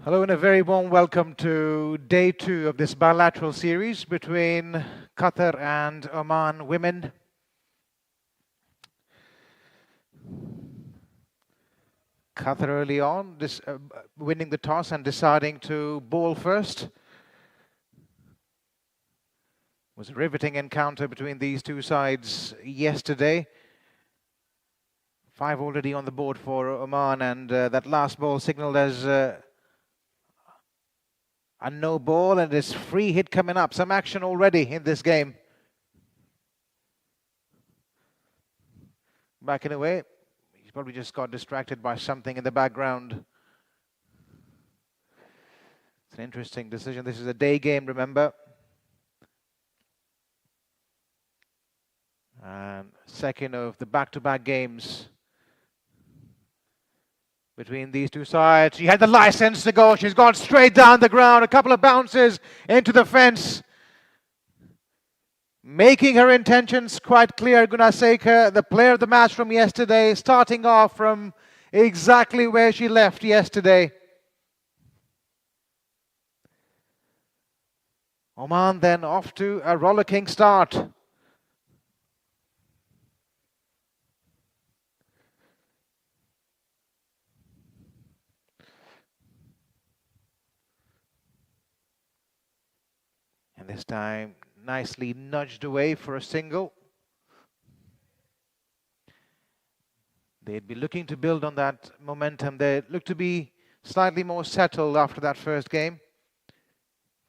Hello and a very warm welcome to day 2 of this bilateral series between Qatar and Oman women. Qatar early on, winning the toss and deciding to bowl first. It was a riveting encounter between these two sides yesterday. 5 already on the board for Oman, and that last ball signaled as a no ball, and this free hit coming up. Some action already in this game. Backing away. He's probably just got distracted by something in the background. It's an interesting decision. This is a day game, remember. And second of the back-to-back games between these two sides. She had the license to go. She's gone straight down the ground. A couple of bounces into the fence. Making her intentions quite clear, Gunaseka, the player of the match from yesterday, starting off from exactly where she left yesterday. Oman then off to a rollicking start. And this time, nicely nudged away for a single. They'd be looking to build on that momentum. They look to be slightly more settled after that first game.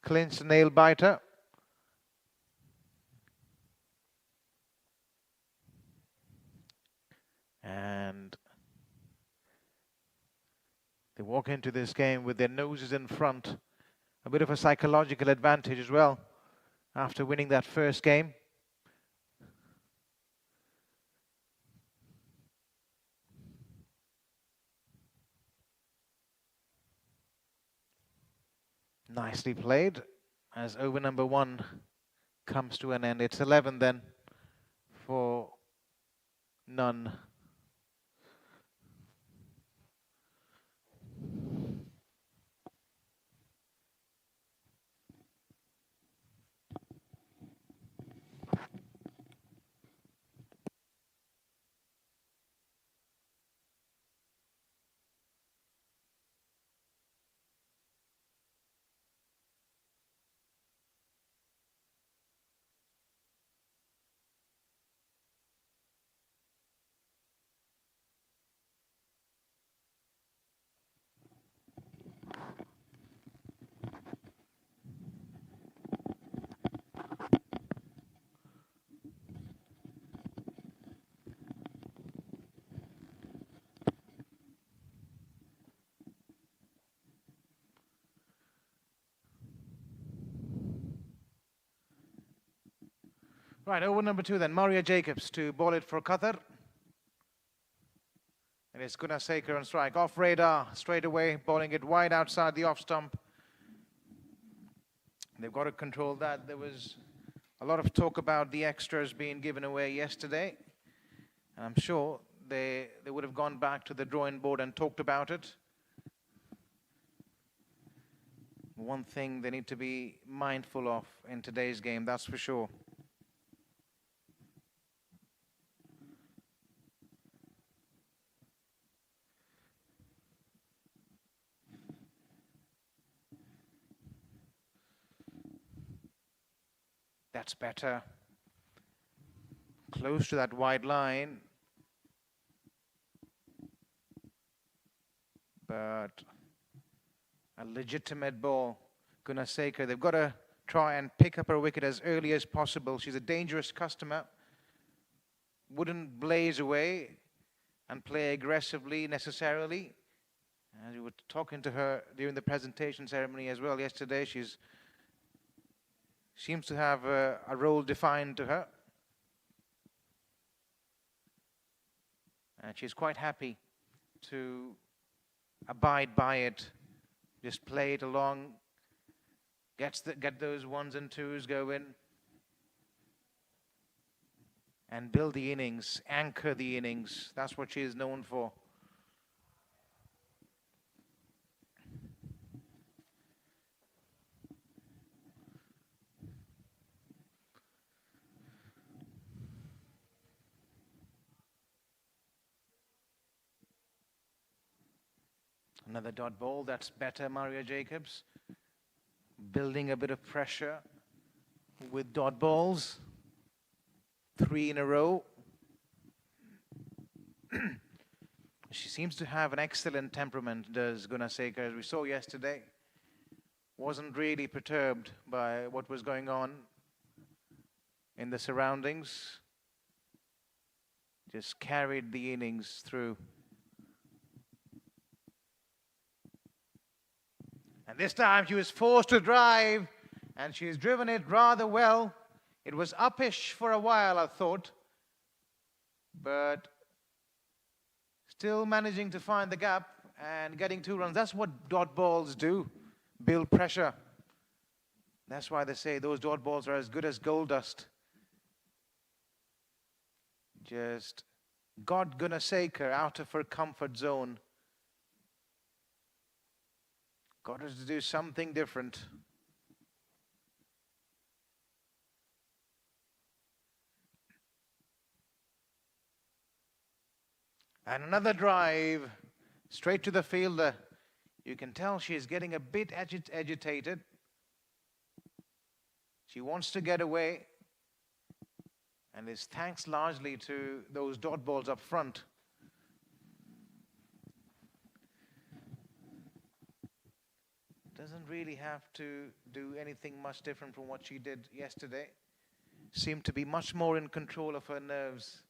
Clinched a nail biter. And they walk into this game with their noses in front. A bit of a psychological advantage as well after winning that first game. Nicely played as over number 1 comes to an end. It's 11 then for none. Right, over number 2 then, Maria Jacobs to bowl it for Qatar. And it's Gunaseka on strike. Off radar, straight away, bowling it wide outside the off stump. They've got to control that. There was a lot of talk about the extras being given away yesterday. And I'm sure they would have gone back to the drawing board and talked about it. One thing they need to be mindful of in today's game, that's for sure. That's better. Close to that wide line. But a legitimate ball. Gunaseka, they've got to try and pick up her wicket as early as possible. She's a dangerous customer. Wouldn't blaze away and play aggressively necessarily. As we were talking to her during the presentation ceremony as well yesterday, seems to have a role defined to her. And she's quite happy to abide by it. Just play it along. Get those 1s and 2s going. And build the innings, anchor the innings. That's what she is known for. Another dot ball. That's better, Maria Jacobs. Building a bit of pressure with dot balls. 3 in a row. She seems to have an excellent temperament, does Gunasekar, as we saw yesterday. Wasn't really perturbed by what was going on in the surroundings. Just carried the innings through. And this time she was forced to drive, and she's driven it rather well. It was uppish for a while, I thought, but still managing to find the gap and getting 2 runs. That's what dot balls do, build pressure. That's why they say those dot balls are as good as gold dust. Just got Gunasekar out of her comfort zone. Got her to do something different. And another drive straight to the fielder. You can tell she's getting a bit agitated. She wants to get away. And it's thanks largely to those dot balls up front. Doesn't really have to do anything much different from what she did yesterday. Seemed to be much more in control of her nerves.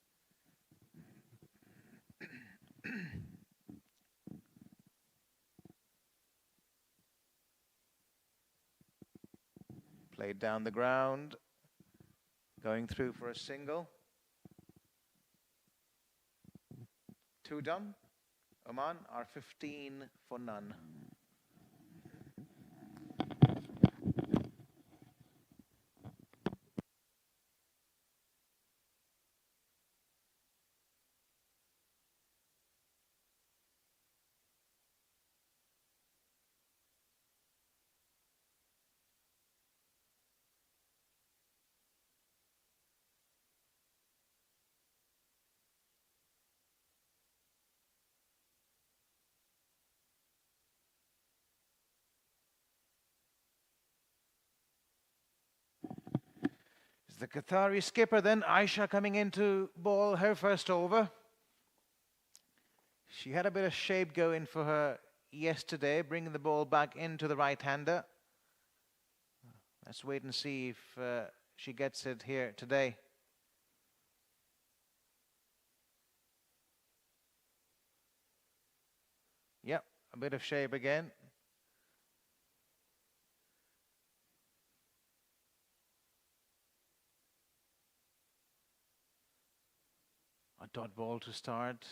Played down the ground. Going through for a single. 2 done. Oman are 15 for none. The Qatari skipper then, Aisha, coming in to ball her first over. She had a bit of shape going for her yesterday, bringing the ball back into the right-hander. Let's wait and see if she gets it here today. Yep, a bit of shape again. A dot ball to start.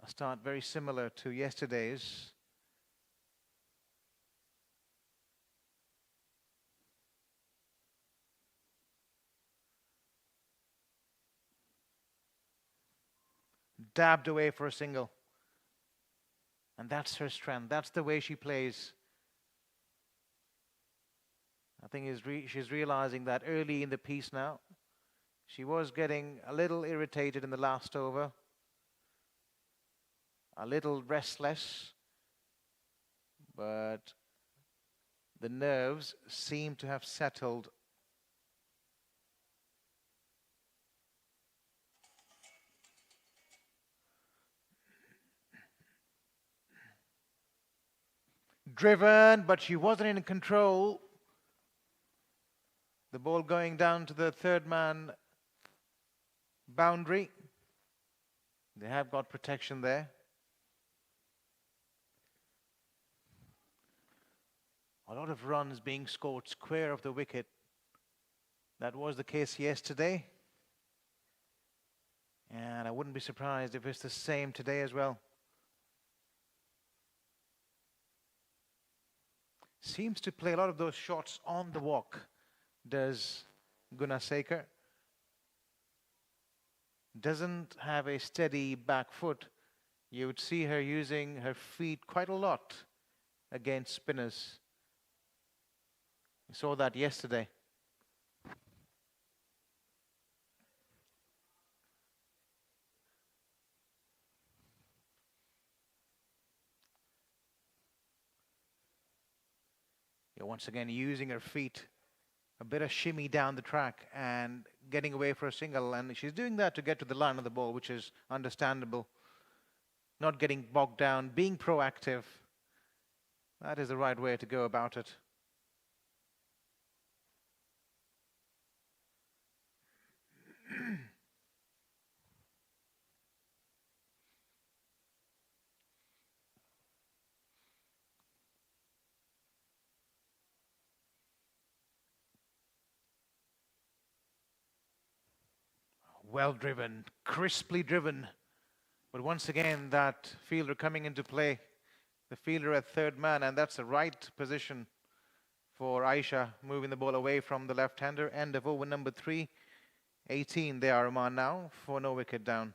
A start very similar to yesterday's. Dabbed away for a single. And that's her strength. That's the way she plays. I think she's realizing that early in the piece now. She was getting a little irritated in the last over. A little restless. But the nerves seem to have settled. Driven, but she wasn't in control. The ball going down to the third man boundary. They have got protection there. A lot of runs being scored square of the wicket. That was the case yesterday. And I wouldn't be surprised if it's the same today as well. Seems to play a lot of those shots on the walk, does Gunasekar. Doesn't have a steady back foot. You would see her using her feet quite a lot against spinners. We saw that yesterday. Once again using her feet, a bit of shimmy down the track and getting away for a single. And she's doing that to get to the line of the ball, which is understandable. Not getting bogged down, being proactive. That is the right way to go about it. Well driven, crisply driven. But once again, that fielder coming into play. The fielder at third man, and that's the right position for Aisha, moving the ball away from the left-hander. End of over number 3. 18 they are, Oman now, for no wicket down.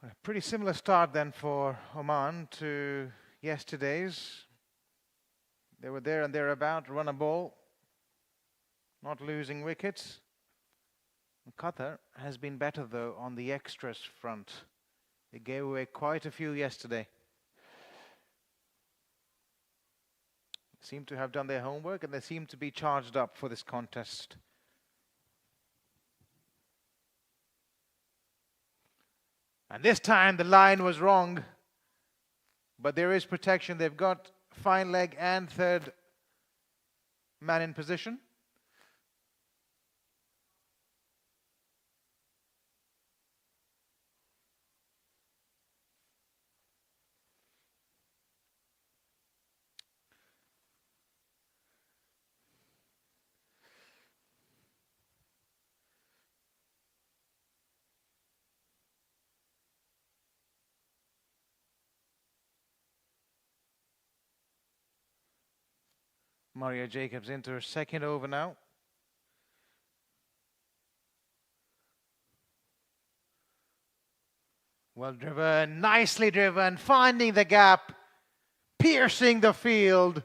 A pretty similar start then for Oman to yesterday's. They were there and thereabout, run a ball, not losing wickets. Qatar has been better though on the extras front. They gave away quite a few yesterday. Seem to have done their homework and they seem to be charged up for this contest. And this time the line was wrong, but there is protection. They've got fine leg and third man in position. Maria Jacobs into her second over now. Well driven, nicely driven, finding the gap, piercing the field.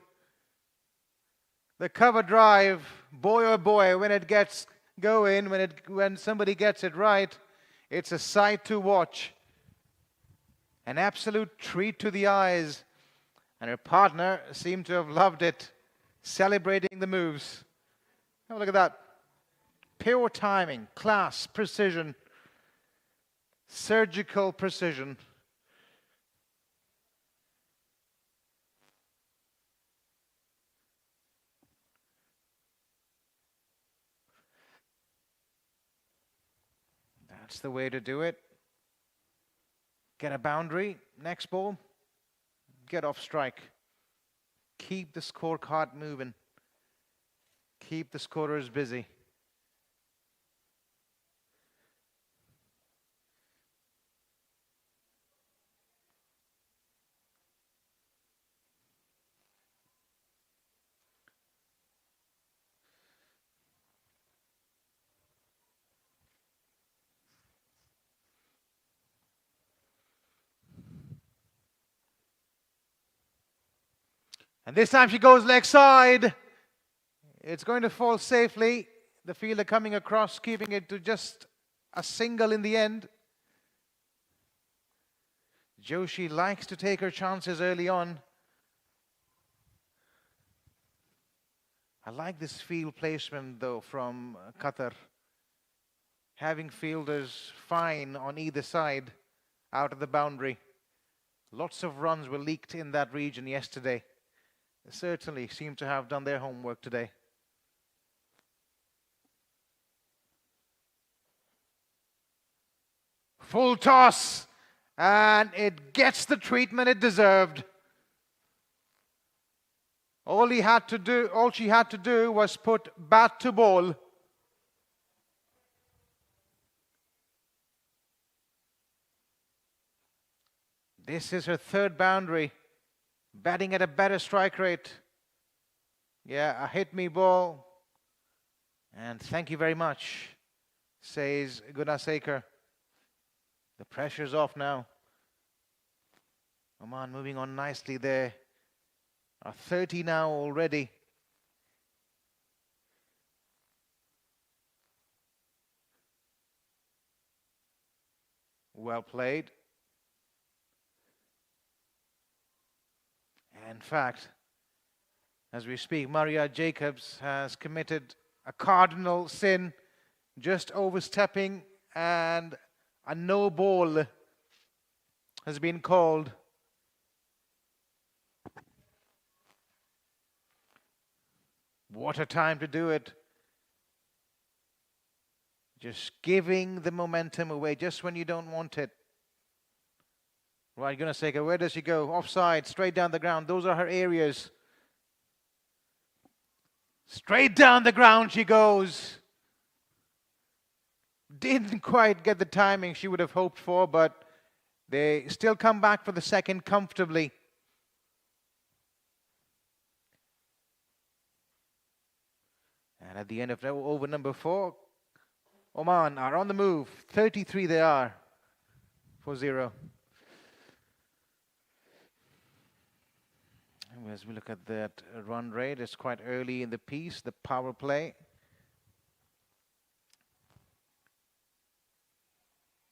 The cover drive, boy oh boy, when it gets going, when somebody gets it right, it's a sight to watch. An absolute treat to the eyes. And her partner seemed to have loved it, celebrating the moves. Have a look at that. Pure timing, class, precision, surgical precision. That's the way to do it. Get a boundary, next ball, get off strike. Keep the scorecard moving. Keep the scorers busy. And this time she goes leg side. It's going to fall safely. The fielder coming across, keeping it to just a single in the end. Joshi likes to take her chances early on. I like this field placement though from Qatar. Having fielders fine on either side out of the boundary. Lots of runs were leaked in that region yesterday. They certainly seem to have done their homework today. Full toss, and it gets the treatment it deserved. All she had to do was put bat to ball. This is her third boundary. Batting at a better strike rate. Yeah, a hit me ball. And thank you very much, says Gunasekar. The pressure's off now. Oman moving on nicely there. 30 now already. Well played. In fact, as we speak, Maria Jacobs has committed a cardinal sin, just overstepping, and a no ball has been called. What a time to do it. Just giving the momentum away just when you don't want it. Right, Gunaseka, where does she go? Offside, straight down the ground. Those are her areas. Straight down the ground she goes. Didn't quite get the timing she would have hoped for, but they still come back for the second comfortably. And at the end of over number 4, Oman are on the move. 33 they are for 0. As we look at that run rate, it's quite early in the piece, the power play.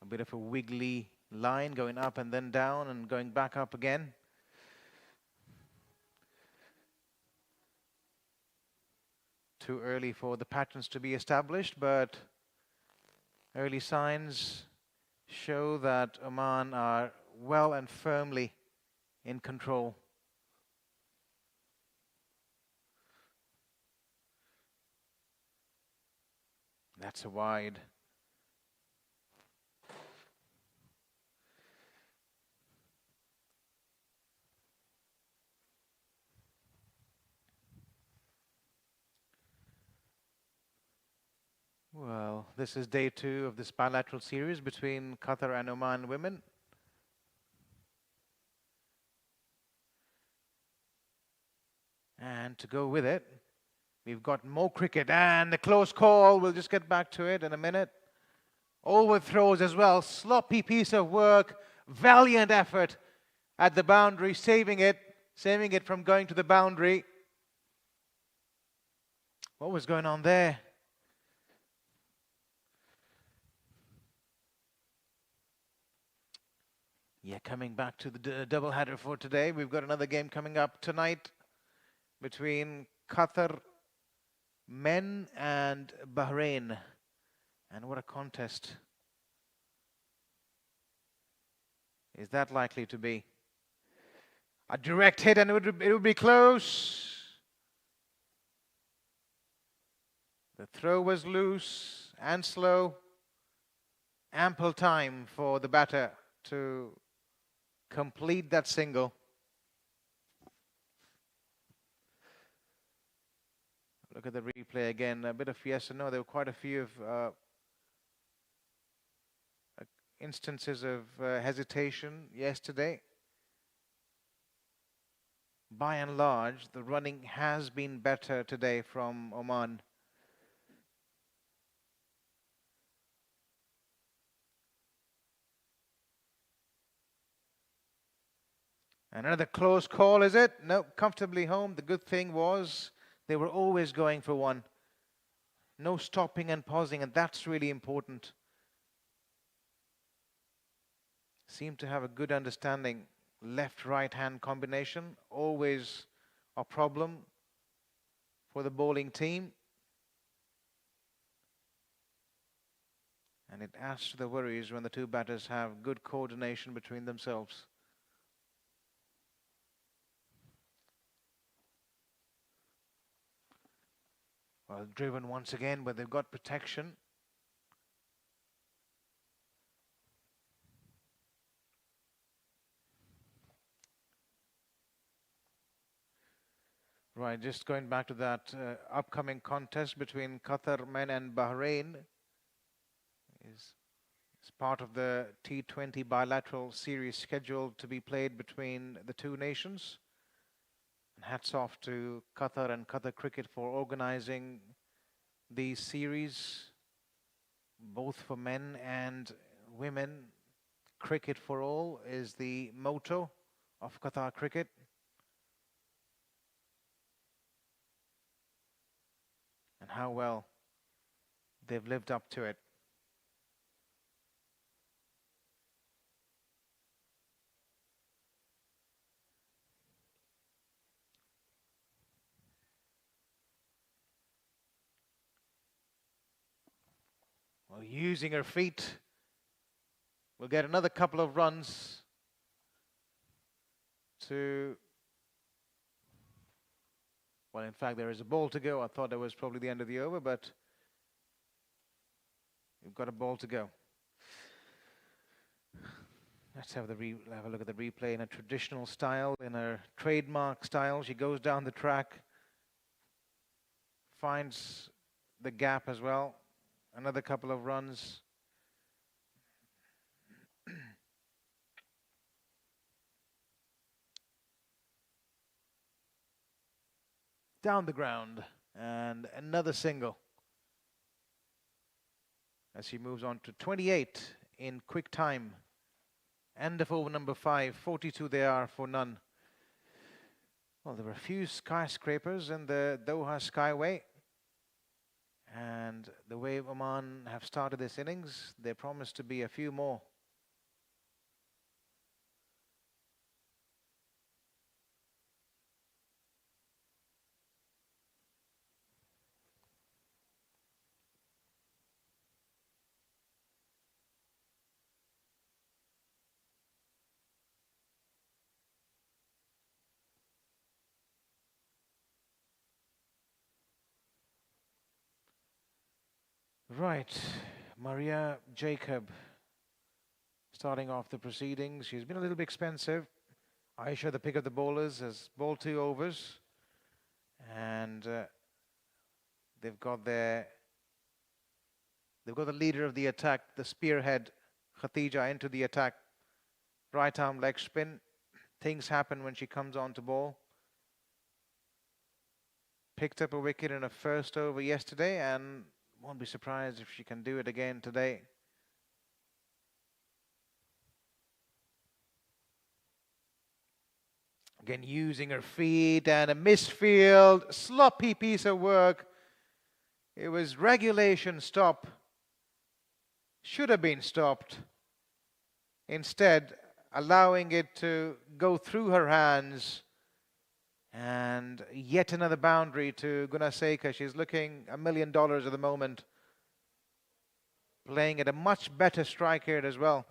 A bit of a wiggly line going up and then down and going back up again. Too early for the patterns to be established, but early signs show that Oman are well and firmly in control. That's a wide. Well, this is day 2 of this bilateral series between Qatar and Oman women. And to go with it, we've got more cricket and the close call. We'll just get back to it in a minute. Overthrows as well. Sloppy piece of work. Valiant effort at the boundary, saving it from going to the boundary. What was going on there? Yeah, coming back to the double header for today. We've got another game coming up tonight between Qatar men and Bahrain. And what a contest is that likely to be? A direct hit and it would be close. The throw was loose and slow. Ample time for the batter to complete that single. Look at the replay again. A bit of yes and no. There were quite a few of instances of hesitation yesterday. By and large, the running has been better today from Oman. Another close call, is it? No, comfortably home. The good thing was they were always going for one. No stopping and pausing, and that's really important. Seem to have a good understanding. Left-right hand combination, always a problem for the bowling team. And it adds to the worries when the two batters have good coordination between themselves. Well, driven once again, but they've got protection. Right, just going back to that upcoming contest between Qatar men and Bahrain is part of the T20 Bilateral series scheduled to be played between the two nations. And hats off to Qatar and Qatar Cricket for organizing these series, both for men and women. Cricket for all is the motto of Qatar Cricket. And how well they've lived up to it. Well, using her feet, we'll get another couple of runs to... Well, in fact, there is a ball to go. I thought that was probably the end of the over, but we've got a ball to go. Let's have a look at the replay in a traditional style, in her trademark style. She goes down the track, finds the gap as well. Another couple of runs. Down the ground, and another single as she moves on to 28 in quick time. End of over number 5, 42 they are for none. Well, there were a few skyscrapers in the Doha Skyway, and the way Oman have started this innings, there promise to be a few more. Right, Maria Jacob starting off the proceedings. She's been a little bit expensive. Aisha, the pick of the bowlers, has bowled 2 overs. And they've got the leader of the attack, the spearhead, Khatija, into the attack. Right arm leg spin. Things happen when she comes on to bowl. Picked up a wicket in a first over yesterday and won't be surprised if she can do it again today. Again, using her feet and a misfield, sloppy piece of work. It was regulation stop. Should have been stopped. Instead, allowing it to go through her hands. And yet another boundary to Gunaseka. She's looking $1 million at the moment. Playing at a much better strike rate as well.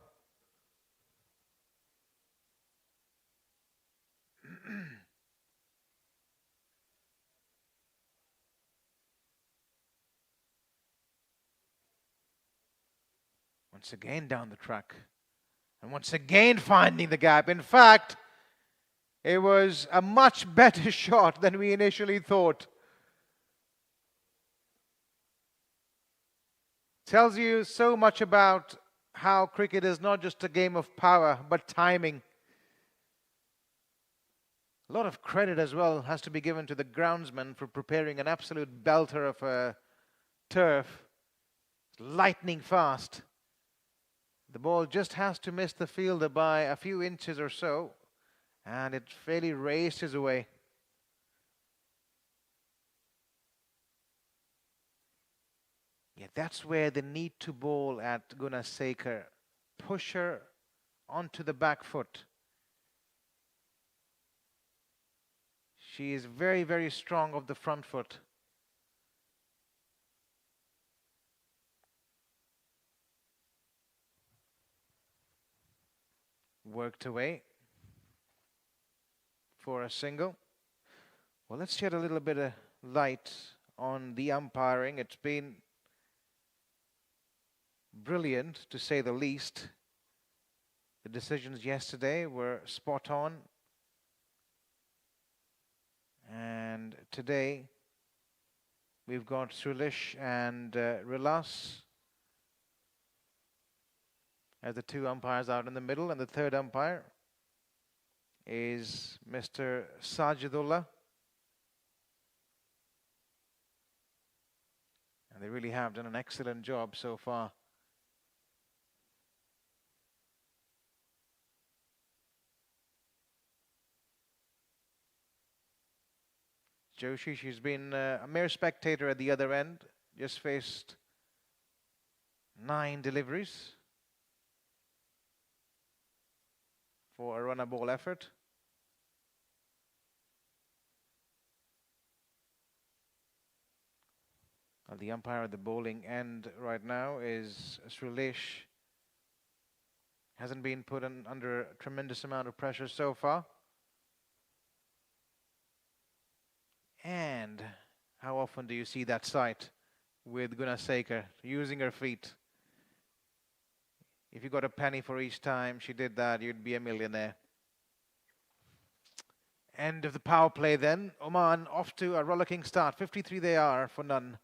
Once again down the track. And once again finding the gap. In fact, it was a much better shot than we initially thought. Tells you so much about how cricket is not just a game of power, but timing. A lot of credit as well has to be given to the groundsman for preparing an absolute belter of a turf. Lightning fast. The ball just has to miss the fielder by a few inches or so, and it fairly races away. Yeah, that's where the need to bowl at Gunaseka. Push her onto the back foot. She is very, very strong of the front foot. Worked away for a single. Well, let's shed a little bit of light on the umpiring. It's been brilliant, to say the least. The decisions yesterday were spot on. And today we've got Sulish and Rilas as the two umpires out in the middle, and the third umpire is Mr. Sajidullah. And they really have done an excellent job so far. Joshi, she's been a mere spectator at the other end, just faced 9 deliveries for a runner ball effort. The umpire at the bowling end right now is Srilesh. Hasn't been put under a tremendous amount of pressure so far. And how often do you see that sight with Gunasekar using her feet? If you got a penny for each time she did that, you'd be a millionaire. End of the power play then. Oman off to a rollicking start. 53 they are for none.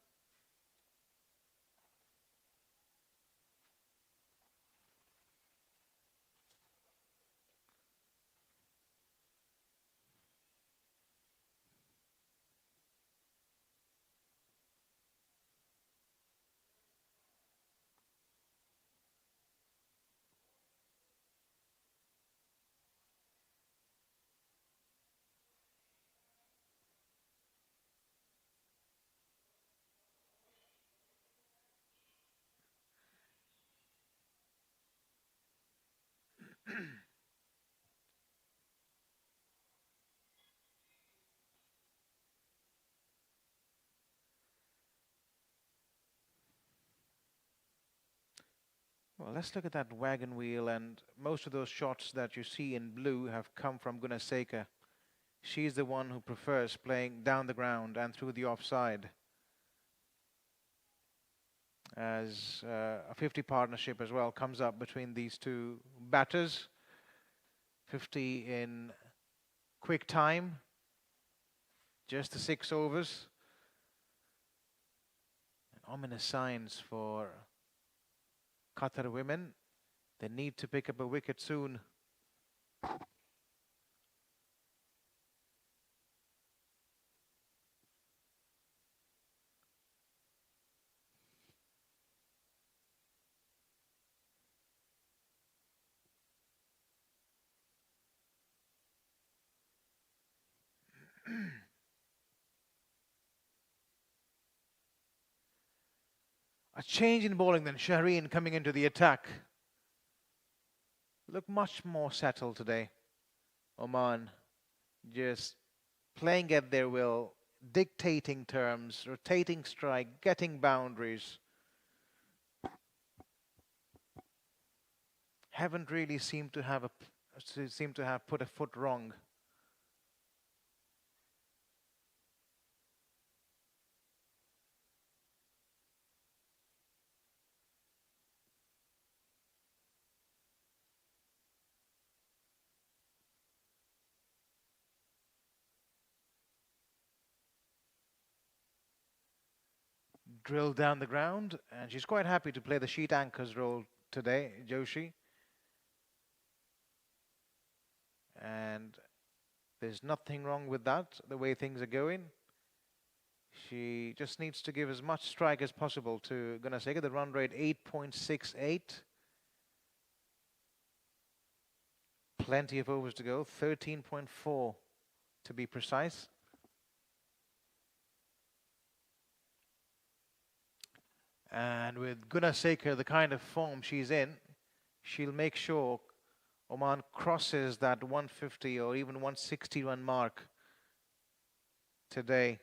Well, let's look at that wagon wheel, and most of those shots that you see in blue have come from Gunasekar. She's the one who prefers playing down the ground and through the offside. As a 50 partnership as well comes up between these two batters. 50 in quick time, just the 6 overs. And ominous signs for Qatar women. They need to pick up a wicket soon. A change in bowling then. Shaheen coming into the attack. Look much more settled today. Oman just playing at their will, dictating terms, rotating strike, getting boundaries. Haven't really seemed to have put a foot wrong. Drilled down the ground, and she's quite happy to play the sheet anchor's role today, Joshi. And there's nothing wrong with that, the way things are going. She just needs to give as much strike as possible to Gunasekar. The run rate 8.68. Plenty of overs to go, 13.4 to be precise. And with Gunasekar, the kind of form she's in, she'll make sure Oman crosses that 150 or even 160 run mark today.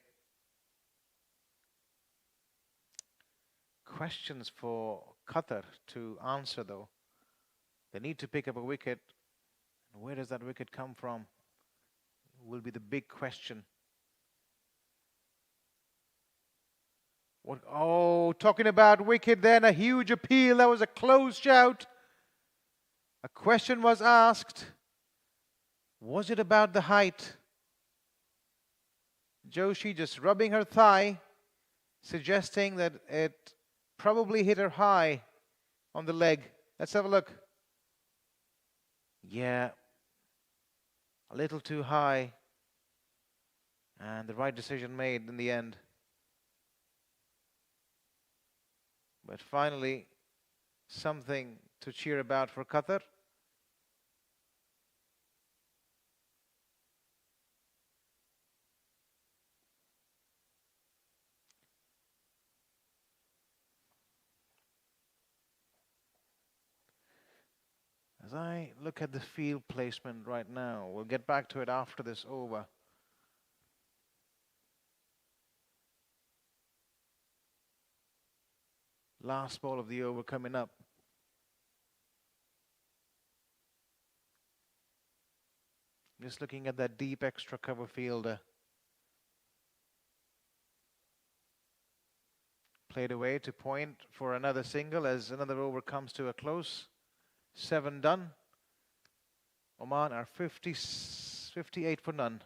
Questions for Qatar to answer though. They need to pick up a wicket. Where does that wicket come from? Will be the big question. Oh, talking about wicket then, a huge appeal. That was a close shout. A question was asked. Was it about the height? Joshi just rubbing her thigh, suggesting that it probably hit her high on the leg. Let's have a look. Yeah, a little too high. And the right decision made in the end. But finally, something to cheer about for Qatar. As I look at the field placement right now, we'll get back to it after this over. Last ball of the over coming up. Just looking at that deep extra cover fielder. Played away to point for another single as another over comes to a close. 7 done. Oman are 58 for none.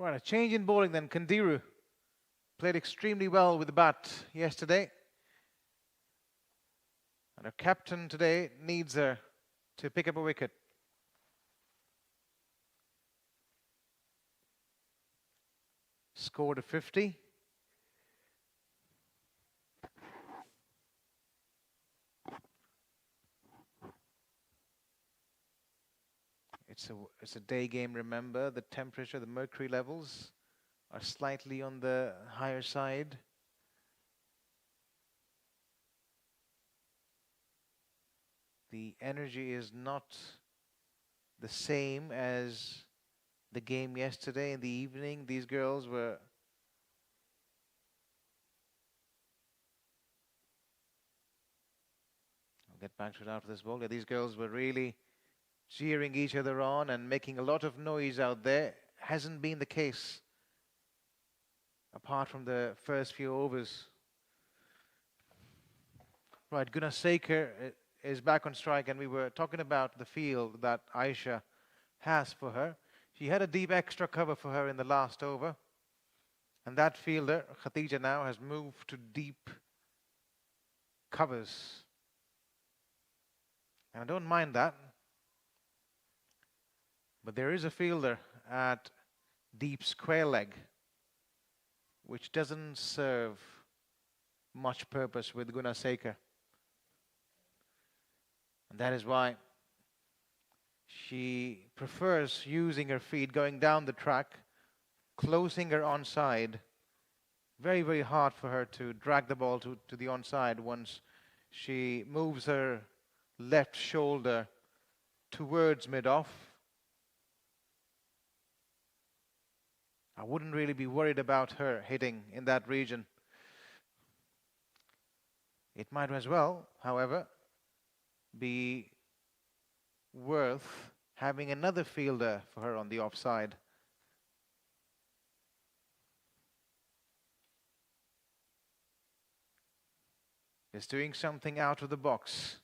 Right, a change in bowling then. Kandiru played extremely well with the bat yesterday. And our captain today needs her to pick up a wicket. Scored a 50. It's a day game, remember. The temperature, the mercury levels are slightly on the higher side. The energy is not the same as the game yesterday in the evening. These girls were I'll get back to it after this ball. Yeah, these girls were really cheering each other on and making a lot of noise out there. Hasn't been the case apart from the first few overs. Right, Gunasekar is back on strike, and we were talking about the field that Aisha has for her. She had a deep extra cover for her in the last over. And that fielder, Khatija, now has moved to deep covers. And I don't mind that. But there is a fielder at deep square leg which doesn't serve much purpose with Gunasekar. And that is why she prefers using her feet, going down the track, closing her onside. Very, very hard for her to drag the ball to the onside once she moves her left shoulder towards mid-off. I wouldn't really be worried about her hitting in that region. It might as well, however, be worth having another fielder for her on the offside. Is doing something out of the box,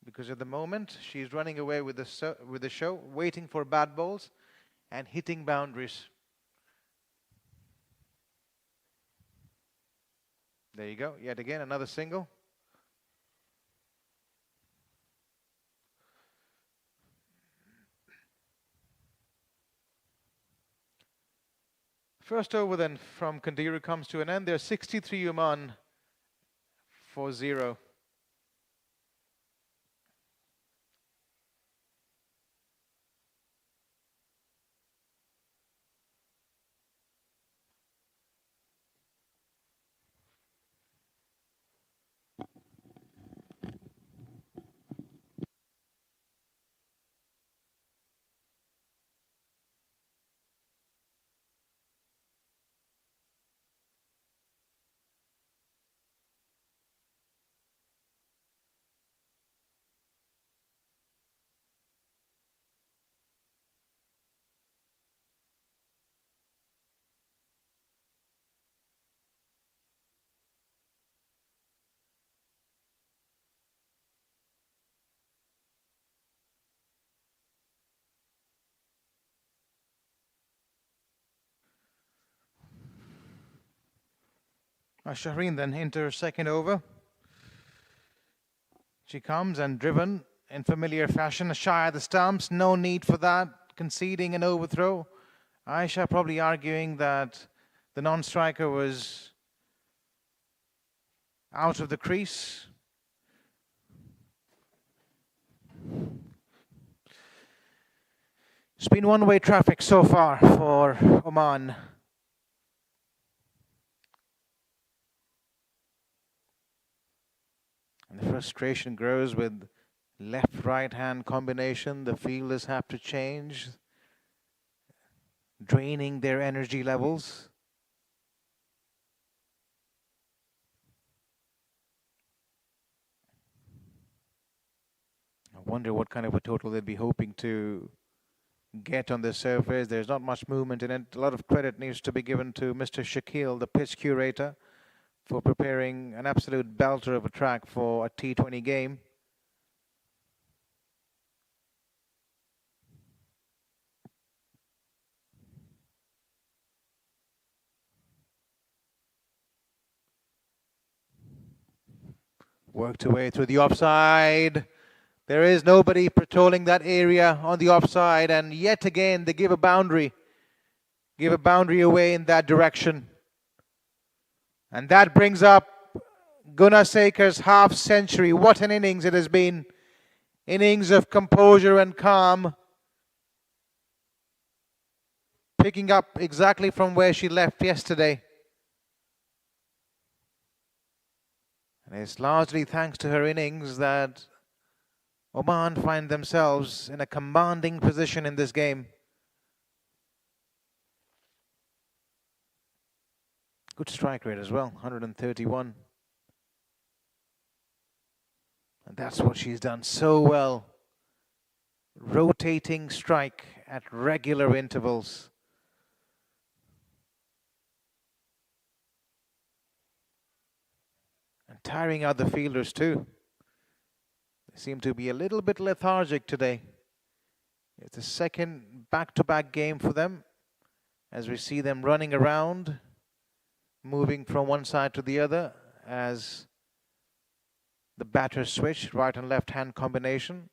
because at the moment she's running away with the show, waiting for bad balls and hitting boundaries. There you go, yet again another single. First over then from Kandiru comes to an end. There's 63 Oman for 0. Shaheen then into her second over. She comes and driven in familiar fashion, shy of the stumps. No need for that, conceding an overthrow. Aisha probably arguing that the non-striker was out of the crease. It's been one-way traffic so far for Oman. And the frustration grows with left-right hand combination. The fielders have to change, draining their energy levels. I wonder what kind of a total they'd be hoping to get on the surface. There's not much movement in it. A lot of credit needs to be given to Mr. Shakil, the pitch curator, for preparing an absolute belter of a track for a T20 game. Worked away through the offside. There is nobody patrolling that area on the offside, and yet again they give a boundary away in that direction. And that brings up Gunasekhar's half century. What an innings it has been. Innings of composure and calm. Picking up exactly from where she left yesterday. And it's largely thanks to her innings that Oman find themselves in a commanding position in this game. Good strike rate as well, 131. And that's what she's done so well. Rotating strike at regular intervals. And tiring out the fielders too. They seem to be a little bit lethargic today. It's the second back-to-back game for them as we see them running around, moving from one side to the other as the batters switch, right and left hand combination,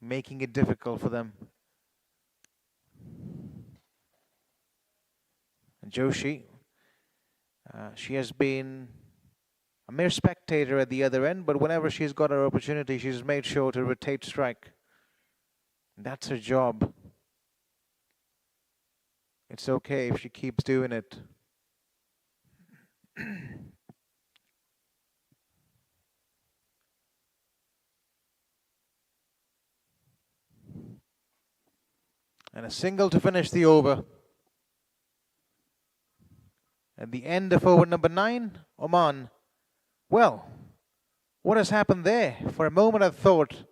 making it difficult for them. And Joshi, she has been a mere spectator at the other end, but whenever she's got her opportunity, she's made sure to rotate strike. That's her job. It's okay if she keeps doing it. And a single to finish the over. At the end of over number 9, Oman. Well, what has happened there? For a moment I thought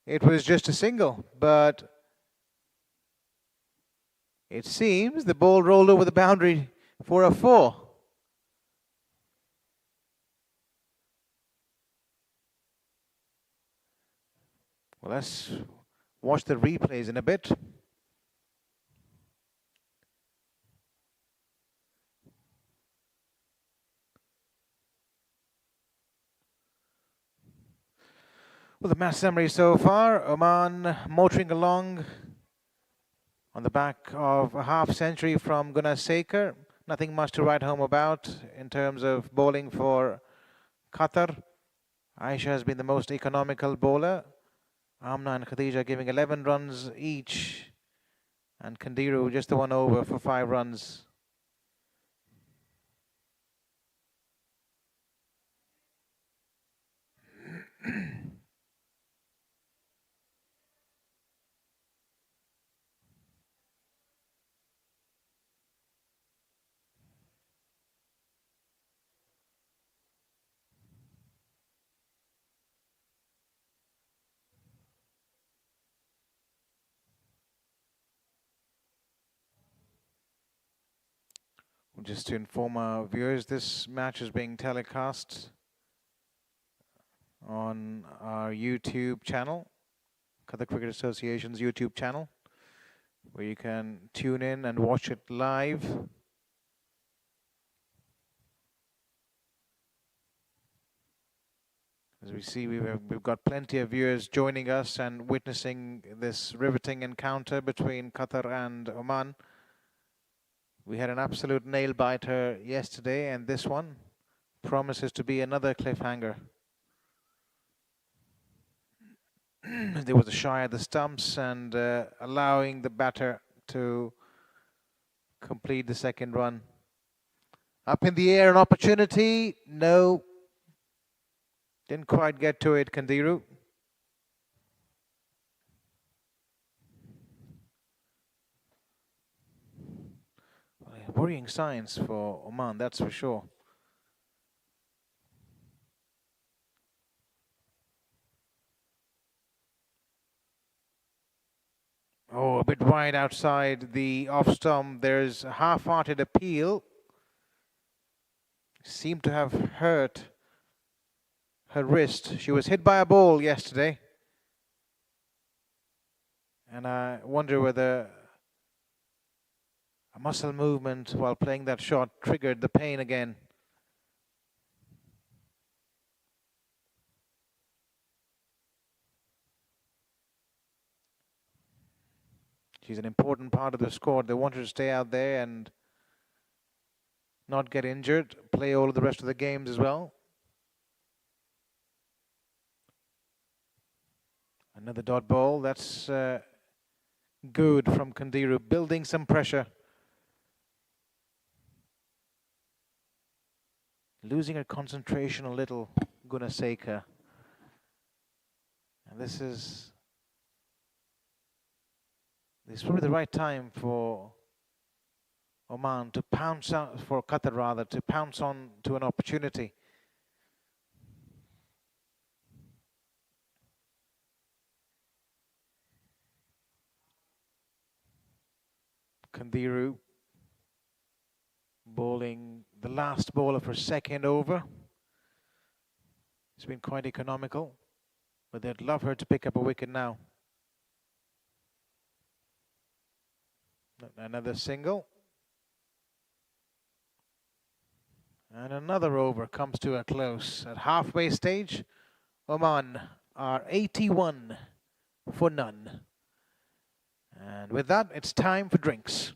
it was just a single, but it seems the ball rolled over the boundary for a 4. Well, let's watch the replays in a bit. Well, the match summary so far, Oman motoring along on the back of a half century from Gunasekar. Nothing much to write home about in terms of bowling for Qatar. Aisha has been the most economical bowler. Amna and Khadija giving 11 runs each, and Kandiru just the one over for 5 runs. Just to inform our viewers, this match is being telecast on our YouTube channel, Qatar Cricket Association's YouTube channel, where you can tune in and watch it live. As we see, we've got plenty of viewers joining us and witnessing this riveting encounter between Qatar and Oman. We had an absolute nail-biter yesterday, and this one promises to be another cliffhanger. There was a shy at the stumps and allowing the batter to complete the second run. Up in the air, an opportunity. No. Didn't quite get to it, Kandiru. Worrying signs for Oman, that's for sure. Oh, a bit wide outside the off stump. There's a half-hearted appeal. Seemed to have hurt her wrist. She was hit by a ball yesterday. And I wonder whether a muscle movement while playing that shot triggered the pain again. She's an important part of the squad. They want her to stay out there and not get injured, play all of the rest of the games as well. Another dot ball. That's good from Kandiru, building some pressure. Losing her concentration a little, Gunasekar. And this is probably the right time for Oman to pounce out, for Qatar rather, to pounce on to an opportunity. Kandiru bowling the last ball of her second over. It's been quite economical, but they'd love her to pick up a wicket now. Another single. And another over comes to a close. At halfway stage, Oman are 81 for none. And with that, it's time for drinks.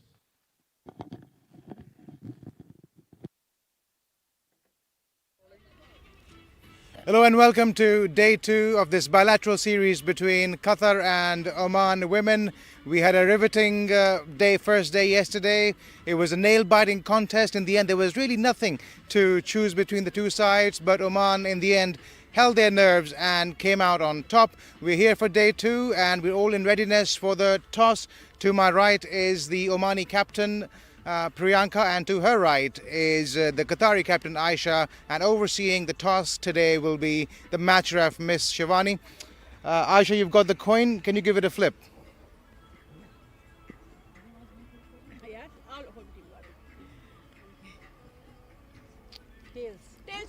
Hello and welcome to day 2 of this bilateral series between Qatar and Oman women. We had a riveting first day yesterday. It was a nail-biting contest. In the end, there was really nothing to choose between the two sides, but Oman in the end held their nerves and came out on top. We're here for day 2 and we're all in readiness for the toss. To my right is the Omani captain, Priyanka, and to her right is the Qatari captain Aisha, and overseeing the toss today will be the match ref Miss Shivani. Aisha, you've got the coin. Can you give it a flip?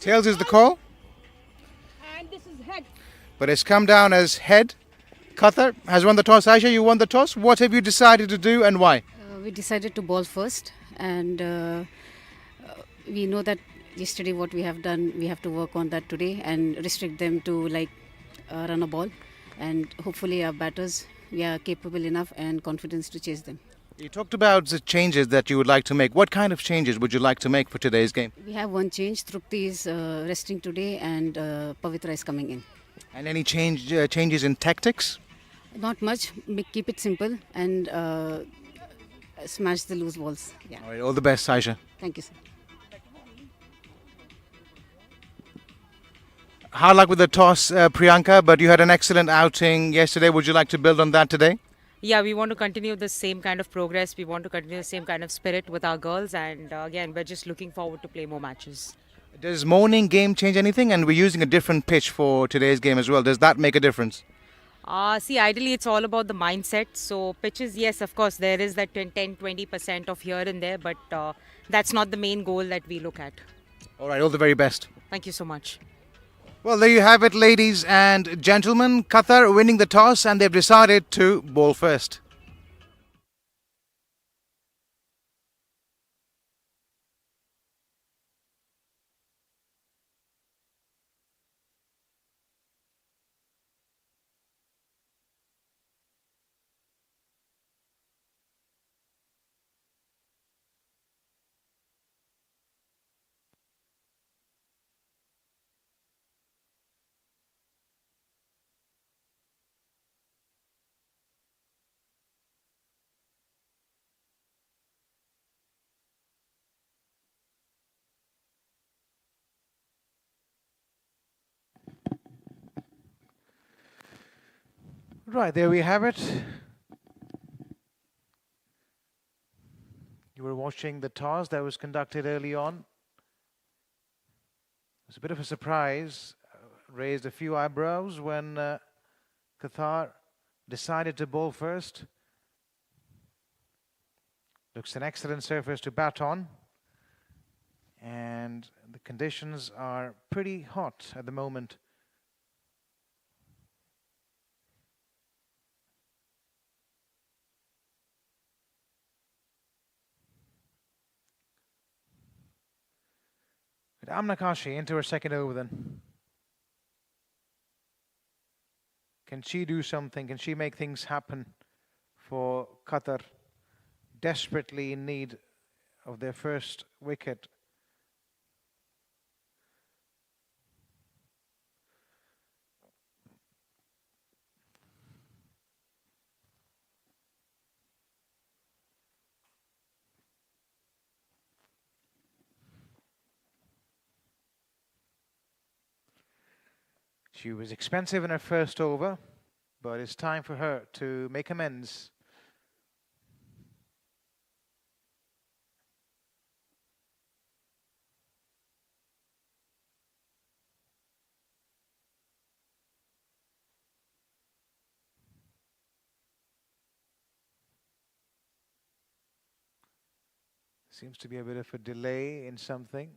Tails is the call. And this is head. But it's come down as head. Qatar has won the toss. Aisha, you won the toss. What have you decided to do and why? We decided to bowl first, and we know that yesterday what we have done, we have to work on that today and restrict them to run a ball, and hopefully our batters, we are capable enough and confidence to chase them. You talked about the changes that you would like to make. What kind of changes would you like to make for today's game? We have one change. Trupti is resting today, and Pavitra is coming in. And any changes in tactics? Not much. Keep it simple and smash the loose balls. Yeah. All right, all the best, Saisha. Thank you, sir. Hard luck with the toss, Priyanka, but you had an excellent outing yesterday. Would you like to build on that today? Yeah, we want to continue the same kind of progress. We want to continue the same kind of spirit with our girls. And again, we're just looking forward to play more matches. Does morning game change anything? And we're using a different pitch for today's game as well. Does that make a difference? See, ideally, it's all about the mindset. So, pitches, yes, of course, there is that 10-20% of here and there, but that's not the main goal that we look at. All right, all the very best. Thank you so much. Well, there you have it, ladies and gentlemen. Qatar winning the toss, and they've decided to bowl first. Right, there we have it. You were watching the toss that was conducted early on. It was a bit of a surprise, raised a few eyebrows when Qatar decided to bowl first. Looks an excellent surface to bat on. And the conditions are pretty hot at the moment. Amna Kashi into her second over then. Can she do something? Can she make things happen for Qatar? Desperately in need of their first wicket. She was expensive in her first over, but it's time for her to make amends. Seems to be a bit of a delay in something.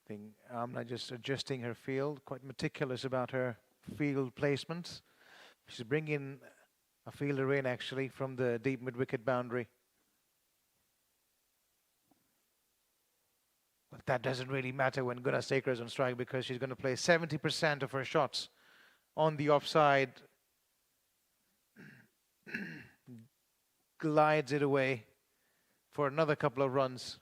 I think Amna just adjusting her field, quite meticulous about her field placements. She's bringing a fielder in actually from the deep mid-wicket boundary. But that doesn't really matter when Gunasekar is on strike because she's going to play 70% of her shots on the offside. Glides it away for another couple of runs.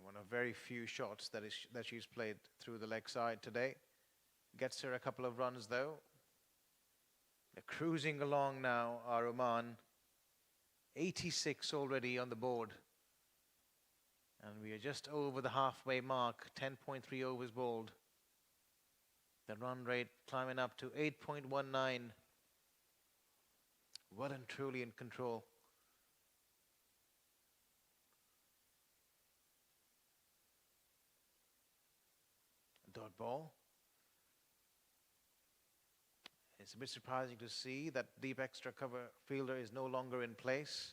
One of very few shots that she's played through the leg side today. Gets her a couple of runs though. They're cruising along now, our Oman. 86 already on the board. And we are just over the halfway mark, 10.3 overs bowled. The run rate climbing up to 8.19. Well and truly in control. Dot ball. Is It's a bit surprising to see that deep extra cover fielder is no longer in place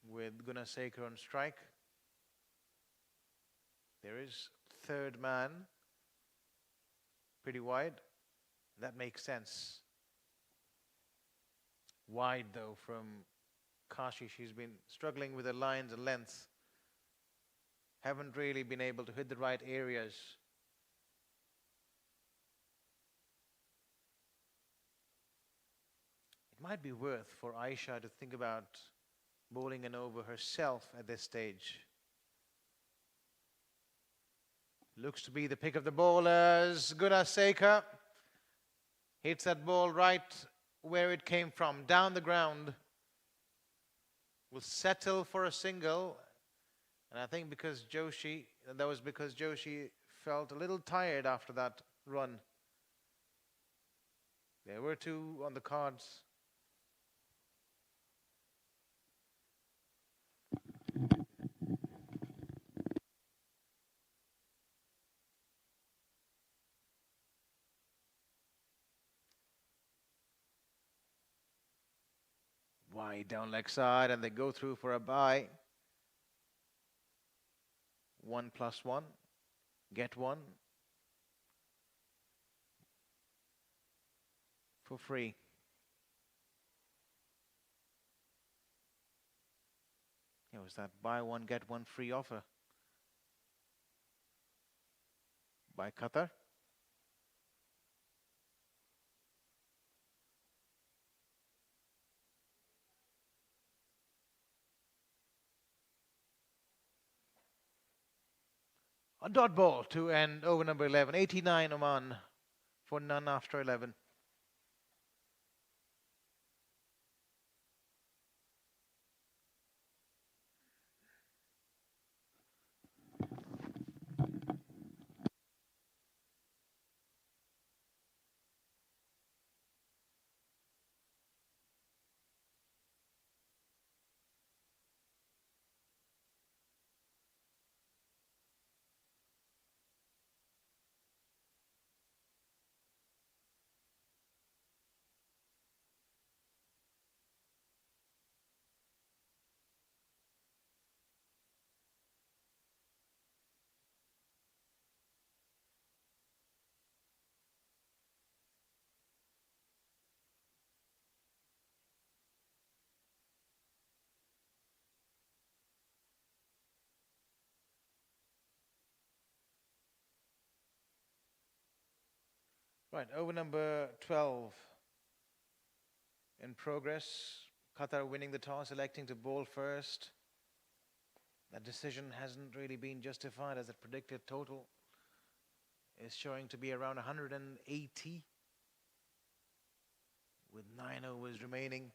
with Gunasekar on strike. There is third man, pretty wide. That makes sense. Wide though from Kashi. She's been struggling with her lines and lengths. Haven't really been able to hit the right areas. It might be worth for Aisha to think about bowling an over herself at this stage. Looks to be the pick of the bowlers. Gunasekar hits that ball right where it came from, down the ground. Will settle for a single. And I think because that was because Joshi felt a little tired after that run. There were two on the cards. Wide down leg side, and they go through for a bye. 1+1, get one for free. It was that buy one get one free offer by Qatar. A dot ball to end over number 11. 89 Oman for none after 11. Right, over number 12 in progress. Qatar winning the toss, electing to bowl first. That decision hasn't really been justified, as the predicted total is showing to be around 180 with 9 overs remaining.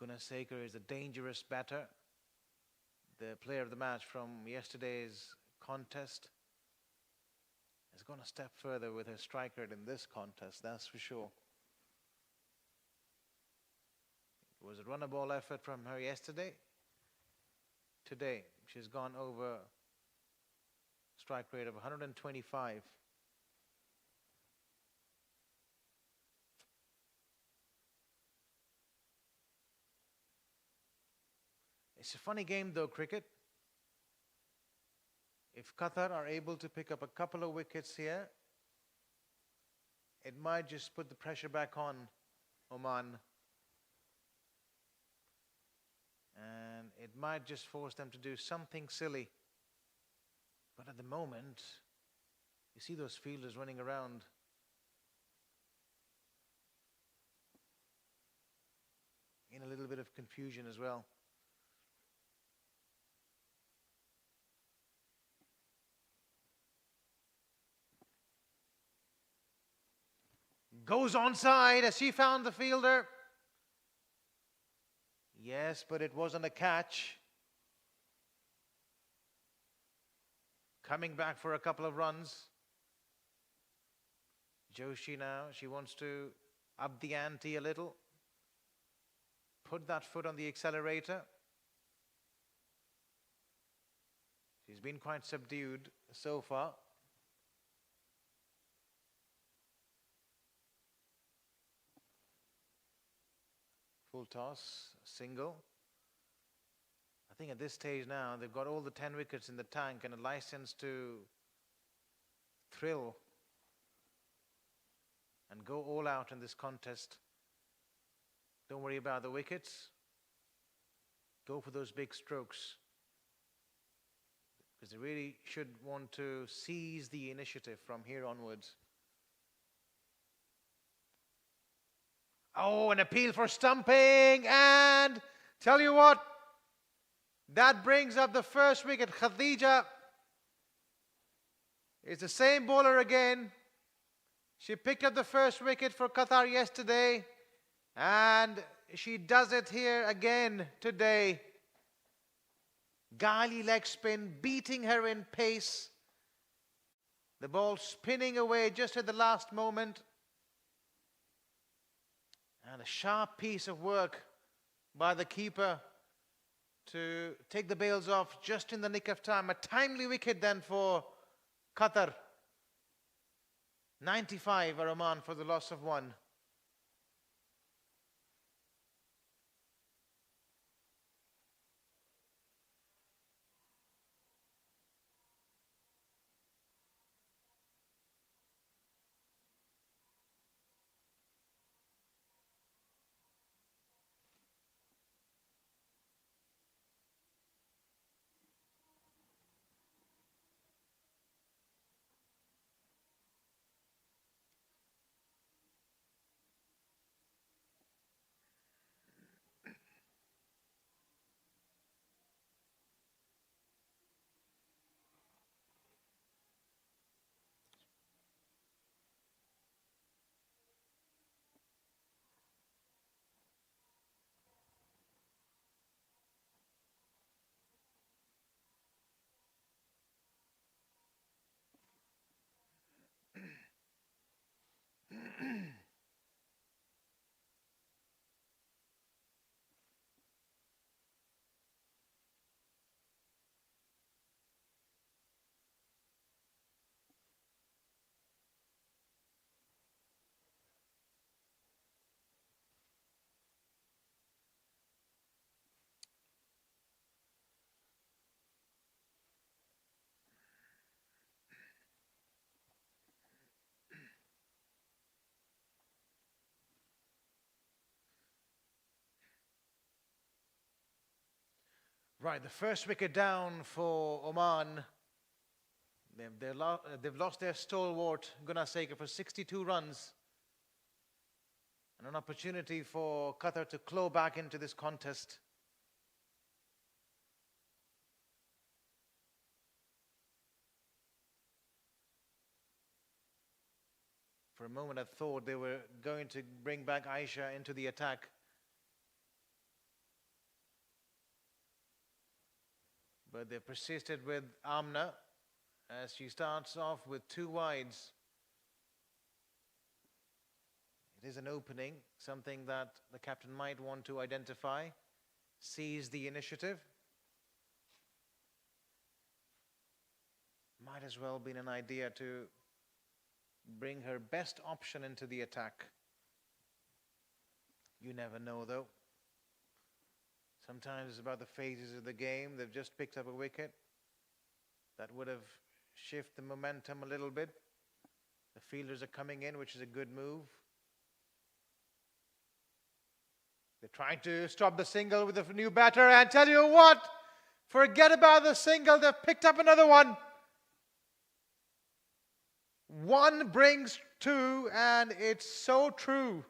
Gunasekar is a dangerous batter, the player of the match from yesterday's contest. Has gone a step further with her strike rate in this contest, that's for sure. It was a runner ball effort from her yesterday. Today, she's gone over strike rate of 125. It's a funny game though, cricket. If Qatar are able to pick up a couple of wickets here, it might just put the pressure back on Oman. And it might just force them to do something silly. But at the moment, you see those fielders running around. In a little bit of confusion as well. Goes onside as she found the fielder. Yes, but it wasn't a catch. Coming back for a couple of runs. Joshi now, she wants to up the ante a little. Put that foot on the accelerator. She's been quite subdued so far. Full toss, single. I think at this stage now, they've got all the 10 wickets in the tank and a license to thrill and go all out in this contest. Don't worry about the wickets. Go for those big strokes. Because they really should want to seize the initiative from here onwards. Oh, an appeal for stumping, and tell you what, that brings up the first wicket. Khadija is the same bowler again. She picked up the first wicket for Qatar yesterday, and she does it here again today. Gali leg spin, beating her in pace. The ball spinning away just at the last moment. And a sharp piece of work by the keeper to take the bails off just in the nick of time. A timely wicket then for Qatar. 95 for Oman for the loss of 1. Right, the first wicket down for Oman. They've lost their stalwart, Gunaseka, for 62 runs. And an opportunity for Qatar to claw back into this contest. For a moment I thought they were going to bring back Aisha into the attack. But they persisted with Amna as she starts off with 2 wides. It is an opening, something that the captain might want to identify, seize the initiative. Might as well been an idea to bring her best option into the attack. You never know though. Sometimes it's about the phases of the game. They've just picked up a wicket. That would have shifted the momentum a little bit. The fielders are coming in, which is a good move. They're trying to stop the single with a new batter, and tell you what, forget about the single, they've picked up another one. 1 brings 2, and it's so true.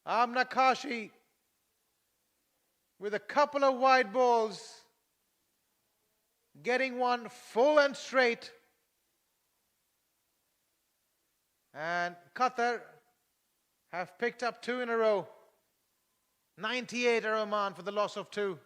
Amna Kashi with a couple of wide balls, getting one full and straight. And Qatar have picked up 2 in a row. 98 are Oman for the loss of 2.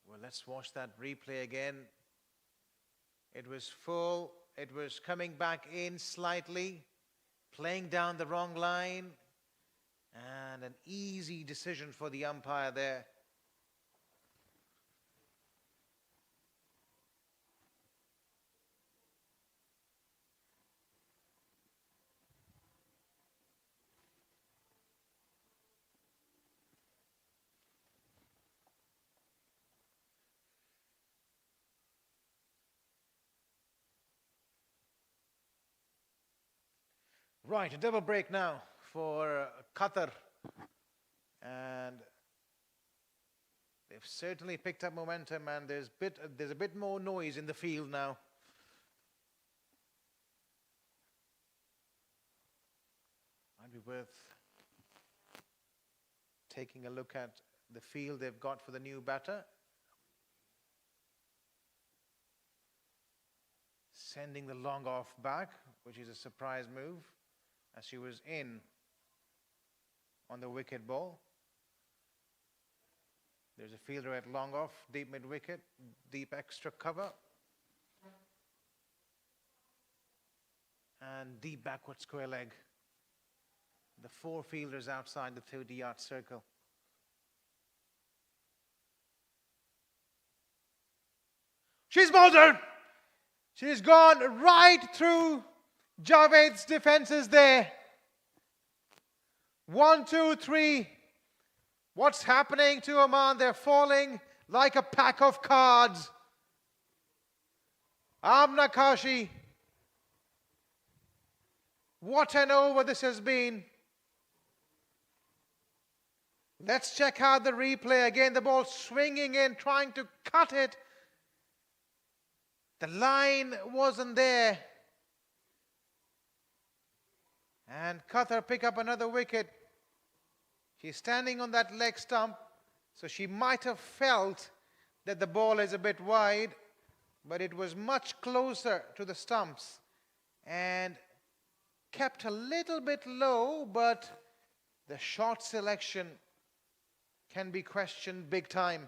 Well, let's watch that replay again. It was full It was coming back in slightly, playing down the wrong line, and an easy decision for the umpire there. Right, a double break now for Qatar. And they've certainly picked up momentum, and there's a bit more noise in the field now. Might be worth taking a look at the field they've got for the new batter. Sending the long off back, which is a surprise move, as she was in on the wicket ball. There's a fielder at long off, deep mid wicket, deep extra cover, and deep backward square leg. The four fielders outside the 30-yard circle. She's bowled out. She's gone right through Javed's defenses there. 1, 2, 3. What's happening to Oman? They're falling like a pack of cards. Amna Kashi. What an over this has been. Let's check out the replay again. The ball swinging in, trying to cut it. The line wasn't there. And Qatar pick up another wicket. She's standing on that leg stump, so she might have felt that the ball is a bit wide, but it was much closer to the stumps and kept a little bit low, but the shot selection can be questioned big time.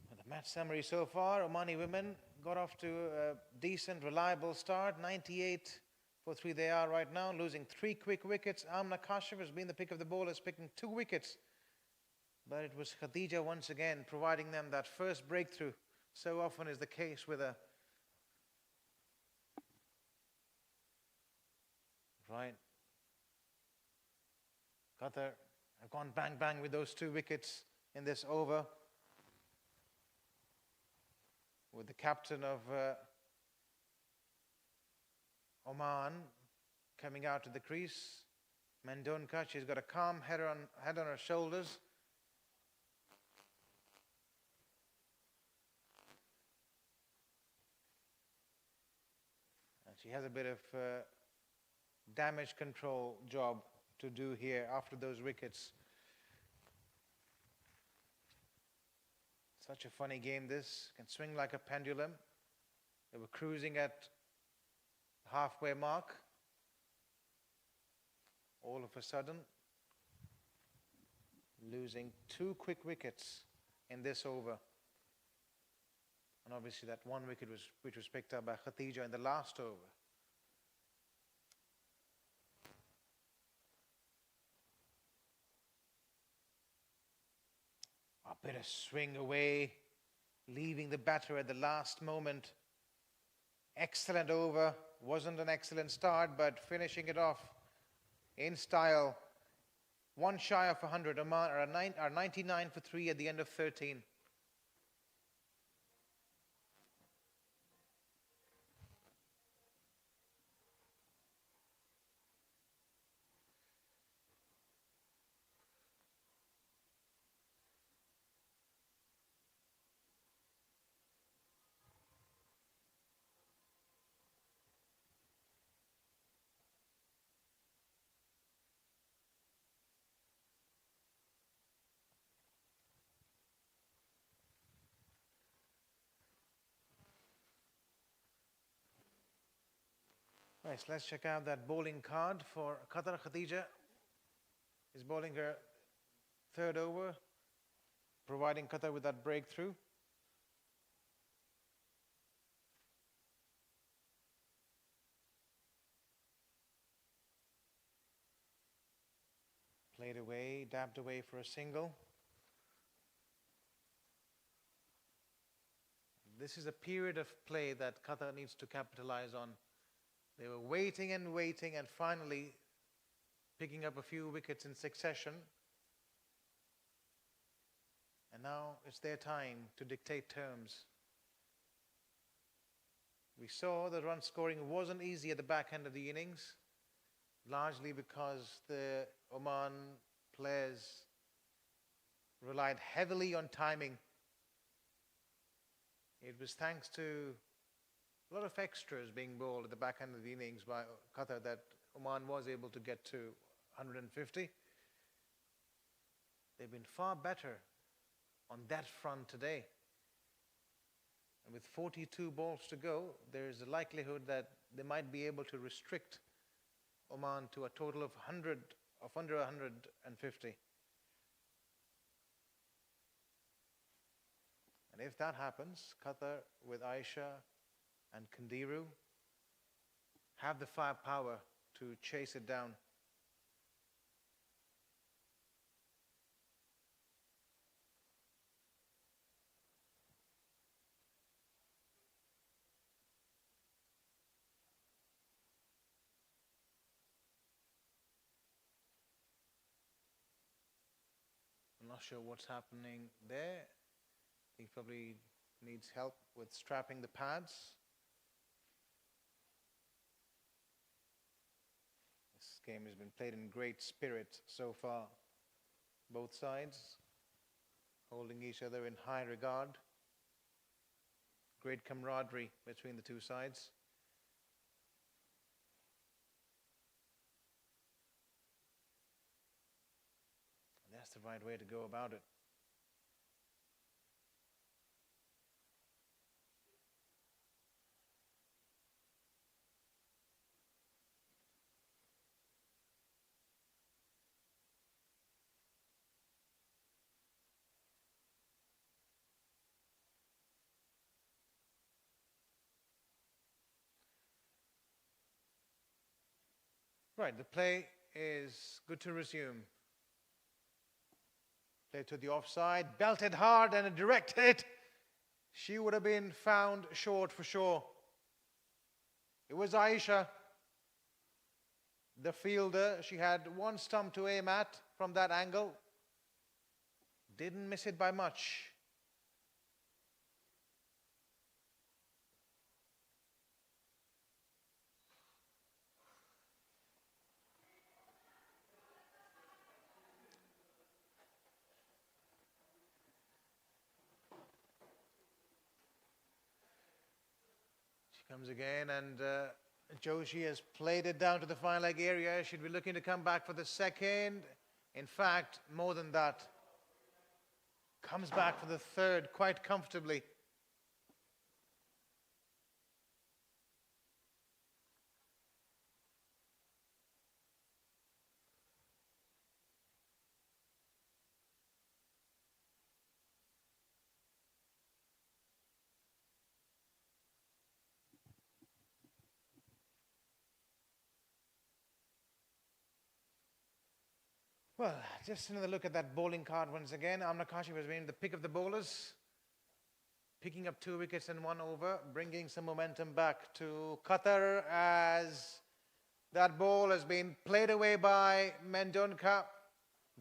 The match summary so far: Omani women got off to a decent, reliable start. 98 for 3 they are right now, losing 3 quick wickets. Amna Kashif has been the pick of the bowlers, picking 2 wickets. But it was Khadija once again providing them that first breakthrough. So often is the case with her. Right. Qatar have gone bang bang with those 2 wickets in this over. With the captain of Oman coming out to the crease. Mendonka, she's got a calm head on her shoulders. And she has a bit of damage control job to do here after those wickets. Such a funny game this. Can swing like a pendulum. They were cruising at the halfway mark. All of a sudden, losing 2 quick wickets in this over. And obviously that 1 wicket which was picked up by Khatija in the last over. A bit of swing away, leaving the batter at the last moment. Excellent over. Wasn't an excellent start, but finishing it off in style. 1 shy of 100. Oman are 99 for 3 at the end of 13. Right, so let's check out that bowling card for Qatar. Khadija is bowling her third over, providing Qatar with that breakthrough. Played away, dabbed away for a single. This is a period of play that Qatar needs to capitalize on. They were waiting and waiting and finally picking up a few wickets in succession. And now it's their time to dictate terms. We saw the run scoring wasn't easy at the back end of the innings, largely because the Oman players relied heavily on timing. It was thanks to a lot of extras being bowled at the back end of the innings by Qatar that Oman was able to get to 150. They've been far better on that front today. And with 42 balls to go, there is a likelihood that they might be able to restrict Oman to a total of under 150. And if that happens, Qatar with Aisha and Kandiru have the firepower to chase it down. I'm not sure what's happening there. He probably needs help with strapping the pads. This game has been played in great spirit so far. Both sides holding each other in high regard. Great camaraderie between the two sides. And that's the right way to go about it. Right, the play is good to resume. Play to the offside, belted hard and a direct hit. She would have been found short for sure. It was Aisha, the fielder. She had one stump to aim at from that angle. Didn't miss it by much. Comes again, and Joshi has played it down to the fine leg area. She'd be looking to come back for the second. In fact, more than that. Comes back for the third quite comfortably. Well, just another look at that bowling card once again. Amna Kashi was being the pick of the bowlers, picking up 2 wickets in 1 over, bringing some momentum back to Qatar as that ball has been played away by Mendonca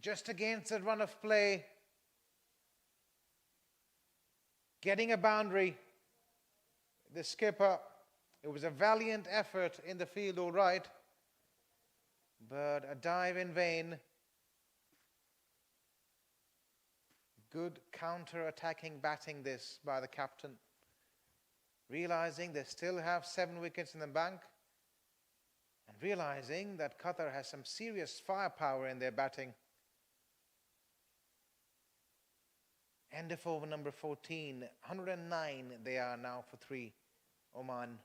just against the run of play. Getting a boundary, the skipper, it was a valiant effort in the field, all right, but a dive in vain. Good counter-attacking batting this by the captain. Realizing they still have 7 wickets in the bank and realizing that Qatar has some serious firepower in their batting. End of over number 14, 109 they are now for 3, Oman.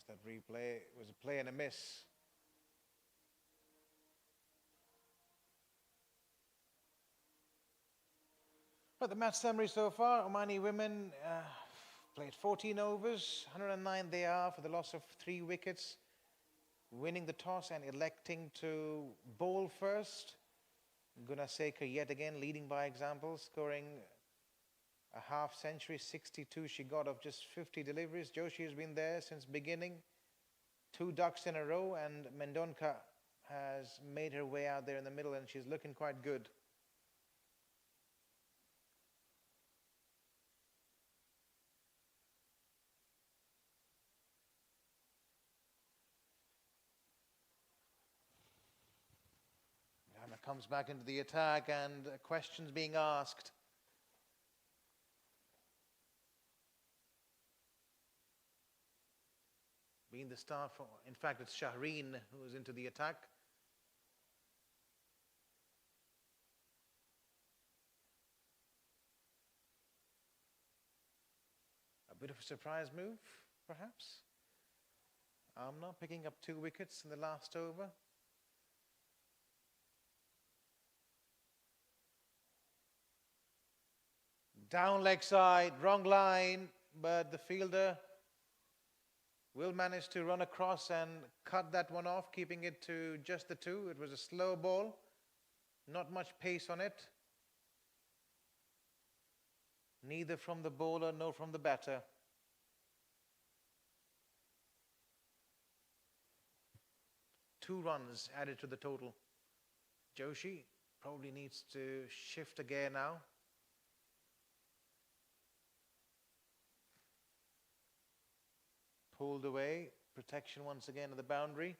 that replay. It was a play and a miss. But the match summary so far, Omani women played 14 overs, 109 they are for the loss of 3 wickets, winning the toss and electing to bowl first. Gunasekar yet again leading by example, scoring a half century, 62 she got of just 50 deliveries. Joshi has been there since beginning, 2 ducks in a row, and Mendonca has made her way out there in the middle and she's looking quite good. Rana comes back into the attack and questions being asked. Being the star for, in fact, it's Shahreen who is into the attack. A bit of a surprise move, perhaps. Amna picking up 2 wickets in the last over. Down leg side, wrong line, but the fielder will manage to run across and cut that one off, keeping it to just the 2. It was a slow ball, not much pace on it. Neither from the bowler nor from the batter. Two runs added to the total. Joshi probably needs to shift a gear now. Pulled away, protection once again at the boundary.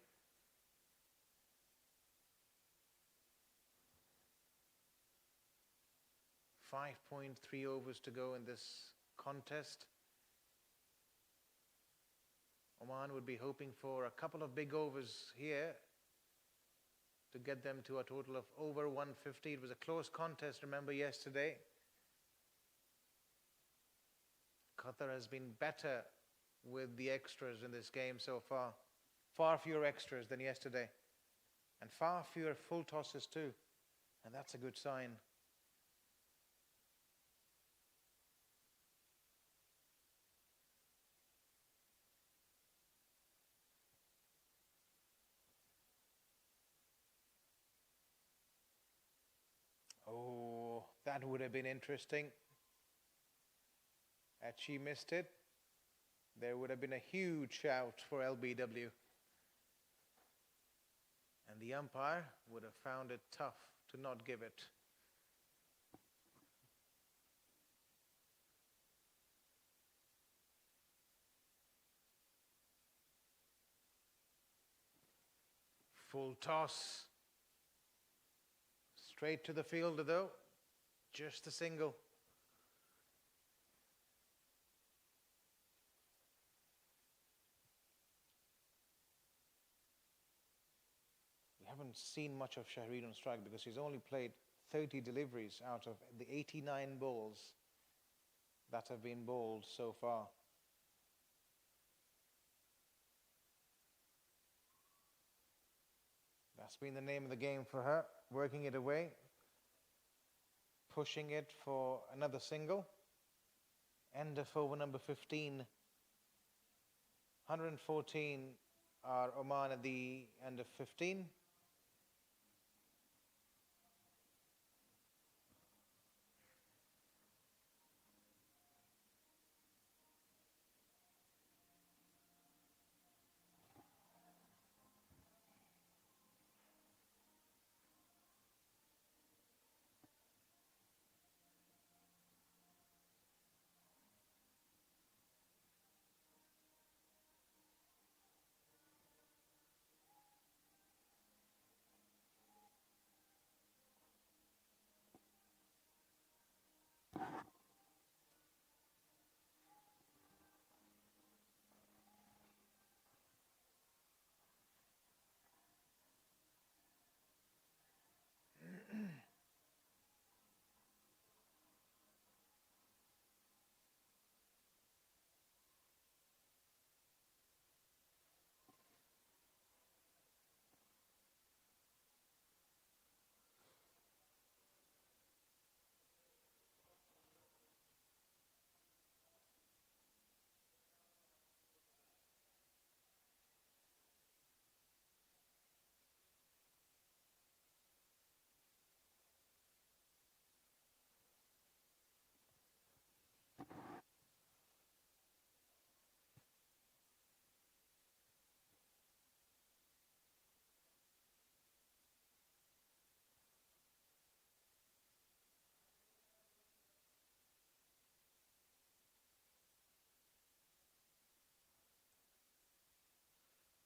.3 overs to go in this contest. Oman would be hoping for a couple of big overs here to get them to a total of over 150. It was a close contest, remember, yesterday. Qatar has been better with the extras in this game so far. Far fewer extras than yesterday. And far fewer full tosses too. And that's a good sign. Oh, that would have been interesting. Had she missed it, there would have been a huge shout for LBW. And the umpire would have found it tough to not give it. Full toss. Straight to the fielder though. Just a single. We haven't seen much of Shahreen on strike because he's only played 30 deliveries out of the 89 balls that have been bowled so far. That's been the name of the game for her, working it away, pushing it for another single. End of over number 15. 114 are Oman at the end of 15.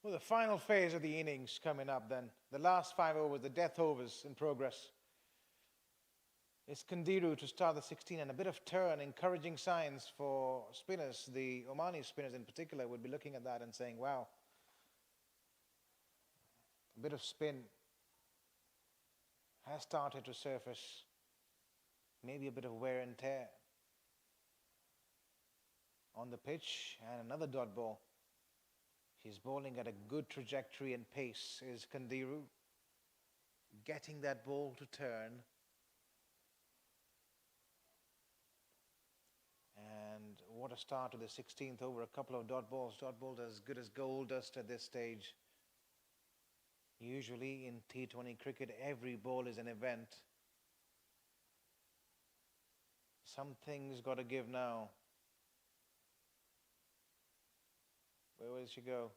Well, the final phase of the innings coming up then. The last 5 overs, the death overs in progress. It's Kandiru to start the 16, and a bit of turn, encouraging signs for spinners. The Omani spinners in particular would be looking at that and saying, wow, a bit of spin has started to surface. Maybe a bit of wear and tear on the pitch, and another dot ball. She's bowling at a good trajectory and pace, is Kandiru. Getting that ball to turn. And what a start to the 16th over, a couple of dot balls. Dot balls as good as gold dust at this stage. Usually in T20 cricket, every ball is an event. Something's got to give now. Where will she go?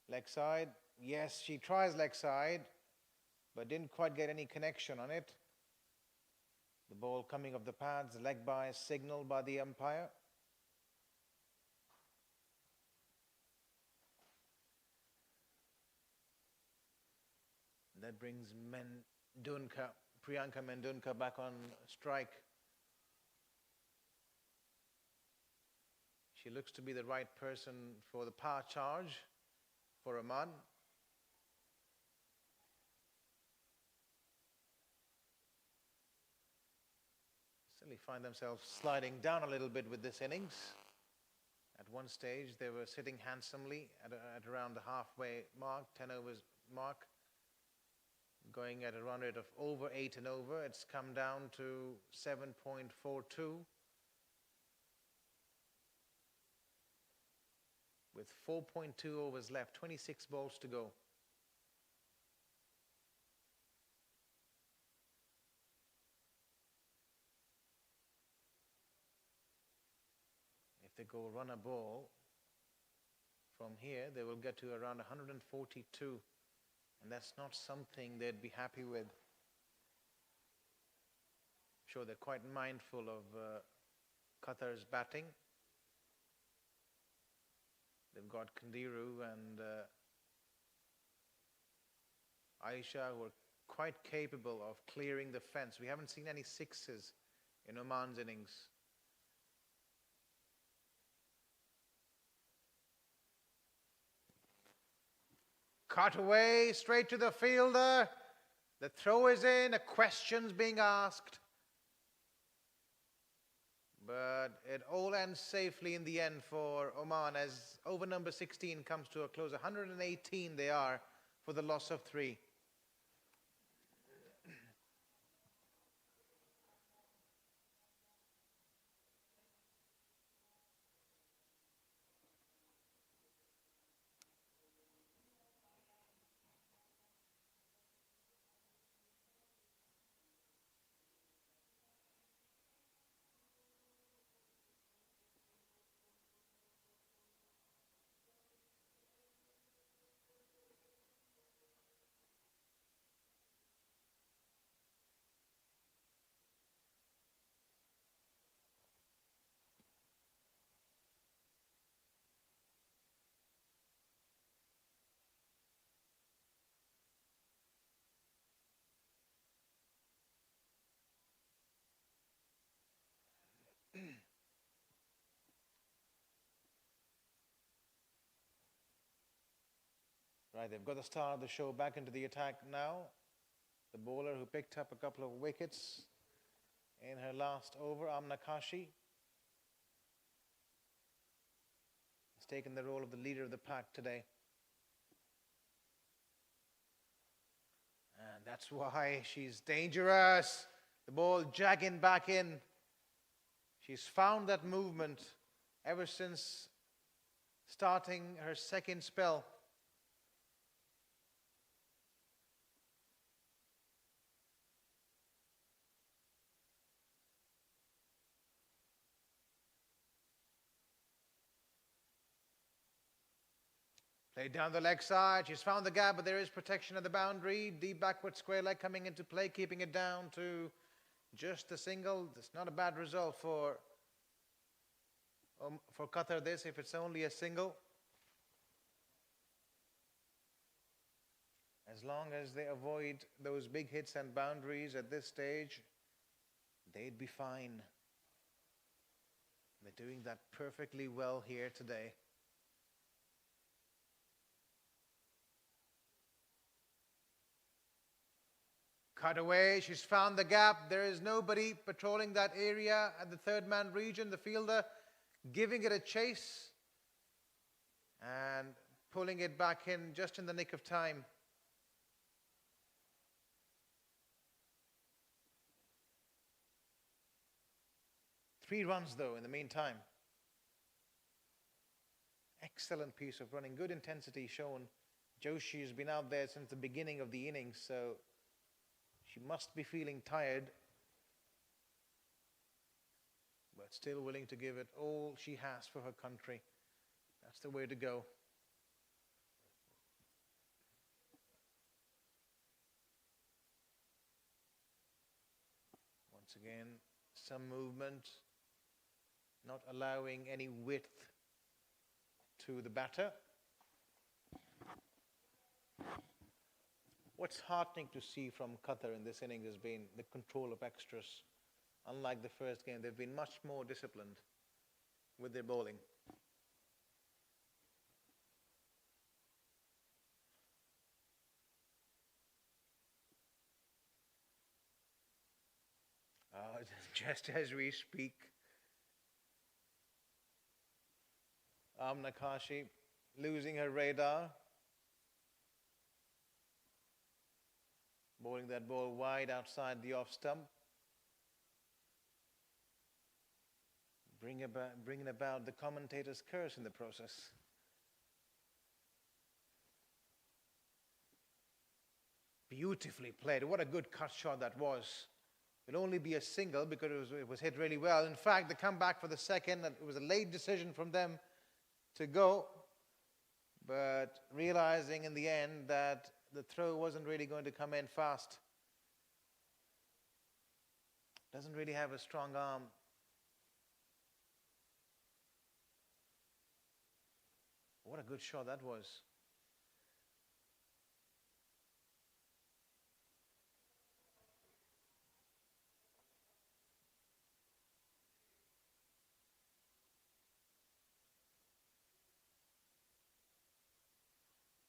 Leg side. Yes, she tries leg side, but didn't quite get any connection on it. The ball coming off the pads, leg by, signaled by the umpire. That brings Priyanka Mendunka back on strike. She looks to be the right person for the power charge for Oman. Certainly find themselves sliding down a little bit with this innings. At one stage, they were sitting handsomely at around the halfway mark, 10 overs mark, going at a run rate of over 8 and over. It's come down to 7.42. With 4.2 overs left, 26 balls to go. If they go run a ball from here, they will get to around 142, and that's not something they'd be happy with. I'm sure they're quite mindful of Qatar's batting. They've got Kandiru and Aisha, who are quite capable of clearing the fence. We haven't seen any sixes in Oman's innings. Cut away, straight to the fielder. The throw is in, a question's being asked. But it all ends safely in the end for Oman as over number 16 comes to a close. 118 they are for the loss of 3. Right, they've got the star of the show back into the attack now. The bowler who picked up a couple of wickets in her last over, Amna Kashi, has taken the role of the leader of the pack today. And that's why she's dangerous. The ball jagging back in. She's found that movement ever since starting her second spell. Played down the leg side. She's found the gap, but there is protection at the boundary. Deep backward square leg coming into play, keeping it down to just a single. That's not a bad result for for Qatar this if it's only a single. As long as they avoid those big hits and boundaries at this stage, they'd be fine. They're doing that perfectly well here today. Cut away, she's found the gap. There is nobody patrolling that area at the third man region. The fielder giving it a chase and pulling it back in just in the nick of time. Three runs though in the meantime. Excellent piece of running, good intensity shown. Joshi has been out there since the beginning of the innings, so she must be feeling tired, but still willing to give it all she has for her country. That's the way to go. Once again, some movement, not allowing any width to the batter. What's heartening to see from Qatar in this innings has been the control of extras. Unlike the first game, they've been much more disciplined with their bowling. Just as we speak, Nakashi losing her radar. Bowling that ball wide outside the off stump. Bringing about the commentator's curse in the process. Beautifully played. What a good cut shot that was. It'll only be a single because it was hit really well. In fact, the comeback for the second, it was a late decision from them to go, but realizing in the end that the throw wasn't really going to come in fast. Doesn't really have a strong arm. What a good shot that was.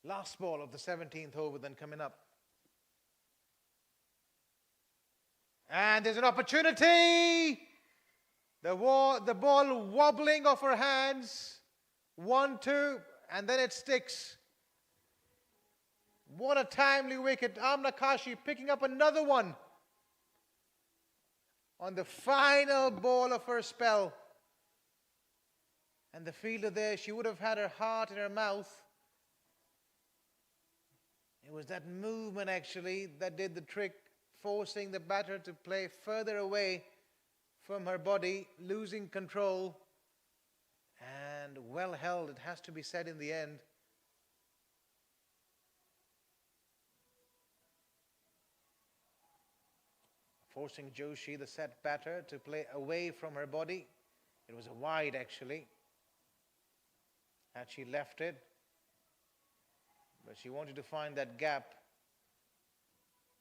Last ball of the 17th over then coming up. And there's an opportunity. The ball wobbling off her hands. 1-2, and then it sticks. What a timely wicket. Nakashi picking up another one on the final ball of her spell. And the fielder there, she would have had her heart in her mouth. It was that movement actually that did the trick, forcing the batter to play further away from her body, losing control. And well held, it has to be said in the end. Forcing Joshi, the set batter, to play away from her body. It was a wide actually. Had she left it. But she wanted to find that gap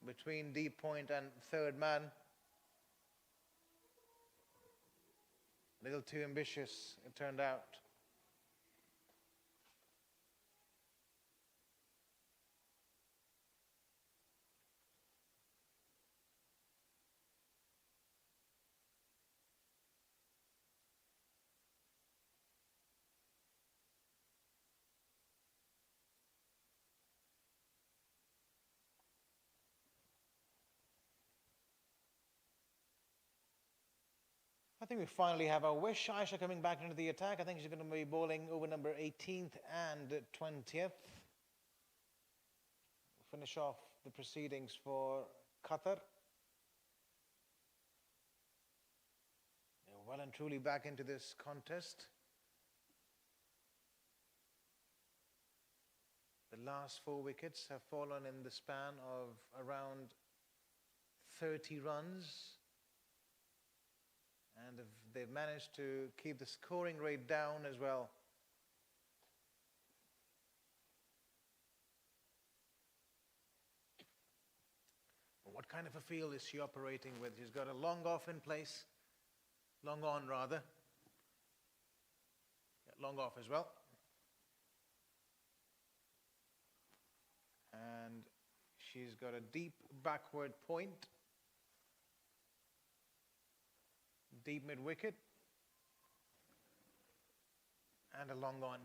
between deep point and third man. A little too ambitious, it turned out. I think we finally have our wish. Aisha coming back into the attack. I think she's going to be bowling over number 18th and 20th. We'll finish off the proceedings for Qatar. They're well and truly back into this contest. The last 4 wickets have fallen in the span of around 30 runs. And they've managed to keep the scoring rate down as well. What kind of a field is she operating with? She's got a long off in place, long on rather, long off as well. And she's got a deep backward point, deep mid wicket, and a long on.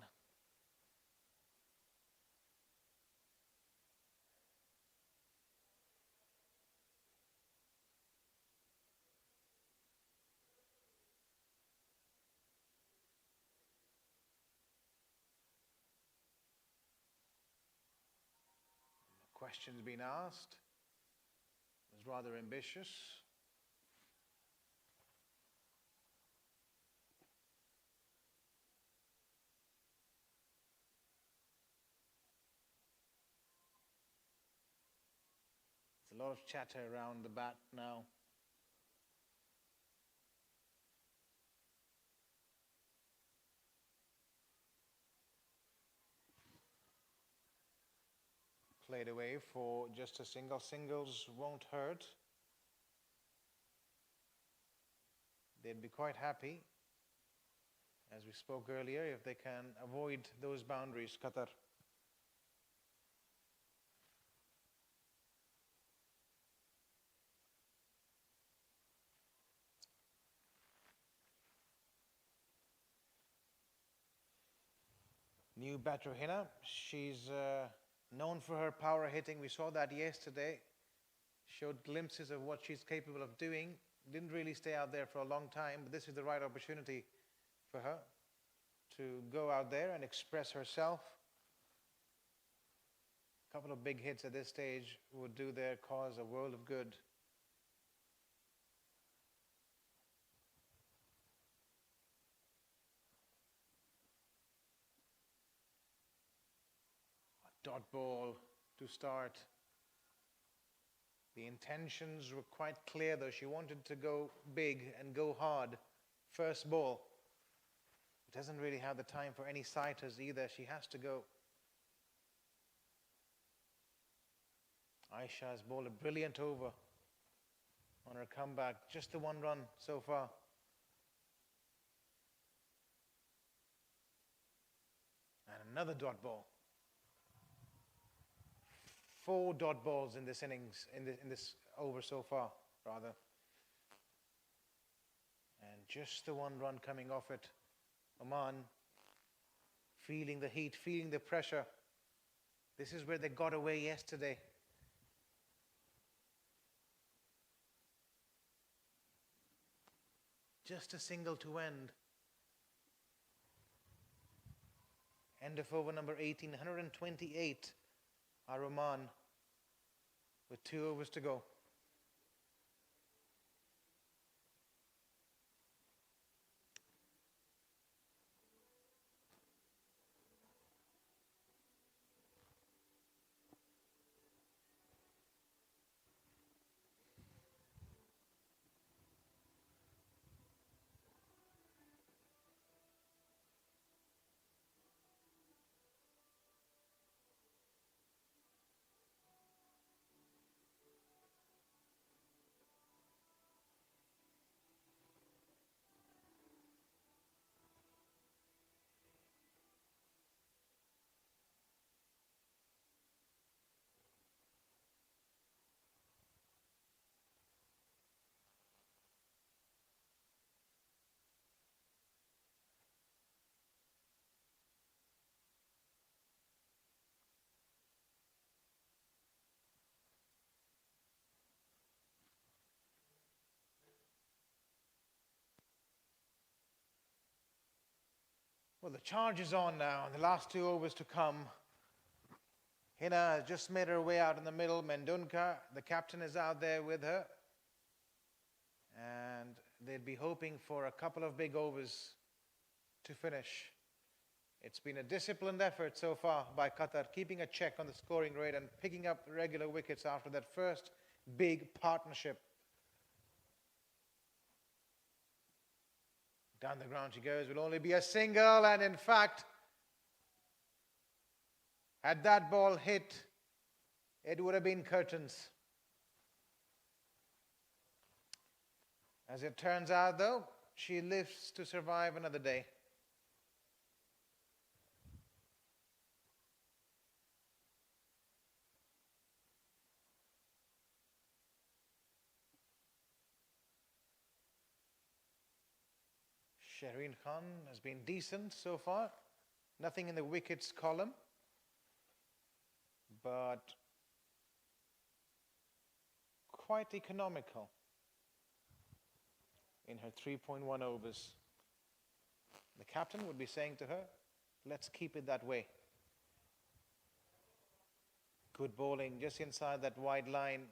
Questions been asked. It was rather ambitious. There's a lot of chatter around the bat now. Played away for just a single. Singles won't hurt. They'd be quite happy, as we spoke earlier, if they can avoid those boundaries, Qatar. New batter Hina. She's known for her power hitting. We saw that yesterday. Showed glimpses of what she's capable of doing. Didn't really stay out there for a long time, but this is the right opportunity for her to go out there and express herself. A couple of big hits at this stage would do their cause a world of good. A dot ball to start. The intentions were quite clear though. She wanted to go big and go hard. First ball. Doesn't really have the time for any sighters either. She has to go. Aisha has bowled a brilliant over on her comeback. Just the one run so far. And another dot ball. 4 dot balls in this innings, in this over so far, rather. And just the one run coming off it. Oman feeling the heat, feeling the pressure. This is where they got away yesterday. Just a single to end. End of over number 18, 128 are Oman with 2 overs to go. Well, the charge is on now, and the last 2 overs to come. Hina has just made her way out in the middle. Mendunka, the captain, is out there with her. And they'd be hoping for a couple of big overs to finish. It's been a disciplined effort so far by Qatar, keeping a check on the scoring rate and picking up regular wickets after that first big partnership. Down the ground she goes. Will only be a single, and in fact, had that ball hit, it would have been curtains. As it turns out, though, she lives to survive another day. Shaheen Khan has been decent so far. Nothing in the wickets column, but quite economical in her 3.1 overs. The captain would be saying to her, let's keep it that way. Good bowling just inside that wide line.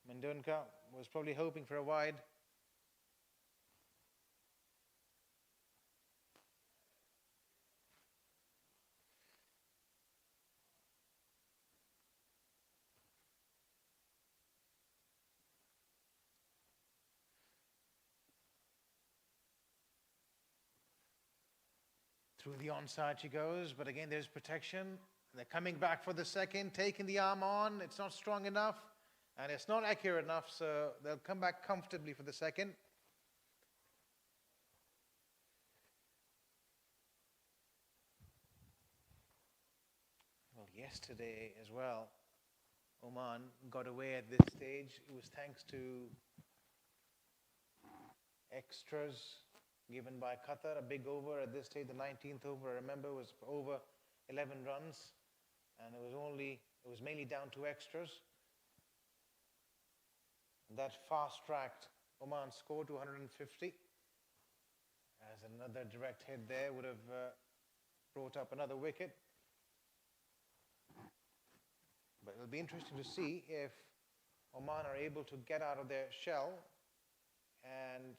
Mendunka was probably hoping for a wide. Through the onside she goes, but again there's protection. They're coming back for the second, taking the arm on. It's not strong enough, and it's not accurate enough, so they'll come back comfortably for the second. Well, yesterday as well, Oman got away at this stage. It was thanks to extras given by Qatar, a big over at this stage, the 19th over, I remember, was over 11 runs, and it was mainly down to extras. That fast-tracked Oman score to 150, as another direct hit there would have brought up another wicket. But it'll be interesting to see if Oman are able to get out of their shell and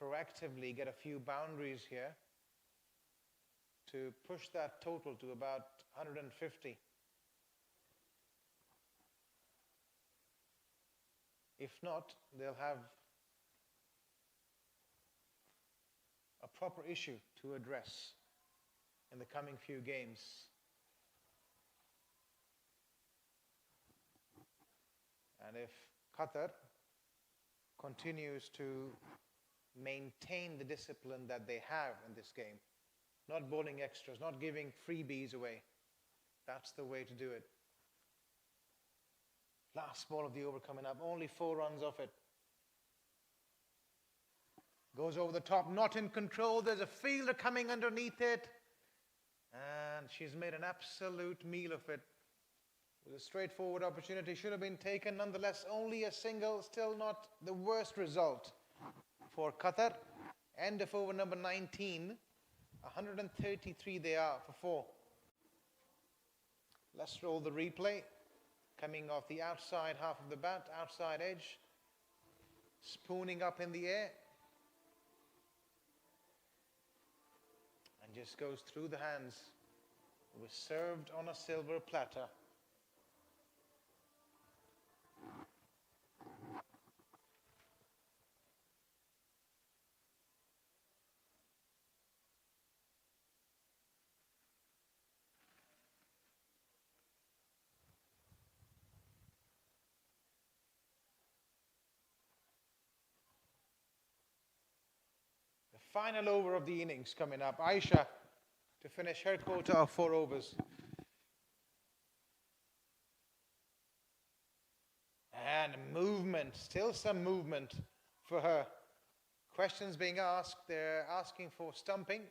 proactively get a few boundaries here to push that total to about 150. If not, they'll have a proper issue to address in the coming few games. And if Qatar continues to maintain the discipline that they have in this game, not bowling extras, not giving freebies away, that's the way to do it. Last ball of the over coming up, only 4 runs off it. Goes over the top, not in control. There's a fielder coming underneath it, and she's made an absolute meal of it. It was a straightforward opportunity, should have been taken. Nonetheless, only a single, still not the worst result for Qatar. End of over number 19, 133 they are for 4. Let's roll the replay. Coming off the outside half of the bat, outside edge, spooning up in the air, and just goes through the hands. It was served on a silver platter. Final over of the innings coming up. Aisha to finish her quota of 4 overs. And movement, still some movement for her. Questions being asked, they're asking for stumping.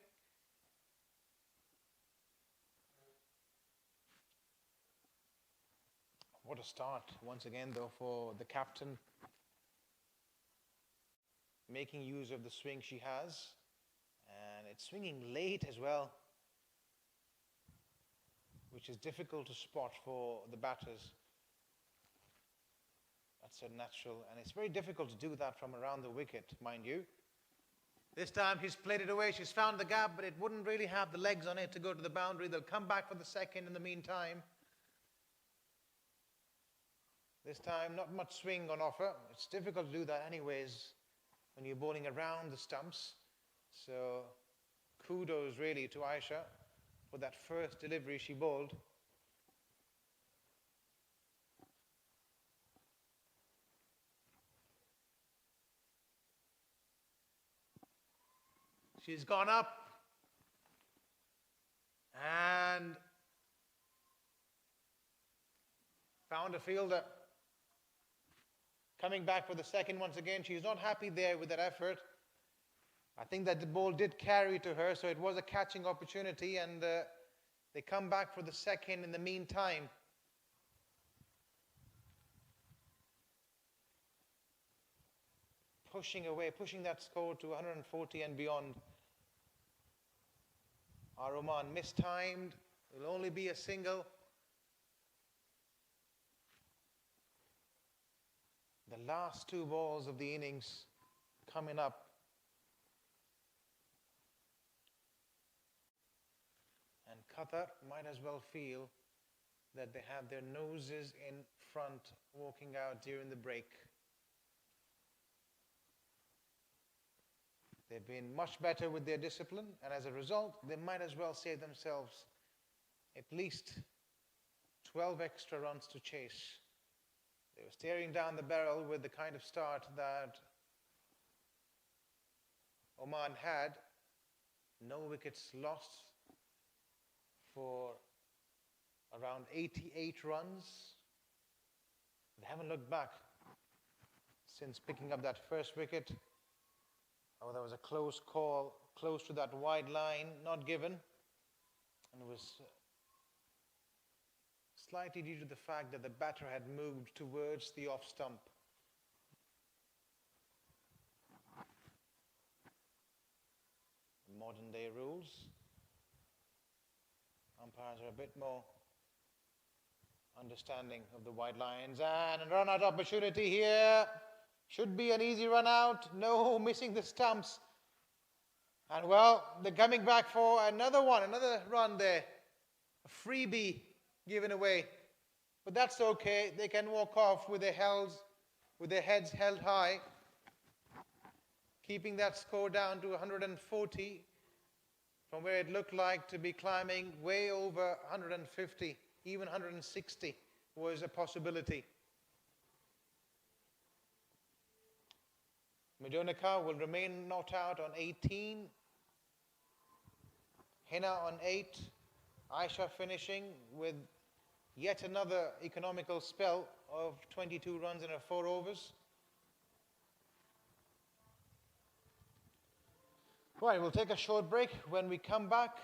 What a start once again though for the captain. Making use of the swing she has, and it's swinging late as well, which is difficult to spot for the batters. That's so natural, and it's very difficult to do that from around the wicket, mind you. This time she's played it away, she's found the gap, but it wouldn't really have the legs on it to go to the boundary. They'll come back for the second in the meantime. This time not much swing on offer. It's difficult to do that anyways. when you're bowling around the stumps. So kudos really to Aisha for that first delivery she bowled. She's gone up and found a fielder. Coming back for the second once again. She's not happy there with that effort. I think that the ball did carry to her, so it was a catching opportunity, and they come back for the second in the meantime. Pushing away, pushing that score to 140 and beyond. Our Oman mistimed. It will only be a single. The last two balls of the innings coming up. And Qatar might as well feel that they have their noses in front walking out during the break. They've been much better with their discipline, and as a result, they might as well save themselves at least 12 extra runs to chase. They were staring down the barrel with the kind of start that Oman had. No wickets lost for around 88 runs. They haven't looked back since picking up that first wicket. Oh, there was a close call, close to that wide line, not given. And it was slightly due to the fact that the batter had moved towards the off stump. Modern day rules. Umpires are a bit more understanding of the wide lines. And a run out opportunity here. Should be an easy run out. No, missing the stumps. And well, they're coming back for another one, another run there. A freebie given away. But that's okay. They can walk off with their heads held high, keeping that score down to 140 from where it looked like to be climbing way over 150, even 160 was a possibility. Medonica will remain not out on 18. Hina on 8. Aisha finishing with yet another economical spell of 22 runs in her 4 overs. Right, we'll take a short break. When we come back,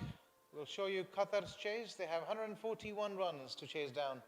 we'll show you Qatar's chase. They have 141 runs to chase down.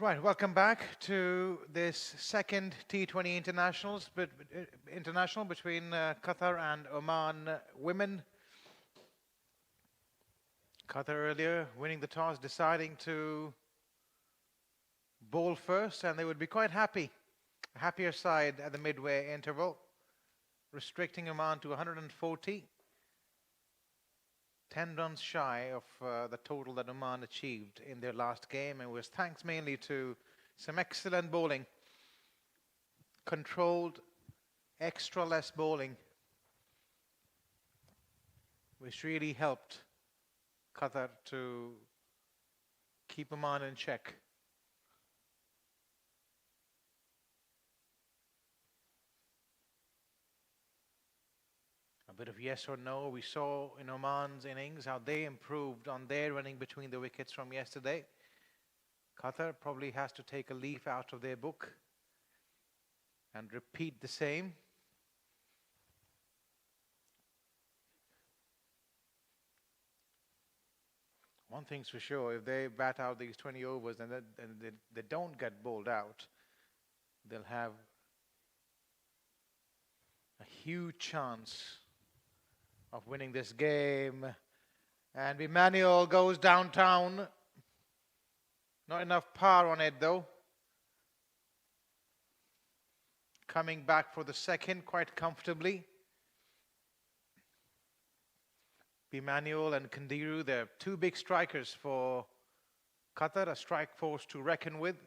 Right, welcome back to this second T20 international between Qatar and Oman women. Qatar earlier winning the toss, deciding to bowl first, and they would be quite happy, a happier side at the midway interval, restricting Oman to 140, 10 runs shy of the total that Oman achieved in their last game, and was thanks mainly to some excellent bowling, controlled, extra less bowling, which really helped Qatar to keep Oman in check. A bit of yes or no. We saw in Oman's innings how they improved on their running between the wickets from yesterday. Qatar probably has to take a leaf out of their book and repeat the same. One thing's for sure, if they bat out these 20 overs and they don't get bowled out, they'll have a huge chance of winning this game. And Emmanuel goes downtown. Not enough power on it though. Coming back for the second quite comfortably. Emmanuel and Kandiru, they're two big strikers for Qatar, a strike force to reckon with.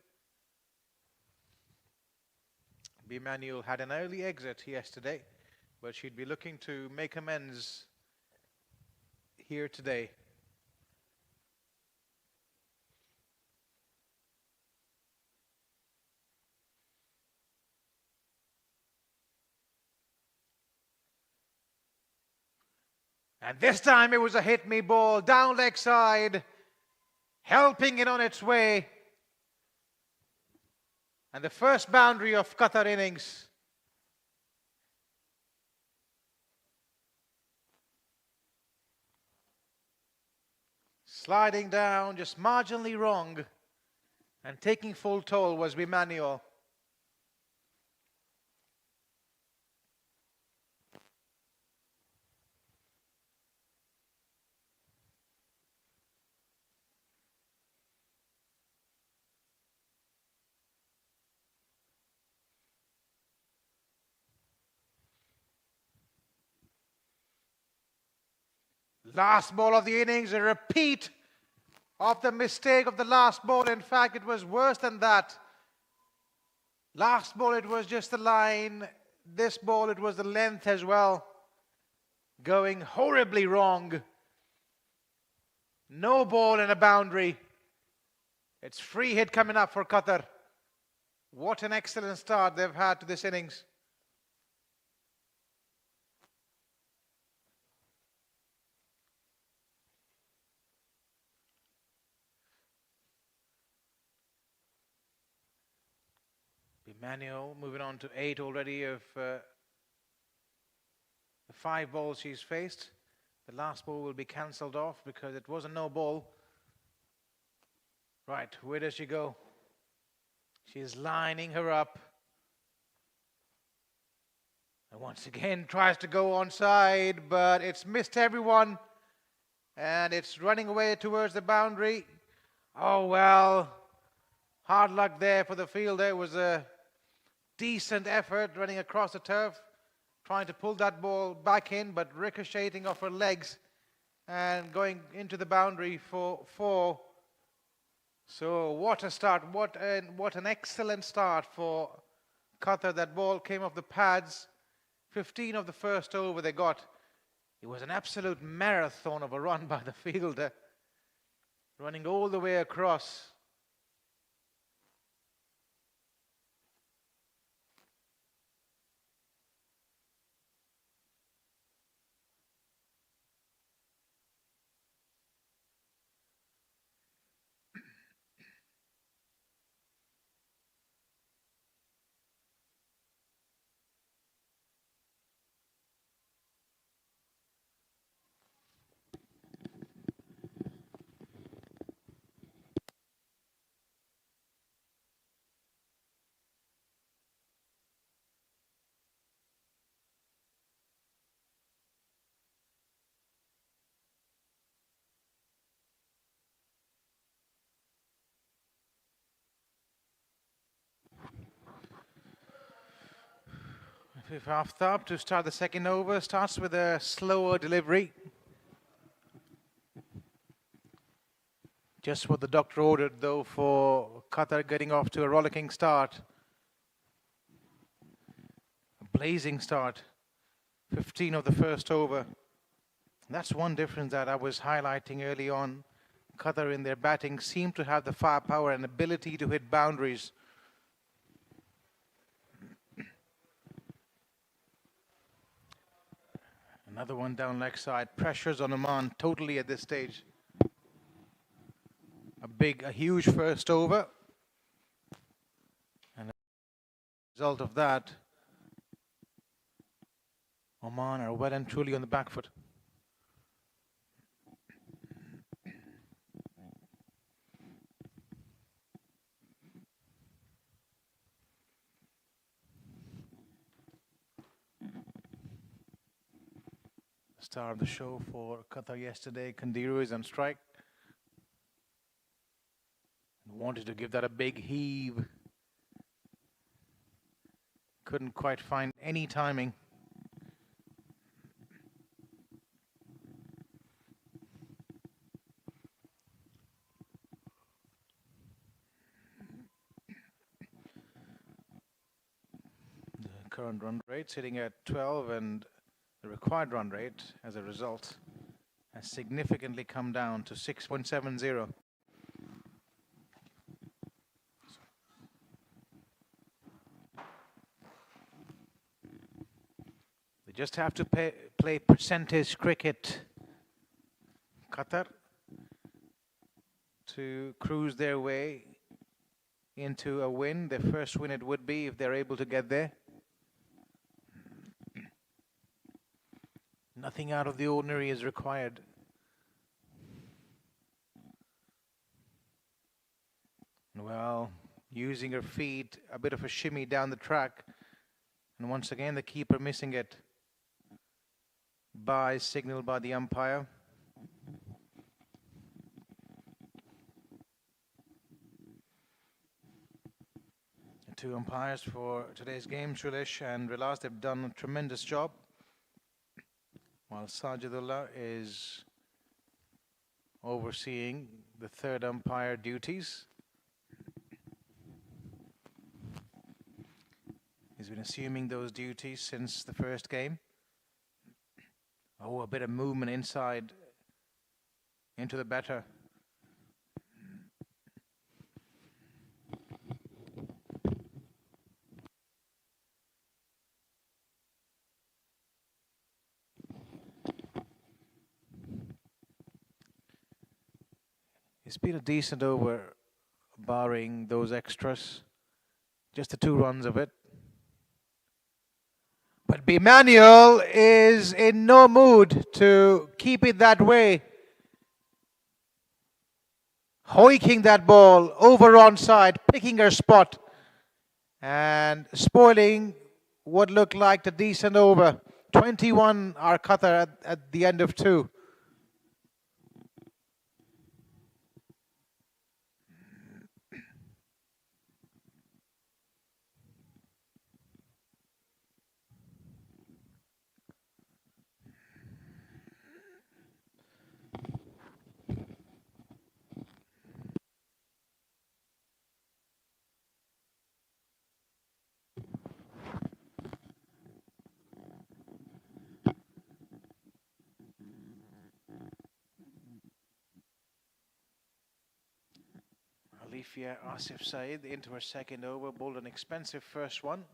Emmanuel had an early exit yesterday, but she'd be looking to make amends here today. And this time it was a hit-me ball, down leg side, helping it on its way. And the first boundary of Qatar innings. Sliding down, just marginally wrong. And taking full toll was Emmanuel. Last ball of the innings, a repeat of the mistake of the last ball. In fact, it was worse than that. Last ball, it was just the line. This ball, it was the length as well. Going horribly wrong. No ball in a boundary. It's free hit coming up for Qatar. What an excellent start they've had to this innings. Emmanuel moving on to 8 already of the 5 balls she's faced. The last ball will be cancelled off because it was a no ball. Right, where does she go? She's lining her up. And once again tries to go onside, but it's missed everyone. And it's running away towards the boundary. Oh well, hard luck there for the fielder. It was a decent effort running across the turf, trying to pull that ball back in, but ricocheting off her legs and going into the boundary for 4. So what a start, what an excellent start for Qatar. That ball came off the pads, 15 of the first over they got. It was an absolute marathon of a run by the fielder, running all the way across. Aftab to start the second over, starts with a slower delivery. Just what the doctor ordered, though, for Qatar getting off to a rollicking start. A blazing start. 15 of the first over. That's one difference that I was highlighting early on. Qatar in their batting seemed to have the firepower and ability to hit boundaries. Another one down leg side. Pressures on Oman totally at this stage. A huge first over. And as a result of that, Oman are well and truly on the back foot. The star of the show for Qatar yesterday, Kandiru, is on strike. Wanted to give that a big heave. Couldn't quite find any timing. The current run rate sitting at 12, and the required run rate as a result has significantly come down to 6.70. Just have to play percentage cricket, Qatar, to cruise their way into a win. Their first win it would be if they're able to get there. Nothing out of the ordinary is required. Well, using her feet, a bit of a shimmy down the track, and once again the keeper missing it. Bye signaled by the umpire. The two umpires for today's game, Shulish and Rilas, they've done a tremendous job. While Sajidullah is overseeing the third umpire duties. He's been assuming those duties since the first game. Oh, a bit of movement inside into the batter. It's been a decent over, barring those extras. Just the 2 runs of it. But Emmanuel is in no mood to keep it that way. Hoiking that ball over onside, picking her spot, and spoiling what looked like a decent over. 21 are Qatar at the end of 2. Alifia Asif Saeed into her second over, bowled an expensive first one.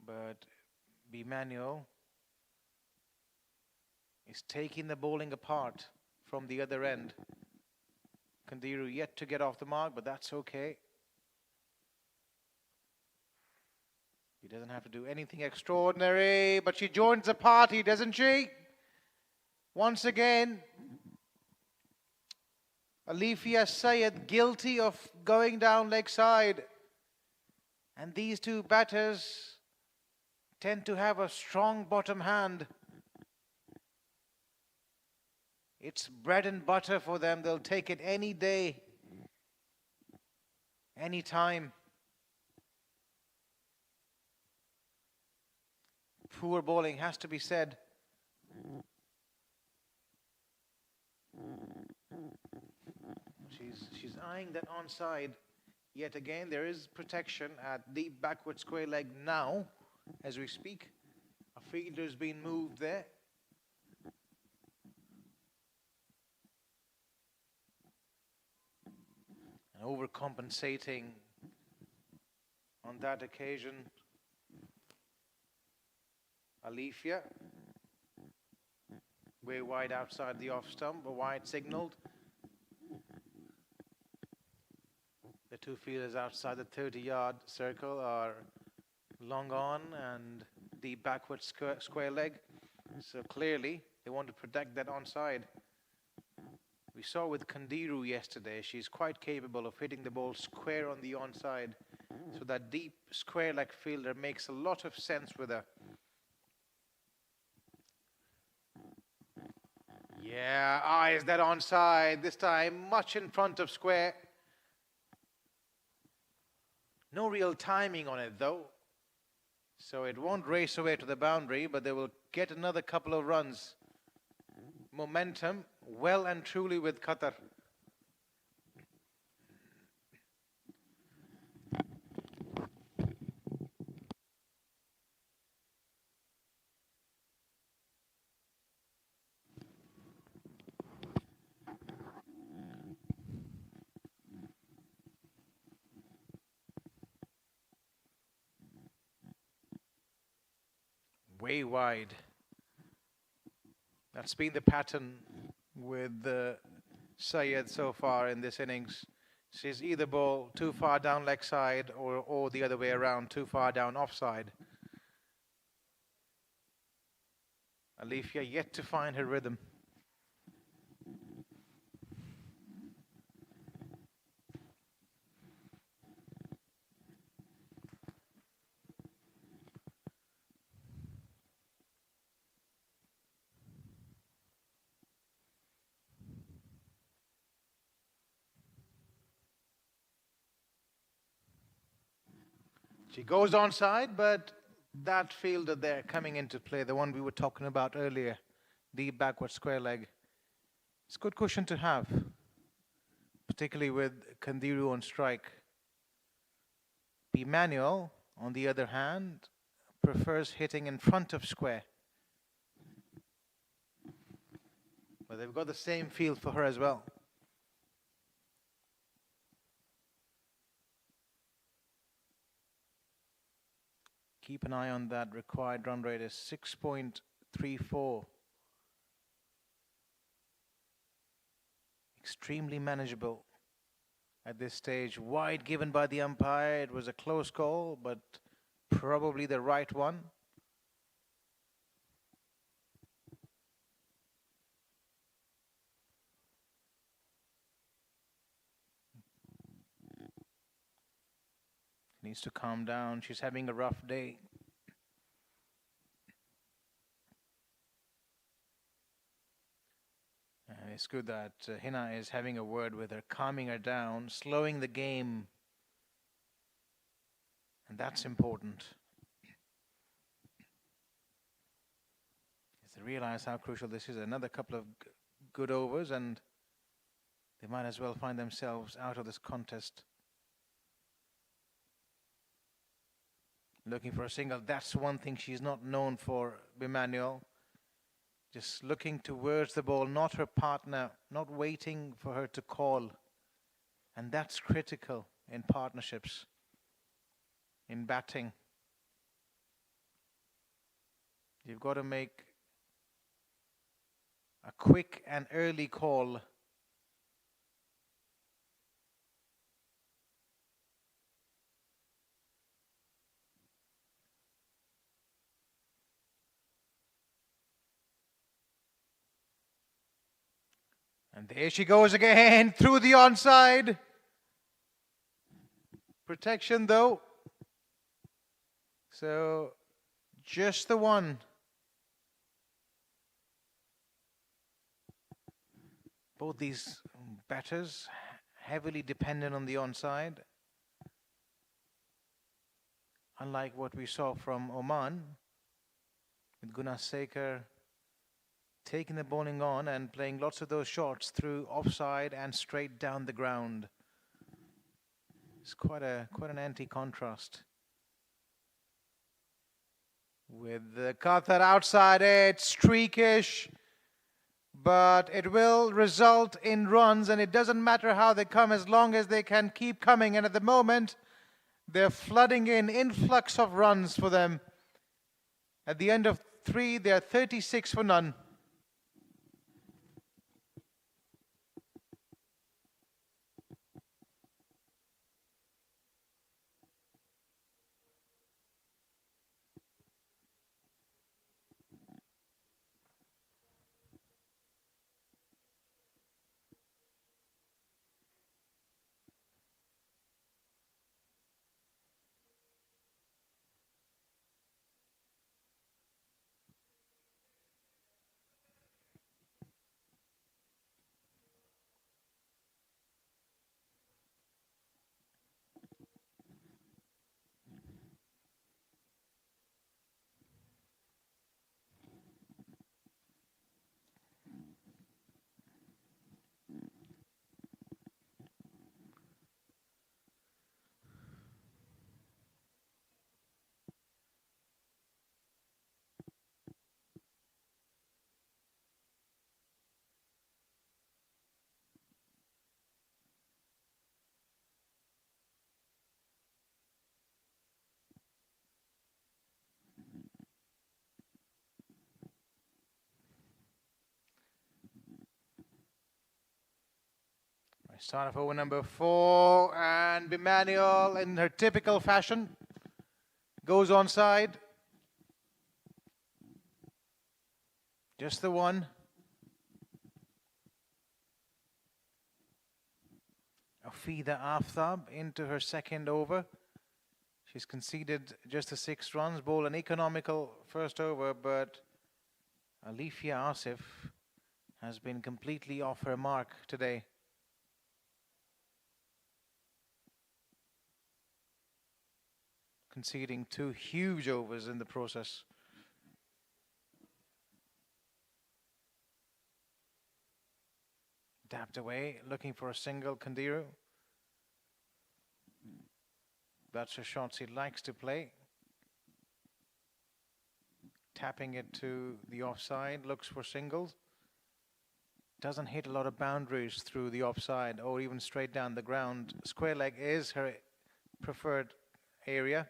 But Emmanuel is taking the bowling apart from the other end. Kandiru yet to get off the mark, but that's okay. He doesn't have to do anything extraordinary, but she joins the party, doesn't she? Once again, Alifia Sayed guilty of going down leg side. And these two batters tend to have a strong bottom hand. It's bread and butter for them. They'll take it any day, any time. Poor bowling has to be said. She's eyeing that onside. Yet again, there is protection at deep backward square leg now, as we speak. A fielder's been moved there. And overcompensating on that occasion, Alifia. Way wide outside the off stump, a wide signalled. The two fielders outside the 30-yard circle are long on and deep backward square leg. So clearly, they want to protect that onside. We saw with Kandiru yesterday, she's quite capable of hitting the ball square on the onside. So that deep square leg fielder makes a lot of sense with her. Yeah, eyes that onside, this time much in front of square. No real timing on it though. So it won't race away to the boundary, but they will get another couple of runs. Momentum well and truly with Qatar. Way wide. That's been the pattern with Syed so far in this innings. She's either ball too far down leg side or the other way around, too far down offside. Alifia yet to find her rhythm. She goes onside, but that fielder there coming into play, the one we were talking about earlier, deep backward square leg, it's a good cushion to have, particularly with Kandiru on strike. Emmanuel, on the other hand, prefers hitting in front of square. But they've got the same feel for her as well. Keep an eye on that. Required run rate is 6.34. Extremely manageable at this stage. Wide given by the umpire. It was a close call, but probably the right one. Needs to calm down. She's having a rough day. And it's good that Hina is having a word with her, calming her down, slowing the game. And that's important. As they realize how crucial this is, another couple of good overs and they might as well find themselves out of this contest. Looking for a single. That's one thing she's not known for, Emmanuel. Just looking towards the ball, not her partner, not waiting for her to call. And that's critical in partnerships, in batting. You've got to make a quick and early call. And there she goes again through the onside. Protection though. So just the one. Both these batters heavily dependent on the onside. Unlike what we saw from Oman. with Gunasekar taking the bowling on and playing lots of those shots through offside and straight down the ground. It's quite an anti-contrast. With the Qatar outside edge, streakish, but it will result in runs, and it doesn't matter how they come as long as they can keep coming. And at the moment, they're flooding in influx of runs for them. At the end of 3, they're 36 for none. Start of over number 4, and Bimanuel, in her typical fashion, goes onside. Just the one. Afida Aftab into her second over. She's conceded just the 6 runs, bowled an economical first over, but Alifia Asif has been completely off her mark today. Conceding 2 huge overs in the process. Dabbed away, looking for a single, Kandiru. That's the shots he likes to play. Tapping it to the offside, looks for singles. Doesn't hit a lot of boundaries through the offside or even straight down the ground. Square leg is her preferred area.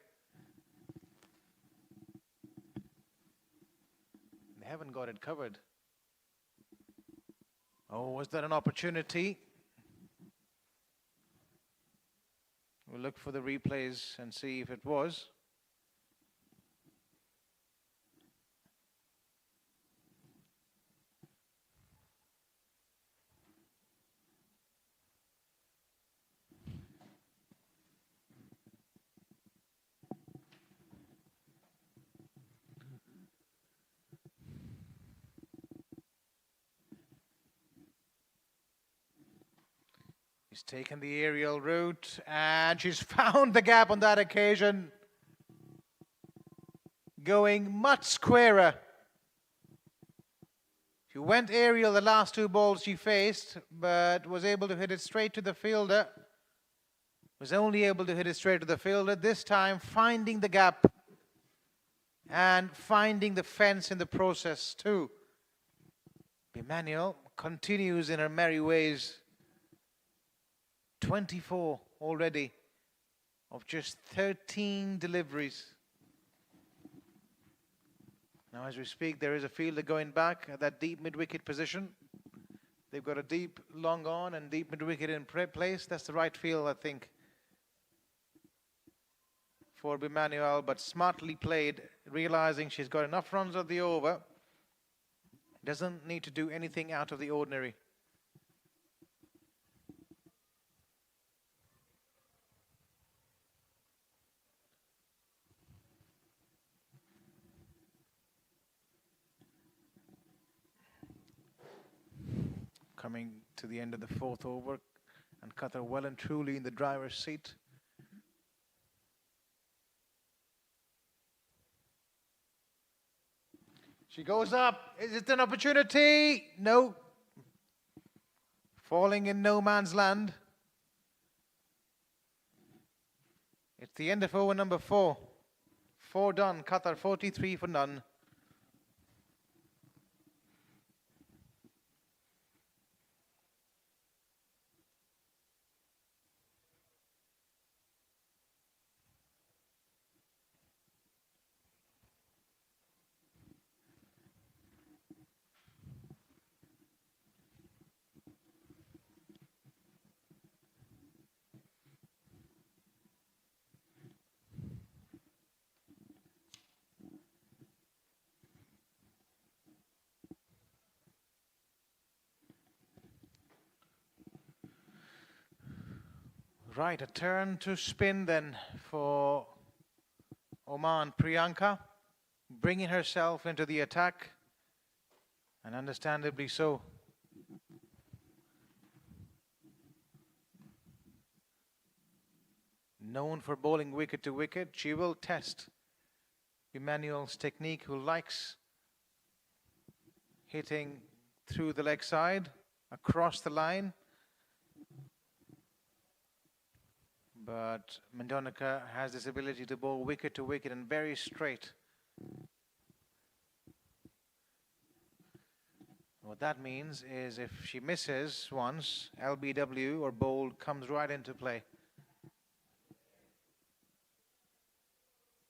They haven't got it covered. Oh, was that an opportunity? We'll look for the replays and see if it was. She's taken the aerial route and she's found the gap on that occasion. Going much squarer. She went aerial the last 2 balls she faced, but was able to hit it straight to the fielder. Was only able to hit it straight to the fielder. This time finding the gap and finding the fence in the process too. Bimanuel continues in her merry ways. 24 already of just 13 deliveries. Now as we speak, there is a fielder going back at that deep mid-wicket position. They've got a deep long on and deep mid-wicket in place. That's the right field, I think, for Bimanuel, but smartly played, realizing she's got enough runs of the over. Doesn't need to do anything out of the ordinary. Coming to the end of the 4th over, and Qatar well and truly in the driver's seat. She goes up. Is it an opportunity? No. Falling in no man's land. It's the end of over number 4. 4 done. Qatar 43 for none. Right, a turn to spin then for Oman. Priyanka bringing herself into the attack, and understandably so. Known for bowling wicket to wicket, she will test Emmanuel's technique, who likes hitting through the leg side, across the line. But Mendonica has this ability to bowl wicket to wicket and very straight. What that means is if she misses once, LBW or bowled comes right into play.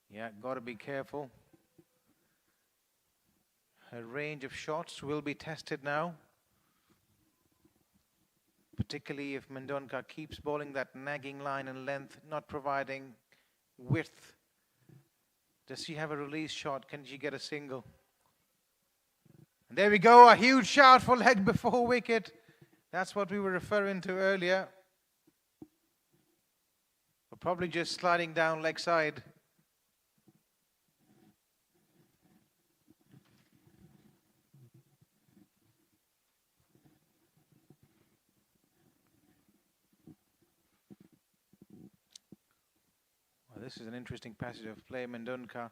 Yeah, got to be careful. Her range of shots will be tested now, particularly if Mendonca keeps bowling that nagging line and length, not providing width. Does she have a release shot? Can she get a single? And there we go, a huge shout for leg before wicket. That's what we were referring to earlier. We're probably just sliding down leg side. This is an interesting passage of play. Mendonca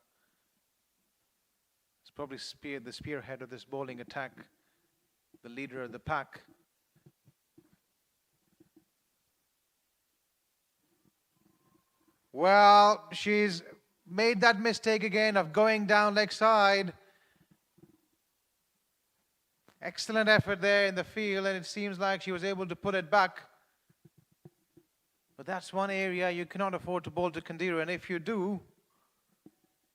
is probably the spearhead of this bowling attack, the leader of the pack. Well, she's made that mistake again of going down leg side. Excellent effort there in the field, and it seems like she was able to put it back. But that's one area you cannot afford to bowl to Kandira, and if you do,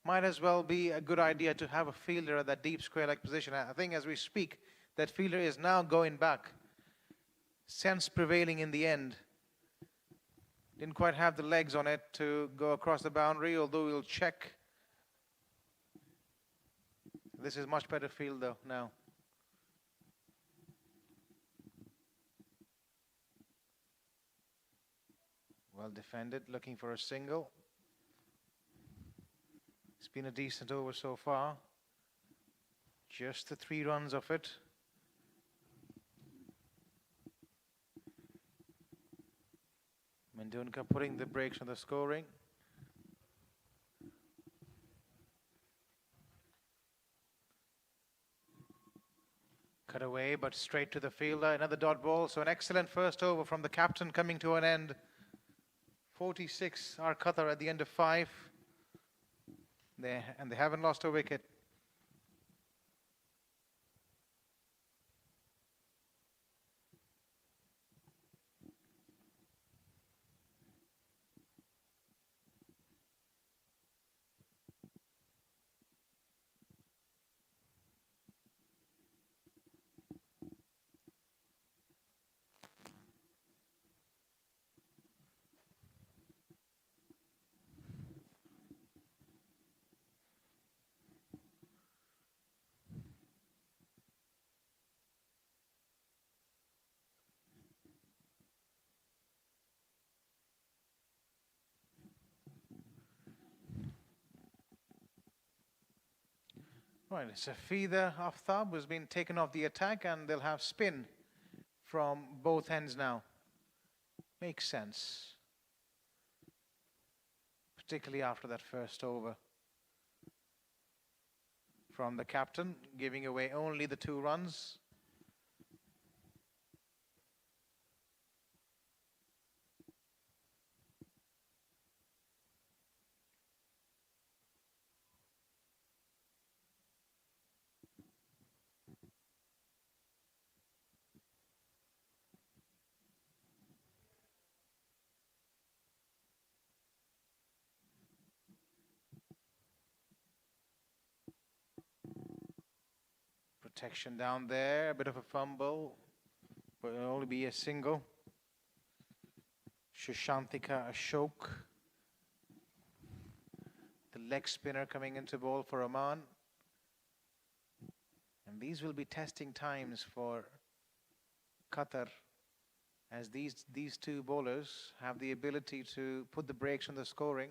might as well be a good idea to have a fielder at that deep square leg position. I think as we speak, that fielder is now going back. Sense prevailing in the end. Didn't quite have the legs on it to go across the boundary, although we'll check. This is much better field though now. Well defended, looking for a single. It's been a decent over so far. Just the 3 runs of it. Mendonca putting the brakes on the scoring. Cut away, but straight to the fielder. Another dot ball. So an excellent first over from the captain coming to an end. 46 are Qatar at the end of 5. And they haven't lost a wicket. Right, it's a feeder Aftab who's been taken off the attack, and they'll have spin from both ends now. Makes sense. Particularly after that first over from the captain, giving away only the 2 runs. Protection down there, a bit of a fumble, but it'll only be a single. Shushantika Ashok, the leg spinner coming into ball for Oman. And these will be testing times for Qatar, as these 2 bowlers have the ability to put the brakes on the scoring,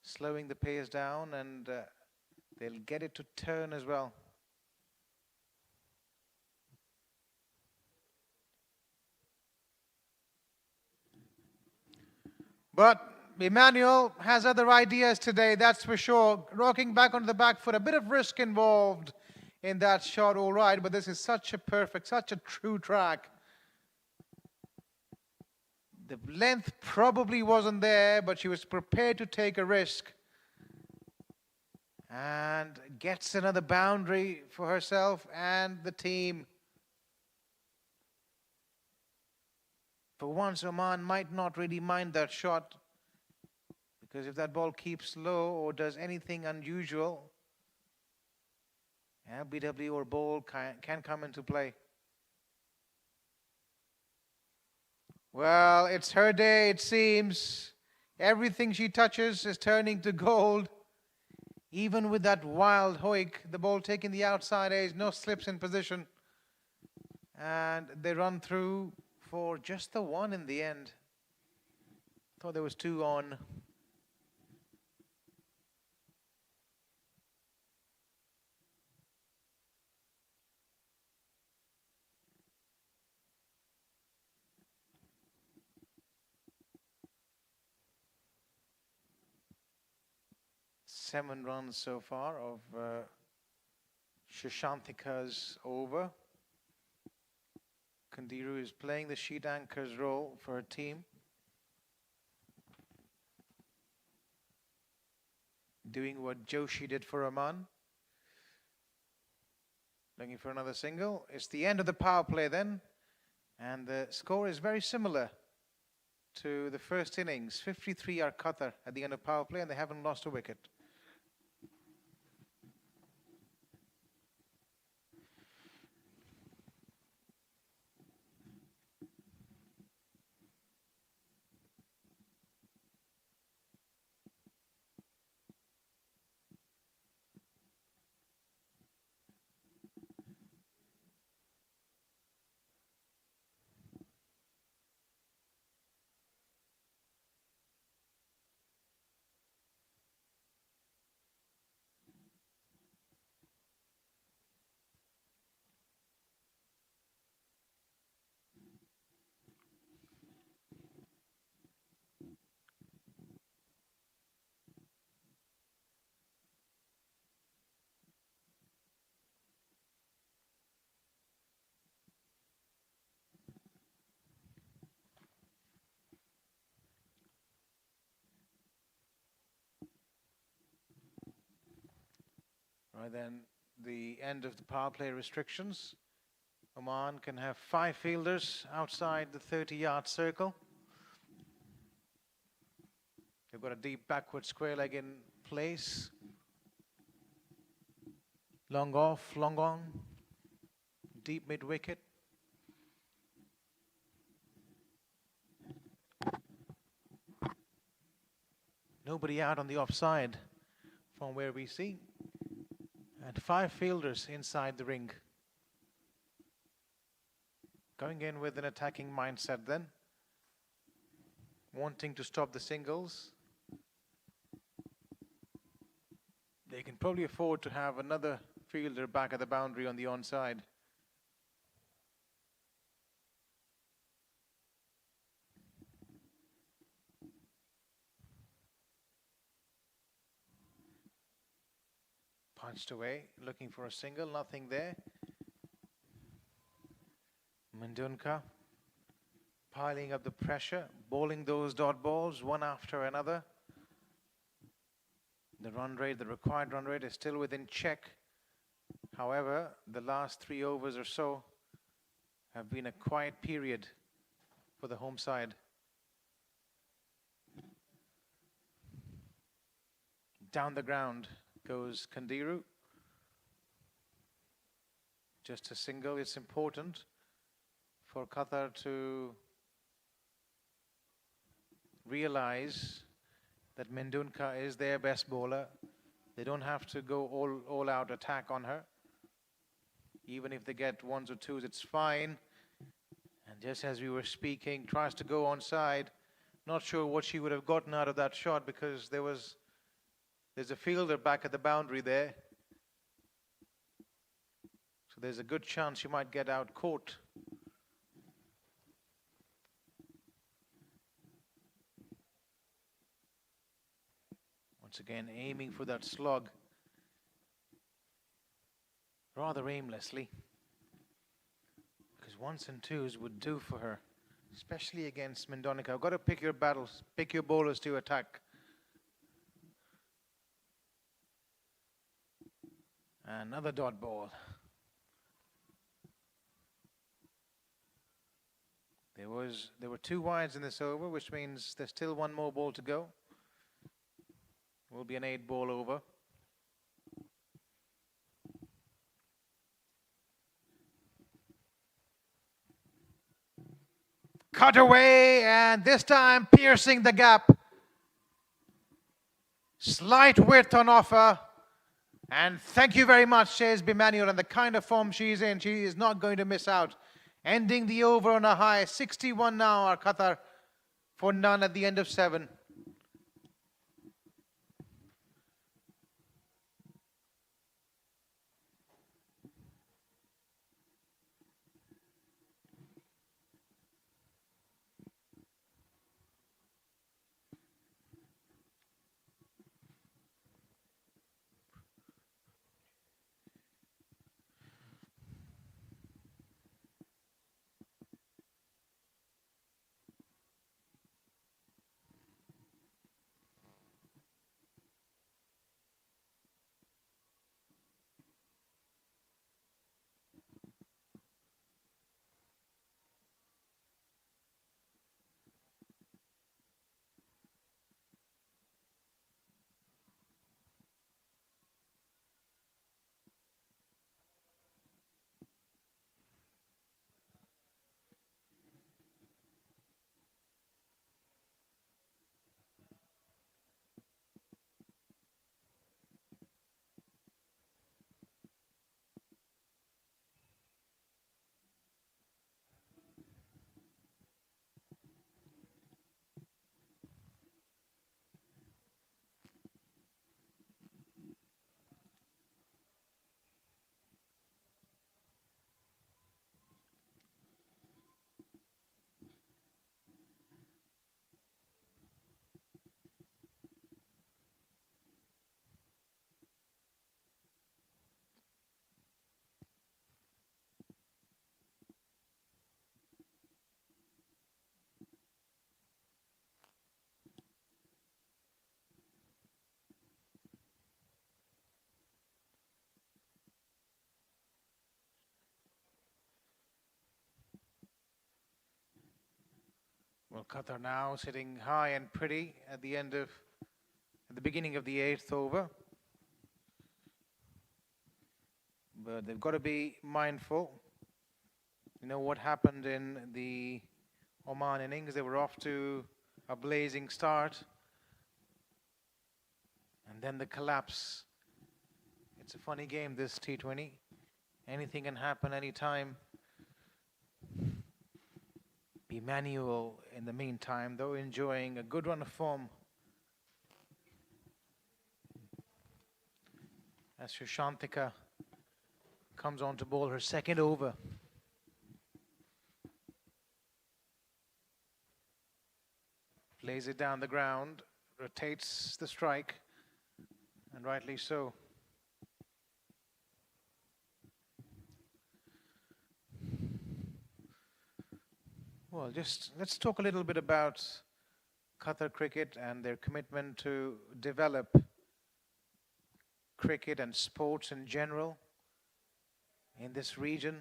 slowing the pace down, and they'll get it to turn as well. But Emmanuel has other ideas today, that's for sure. Rocking back onto the back foot, a bit of risk involved in that shot, all right, but this is such a perfect, such a true track. The length probably wasn't there, but she was prepared to take a risk. And gets another boundary for herself and the team. For once, Oman might not really mind that shot, because if that ball keeps low or does anything unusual, LBW or ball can come into play. Well, it's her day, it seems. Everything she touches is turning to gold. Even with that wild hoik, the ball taking the outside edge, no slips in position. And they run through for just the 1 in the end. Thought there was 2 on. Seven runs so far of Shashantika's over. Kandiru is playing the sheet anchor's role for her team. Doing what Joshi did for Oman. Looking for another single. It's the end of the power play then. And the score is very similar to the first innings. 53 are Qatar at the end of power play, and they haven't lost a wicket. Right then, the end of the power play restrictions. Oman can have 5 fielders outside the 30-yard circle. They've got a deep backward square leg in place. Long off, long on. Deep mid-wicket. Nobody out on the offside from where we see. And 5 fielders inside the ring. Going in with an attacking mindset then. Wanting to stop the singles. They can probably afford to have another fielder back at the boundary on the onside. Punched away, looking for a single, nothing there. Mendunka piling up the pressure, bowling those dot balls one after another. The run rate, the required run rate, is still within check. However, the last 3 overs or so have been a quiet period for the home side. Down the ground goes Kandiru. Just a single. It's important for Qatar to realize that Mendunka is their best bowler. They don't have to go all out attack on her. Even if they get ones or twos, it's fine. And just as we were speaking, tries to go onside. Not sure what she would have gotten out of that shot, because there's a fielder back at the boundary there. So there's a good chance she might get out caught. Once again, aiming for that slog. Rather aimlessly. Because ones and twos would do for her. Especially against Mendunka. I've got to pick your battles, pick your bowlers to attack. Another dot ball. There were 2 wides in this over, which means there's still 1 more ball to go. Will be an 8-ball over. Cut away, and this time piercing the gap. Slight width on offer. And thank you very much, says Bimmanuel, and the kind of form she's in. She is not going to miss out. Ending the over on a high. 61 now are Qatar for none at the end of 7. Well, Qatar now sitting high and pretty at the beginning of the 8th over. But they've got to be mindful. You know what happened in the Oman innings? They were off to a blazing start. And then the collapse. It's a funny game, this T20. Anything can happen anytime. Emmanuel, in the meantime, though, enjoying a good run of form. As Shushantika comes on to bowl her 2nd over. Plays it down the ground, rotates the strike, and rightly so. Well, just let's talk a little bit about Qatar cricket and their commitment to develop cricket and sports in general in this region.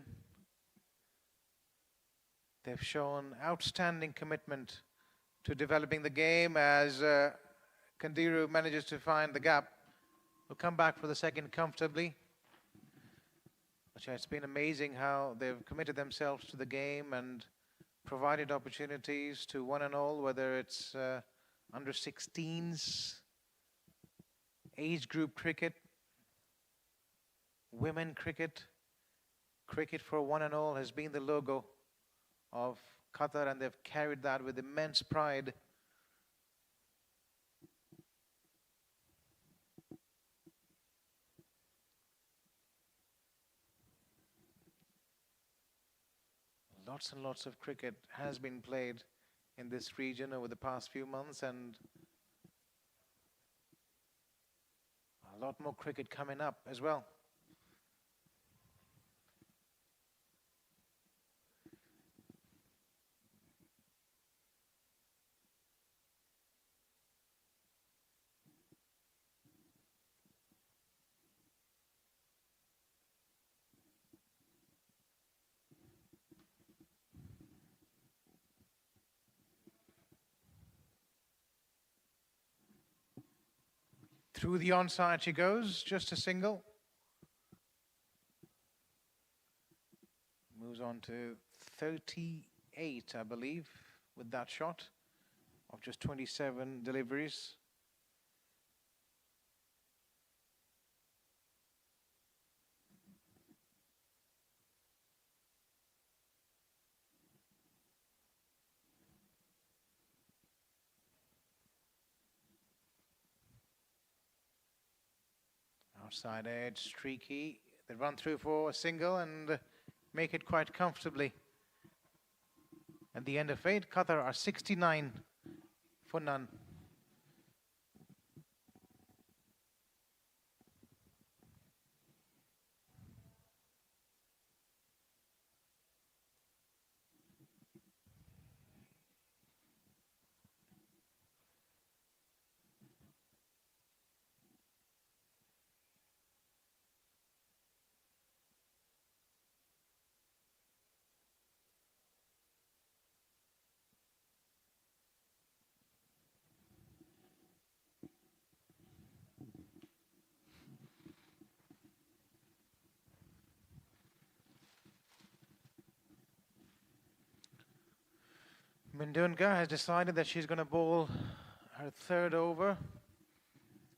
They've shown outstanding commitment to developing the game as Kandiru manages to find the gap. Will come back for the second comfortably. But yeah, it's been amazing how they've committed themselves to the game and provided opportunities to one and all, whether it's under 16s, age group cricket, women cricket. Cricket for one and all has been the logo of Qatar, and they've carried that with immense pride. Lots and lots of cricket has been played in this region over the past few months, and a lot more cricket coming up as well. Through the onside she goes, just a single. Moves on to 38, I believe, with that shot of just 27 deliveries. Outside edge, streaky. They run through for a single and make it quite comfortably. At the end of 8, Qatar are 69 for none. Mindunga has decided that she's going to bowl her third over,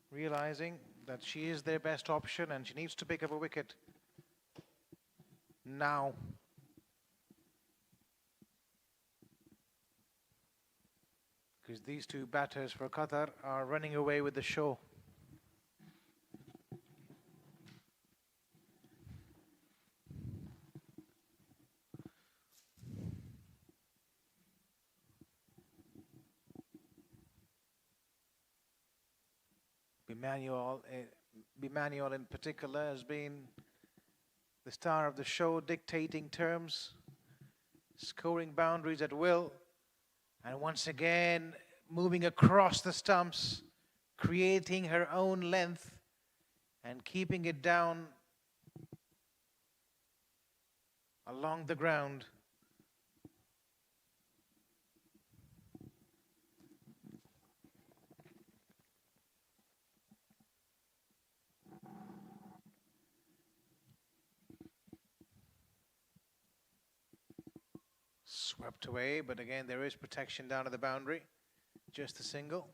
realizing that she is their best option and she needs to pick up a wicket now. Because these two batters for Qatar are running away with the show. Emmanuel in particular has been the star of the show, dictating terms, scoring boundaries at will, and once again moving across the stumps, creating her own length and keeping it down along the ground. Swept away, but again there is protection down at the boundary. Just a single.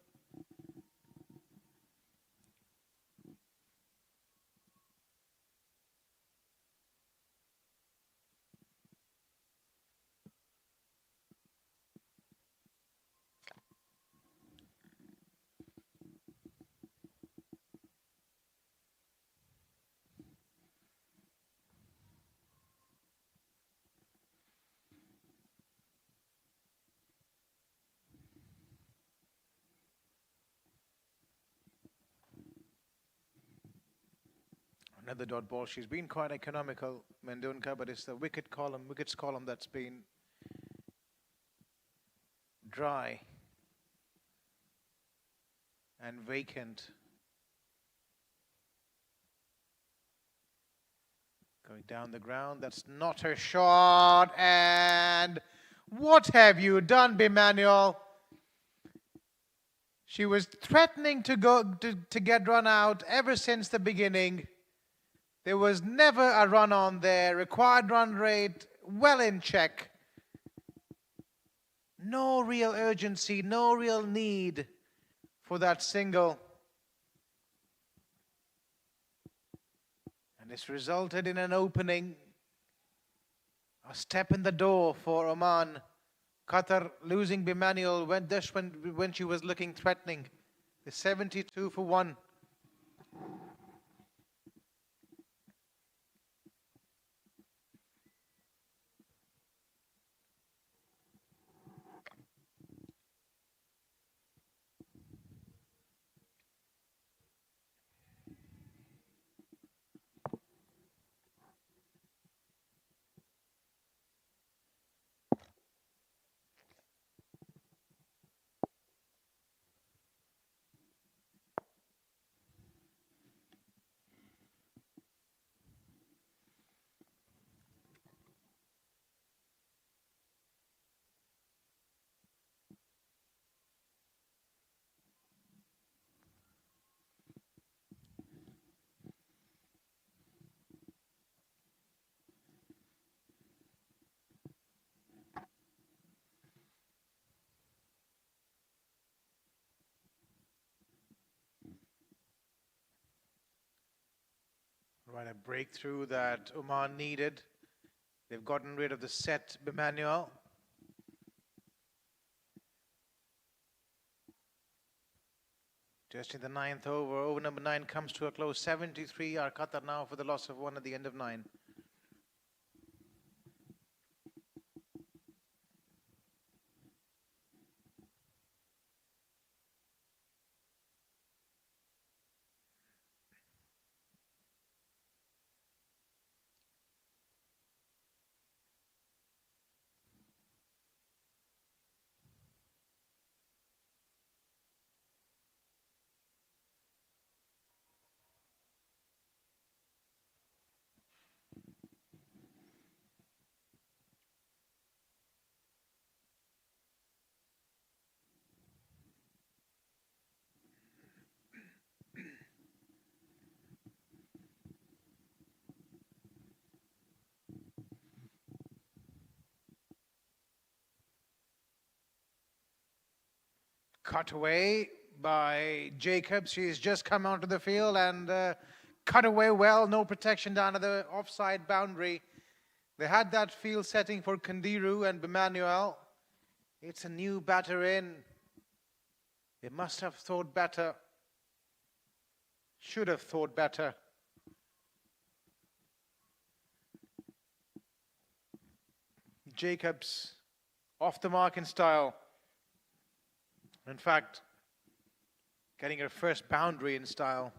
Another dot ball. She's been quite economical, Mendunka, but it's the wickets column that's been dry and vacant. Going down the ground, that's not her shot. And what have you done, Bimmanuel? She was threatening to get run out ever since the beginning. There was never a run on there. Required run rate well in check. No real urgency, no real need for that single. And this resulted in an opening, a step in the door for Oman. Qatar losing Bimmanuel when she was looking threatening. The 72 for 1. Right, a breakthrough that Oman needed. They've gotten rid of the set Bimmanuel. Just in the 9th over. Over number 9 comes to a close. 73 are Qatar now for the loss of 1 at the end of 9. Cut away by Jacobs. She's just come onto the field and cut away well. No protection down to the offside boundary. They had that field setting for Kandiru and Bimmanuel. It's a new batter in. They must have thought better. Should have thought better. Jacobs off the mark in style. In fact, getting her first boundary in style.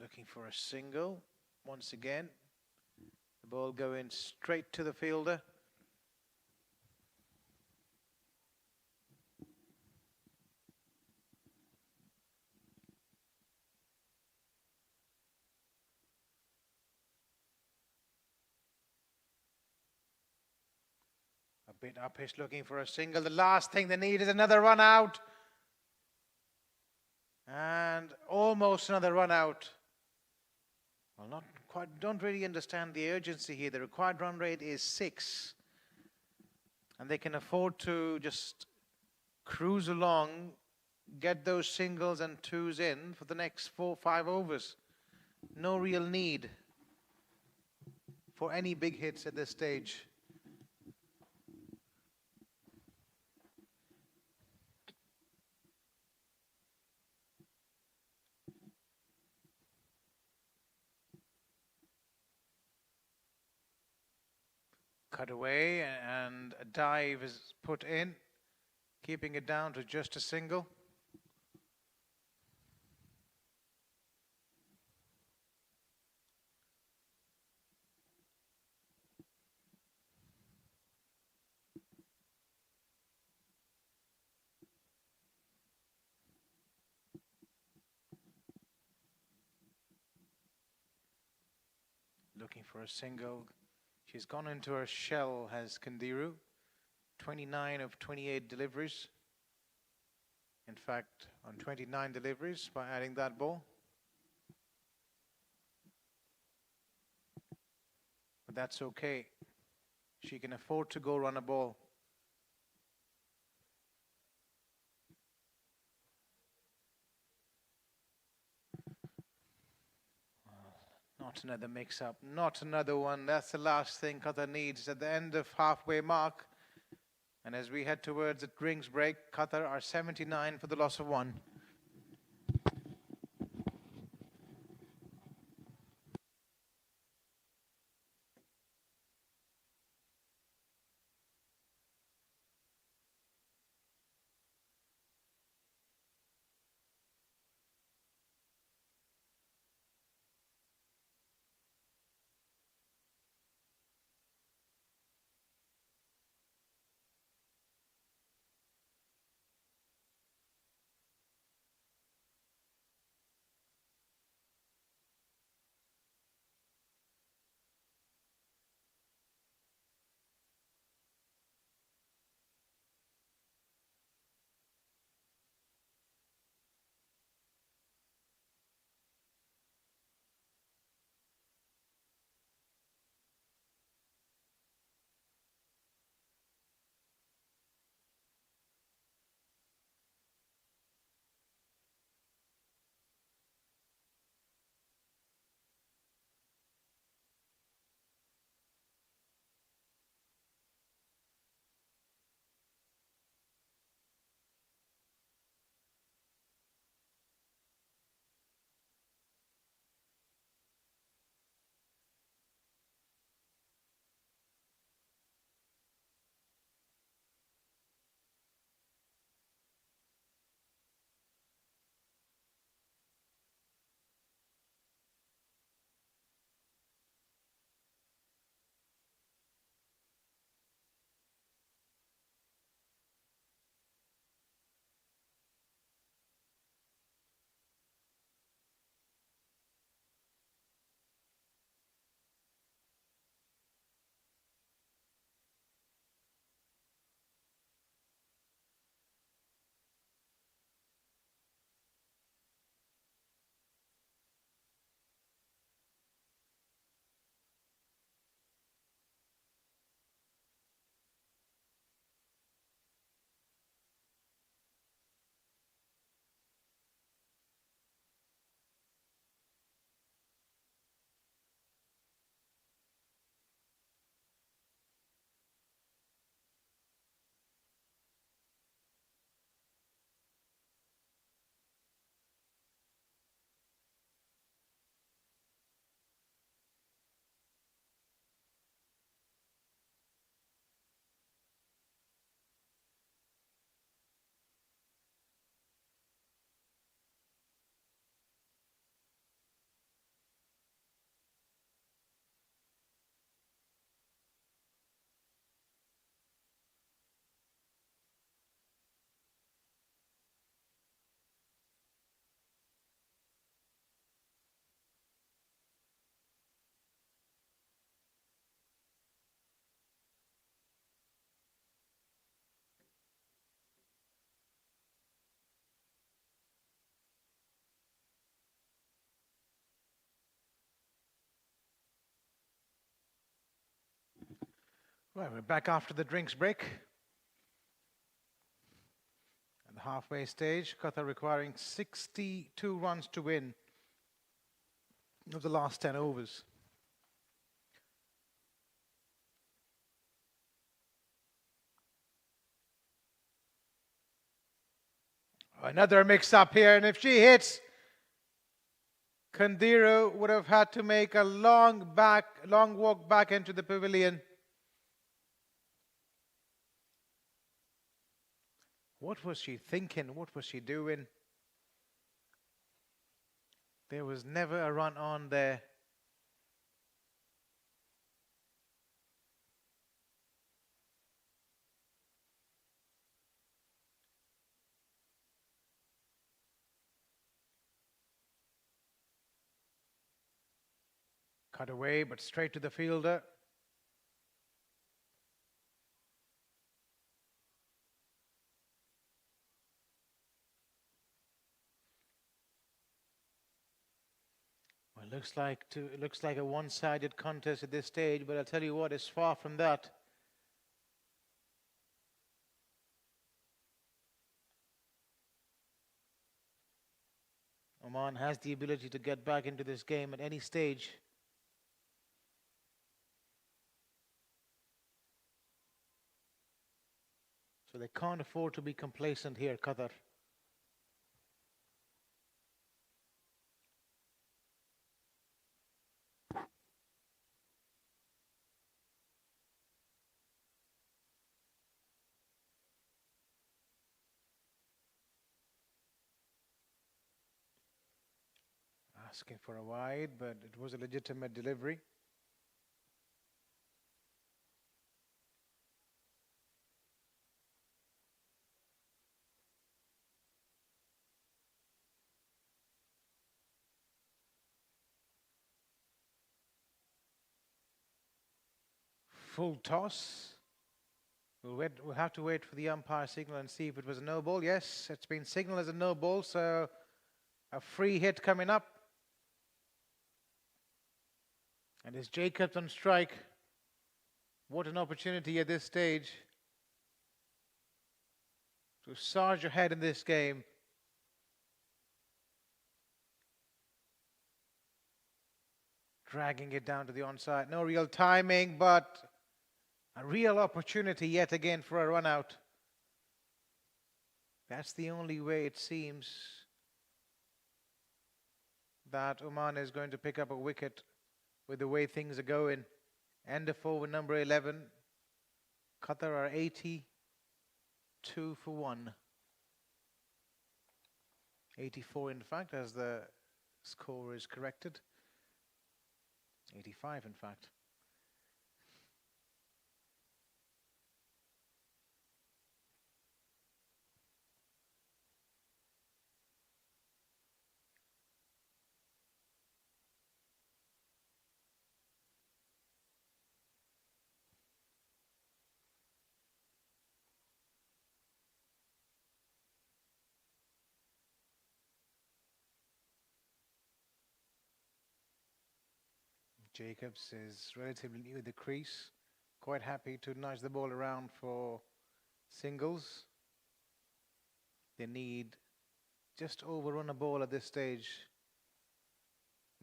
Looking for a single once again. The ball going straight to the fielder. A bit uppish looking for a single. The last thing they need is another run out. And almost another run out. Well, not quite, don't really understand the urgency here. The required run rate is 6. And they can afford to just cruise along, get those singles and twos in for the next 4-5 overs. No real need for any big hits at this stage. Cut away and a dive is put in, keeping it down to just a single. Looking for a single. She's gone into her shell, has Kandiru. 29 of 28 deliveries. In fact, on 29 deliveries by adding that ball. But that's okay. She can afford to go run a ball. Not another mix-up, not another one. That's the last thing Qatar needs at the end of halfway mark. And as we head towards the drinks break, Qatar are 79 for the loss of one. Right, we're back after the drinks break. At the halfway stage, Qatar requiring 62 runs to win of the last 10 overs. Another mix-up here, and if she hits, Kandiro would have had to make a long walk back into the pavilion. What was she thinking? What was she doing? There was never a run on there. Cut away, but straight to the fielder. Well, it looks like a one-sided contest at this stage, but I'll tell you what, it's far from that. Oman has the ability to get back into this game at any stage. So they can't afford to be complacent here, Qatar. Asking for a wide, but it was a legitimate delivery. Full toss. We'll have to wait for the umpire signal and see if it was a no ball. Yes, it's been signaled as a no ball, so a free hit coming up. And it's Jacobs on strike. What an opportunity at this stage to charge ahead in this game. Dragging it down to the onside. No real timing, but a real opportunity yet again for a run out. That's the only way it seems that Oman is going to pick up a wicket with the way things are going. End of over number 11. Qatar are 82 for 1. 84 in fact, as the score is corrected. 85 in fact. Jacobs is relatively new at the crease. Quite happy to nudge the ball around for singles. They need just overrun a ball at this stage.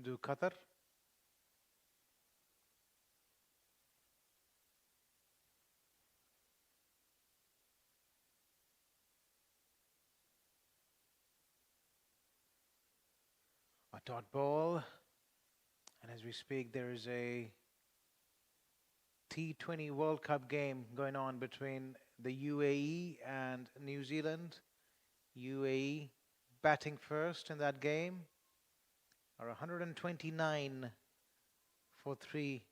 Do Qatar. A dot ball. And as we speak, there is a T20 World Cup game going on between the UAE and New Zealand. UAE batting first in that game are 129 for 3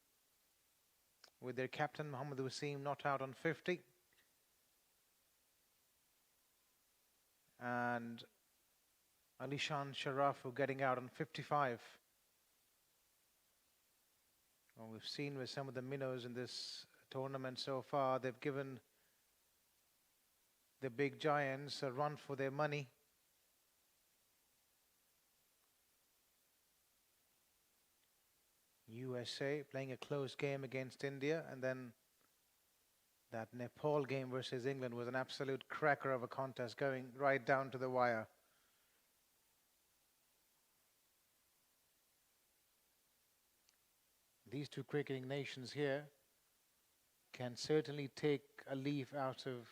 with their captain Mohammad Wasim not out on 50. And Alishan Sharafu getting out on 55. Well, we've seen with some of the minnows in this tournament so far, they've given the big giants a run for their money. USA playing a close game against India, and then that Nepal game versus England was an absolute cracker of a contest going right down to the wire. These two cricketing nations here can certainly take a leaf out of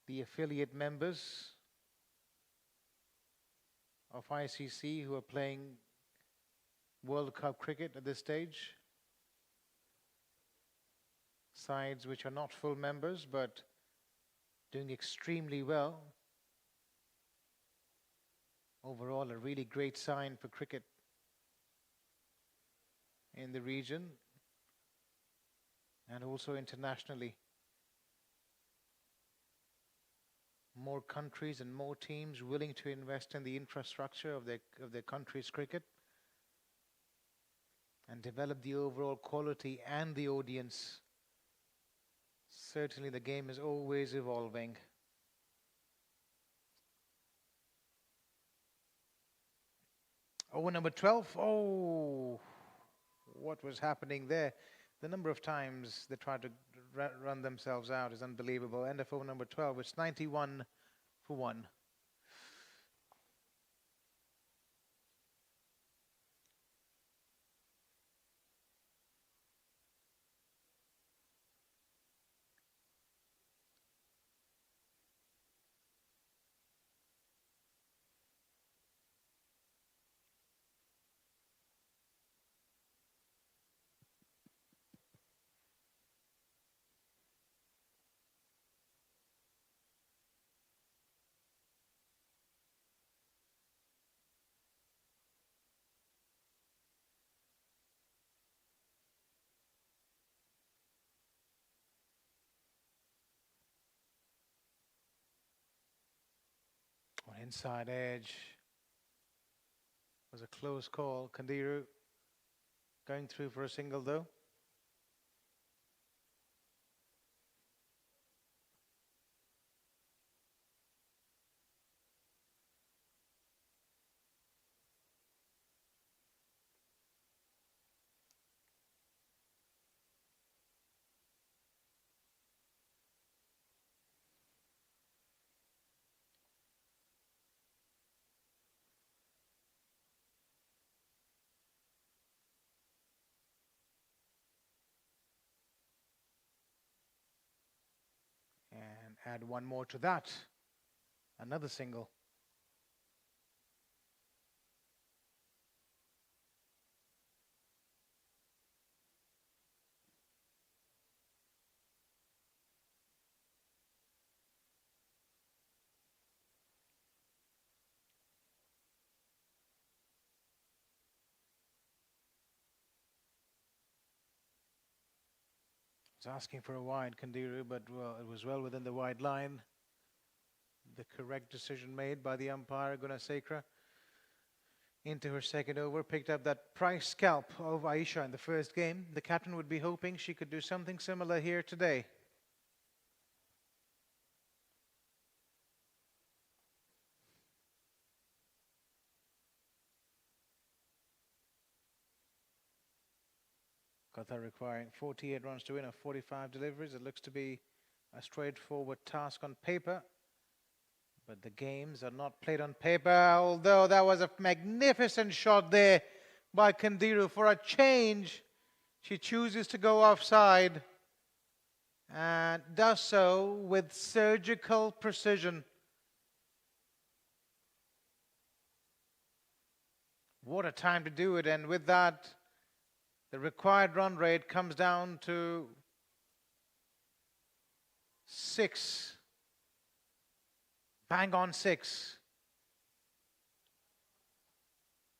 the affiliate members of ICC who are playing World Cup cricket at this stage. Sides which are not full members but doing extremely well. Overall, a really great sign for cricket in the region and also internationally. More countries and more teams willing to invest in the infrastructure of their country's cricket. and develop the overall quality and the audience. Certainly the game is always evolving. Over number 12. Oh, what was happening there? The number of times they tried to run themselves out is unbelievable. End of over number 12. It's 91 for 1. On inside edge. Was a close call. Kandiru going through for a single though. And add one more to that. Another single. Was asking for a wide, Kandiru, but well, it was well within the wide line. The correct decision made by the umpire, Gunasekara. Into her second over, picked up that price scalp of Aisha in the first game. The captain would be hoping she could do something similar here today. Qatar requiring 48 runs to win of 45 deliveries. It looks to be a straightforward task on paper. But the games are not played on paper, although that was a magnificent shot there by Kandiru. For a change, she chooses to go offside and does so with surgical precision. What a time to do it, and with that, the required run rate comes down to 6. Bang on 6.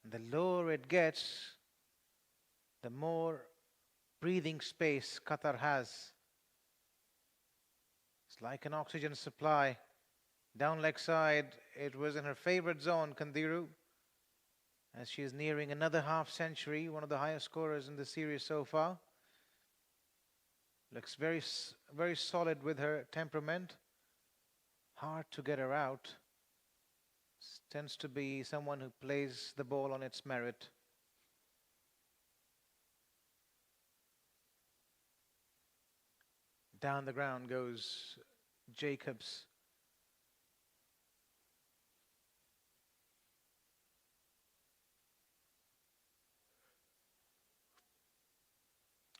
And the lower it gets, the more breathing space Qatar has. It's like an oxygen supply. Down leg side, it was in her favorite zone, Kandiru, as she is nearing another half century, one of the highest scorers in the series so far. Looks very, very solid with her temperament. Hard to get her out. Tends to be someone who plays the ball on its merit. Down the ground goes Jacobs.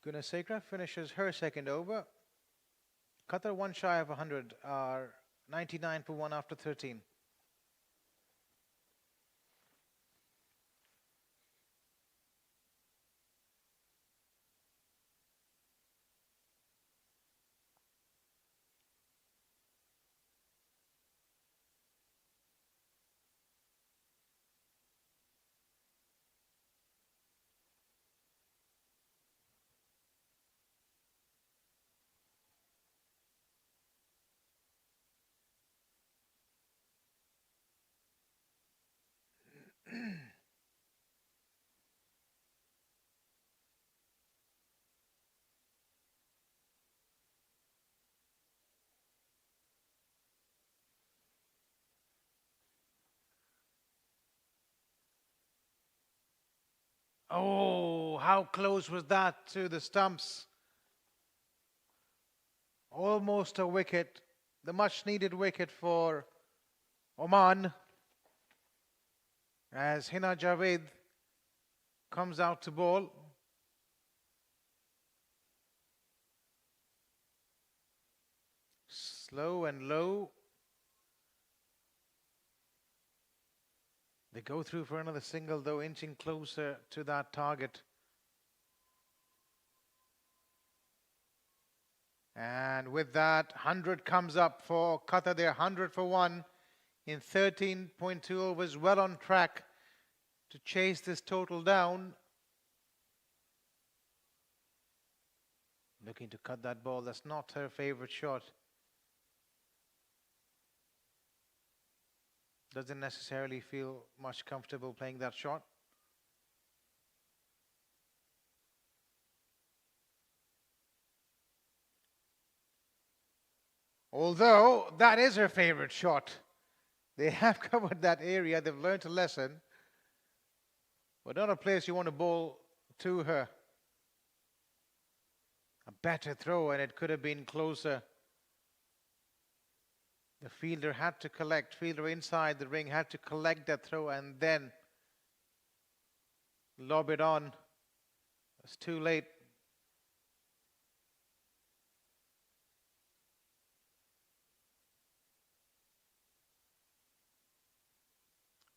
Gunasekara finishes her second over. Qatar one shy of 100 are 99 for 1 after 13. Oh, how close was that to the stumps? Almost a wicket, the much needed wicket for Oman, as Hina Javed comes out to bowl. Slow and low. They go through for another single, though, inching closer to that target. And with that, 100 comes up for Qatar. They're 100 for 1 in 13.2 overs, well on track to chase this total down. Looking to cut that ball. That's not her favorite shot. Doesn't necessarily feel much comfortable playing that shot. Although that is her favorite shot. They have covered that area. They've learned a lesson. But not a place you want to bowl to her. A better throw, and it could have been closer. The fielder had to collect, fielder inside the ring had to collect that throw and then lob it on. It's too late.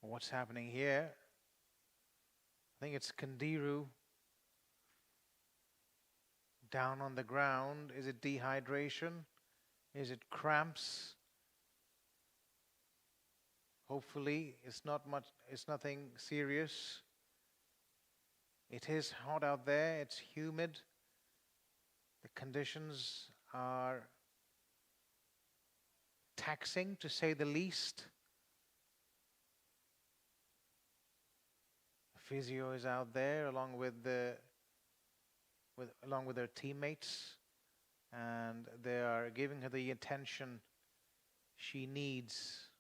What's happening here? I think it's Kandiru down on the ground. Is it dehydration? Is it cramps? Hopefully it's not much, it's nothing serious. It is hot out there, it's humid. The conditions are taxing, to say the least. The physio is out there along with their teammates, and they are giving her the attention she needs.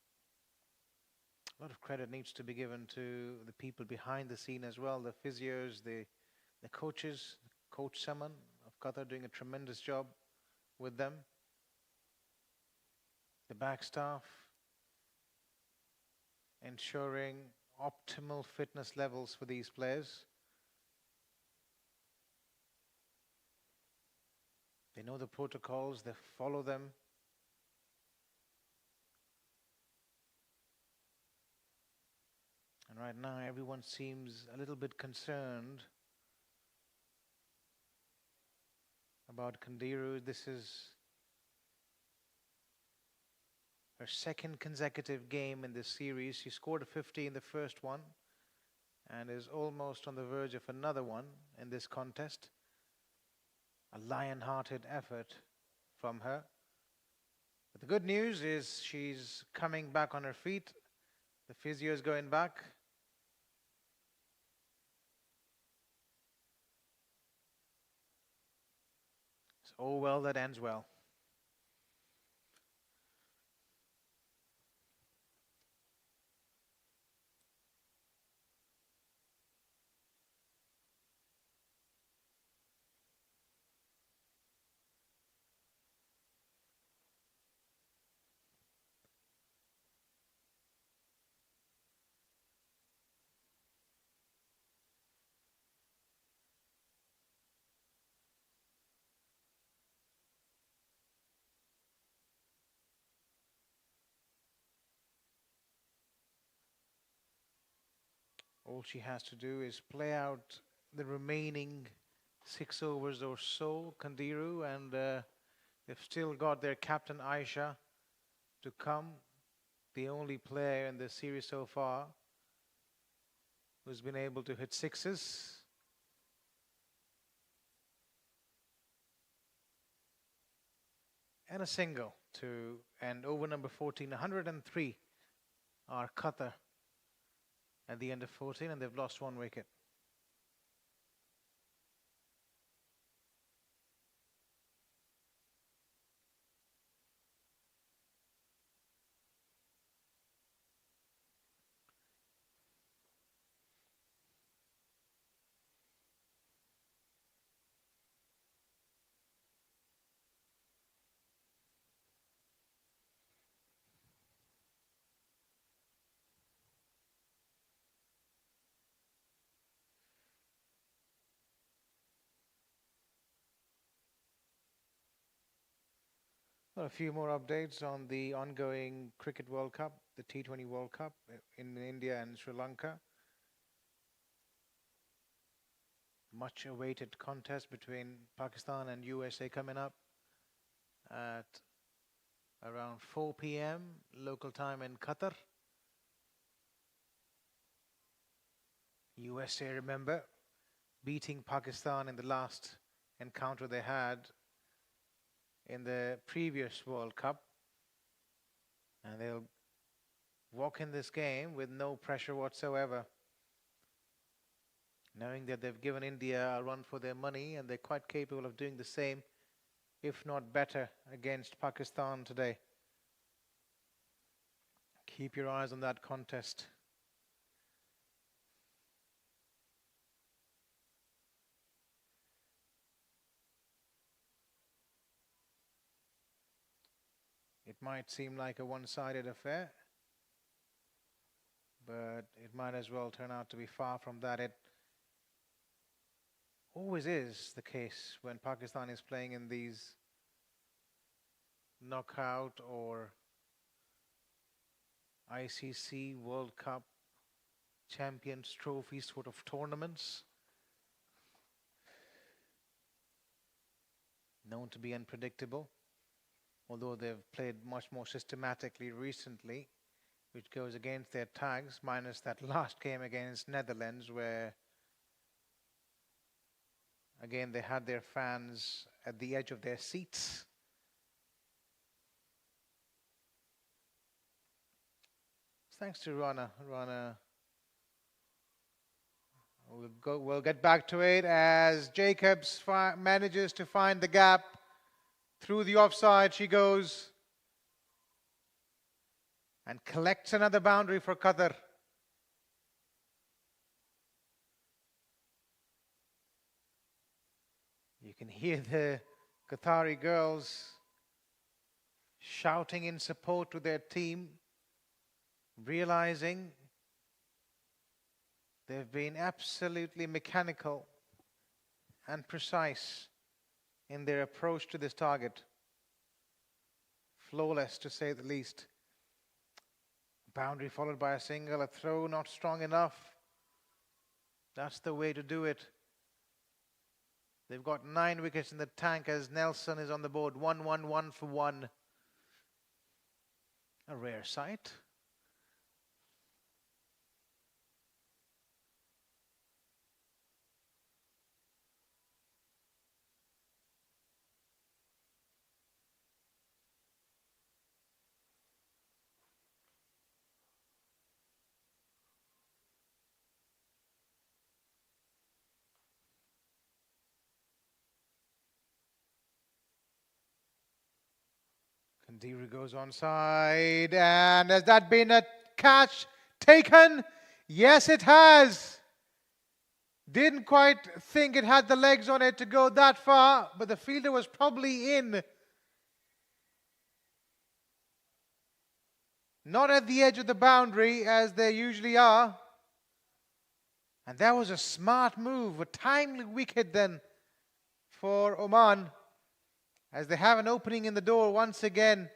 A lot of credit needs to be given to the people behind the scene as well, the physios, the coaches, Coach Saman of Qatar doing a tremendous job with them. The back staff ensuring optimal fitness levels for these players. They know the protocols, they follow them. And right now everyone seems a little bit concerned about Kandiru. This is her second consecutive game in this series. She scored a 50 in the first one and is almost on the verge of another one in this contest. A lion-hearted effort from her. But the good news is she's coming back on her feet. The physio is going back. So, oh well, that ends well. All she has to do is play out the remaining 6 overs or so, Kandiru, and they've still got their captain Aisha to come, the only player in the series so far who's been able to hit sixes. And a single to end over number 14. 103 are Qatar at the end of 14, and they've lost 1 wicket. Well, a few more updates on the ongoing Cricket World Cup, the T20 World Cup in India and Sri Lanka. Much awaited contest between Pakistan and USA coming up at around 4 p.m. local time in Qatar. USA, remember, beating Pakistan in the last encounter they had in the previous World Cup. And they'll walk in this game with no pressure whatsoever, knowing that they've given India a run for their money and they're quite capable of doing the same, if not better, against Pakistan today. Keep your eyes on that contest. It might seem like a one-sided affair, but it might as well turn out to be far from that. It always is the case when Pakistan is playing in these knockout or ICC World Cup Champions Trophy sort of tournaments, known to be unpredictable, although they've played much more systematically recently, which goes against their tags, minus that last game against Netherlands where again they had their fans at the edge of their seats. Thanks to Rana. We'll get back to it as Jacobs manages to find the gap. Through the offside she goes and collects another boundary for Qatar. You can hear the Qatari girls shouting in support to their team, realizing they've been absolutely mechanical and precise in their approach to this target. Flawless, to say the least. Boundary followed by a single, a throw not strong enough. That's the way to do it. They've got 9 wickets in the tank as Nelson is on the board. 1-1, 1 for 1. A rare sight. Kandiri goes onside, and has that been a catch taken? Yes, it has. Didn't quite think it had the legs on it to go that far, but the fielder was probably in. Not at the edge of the boundary as they usually are. And that was a smart move, a timely wicket then for Oman, as they have an opening in the door once again.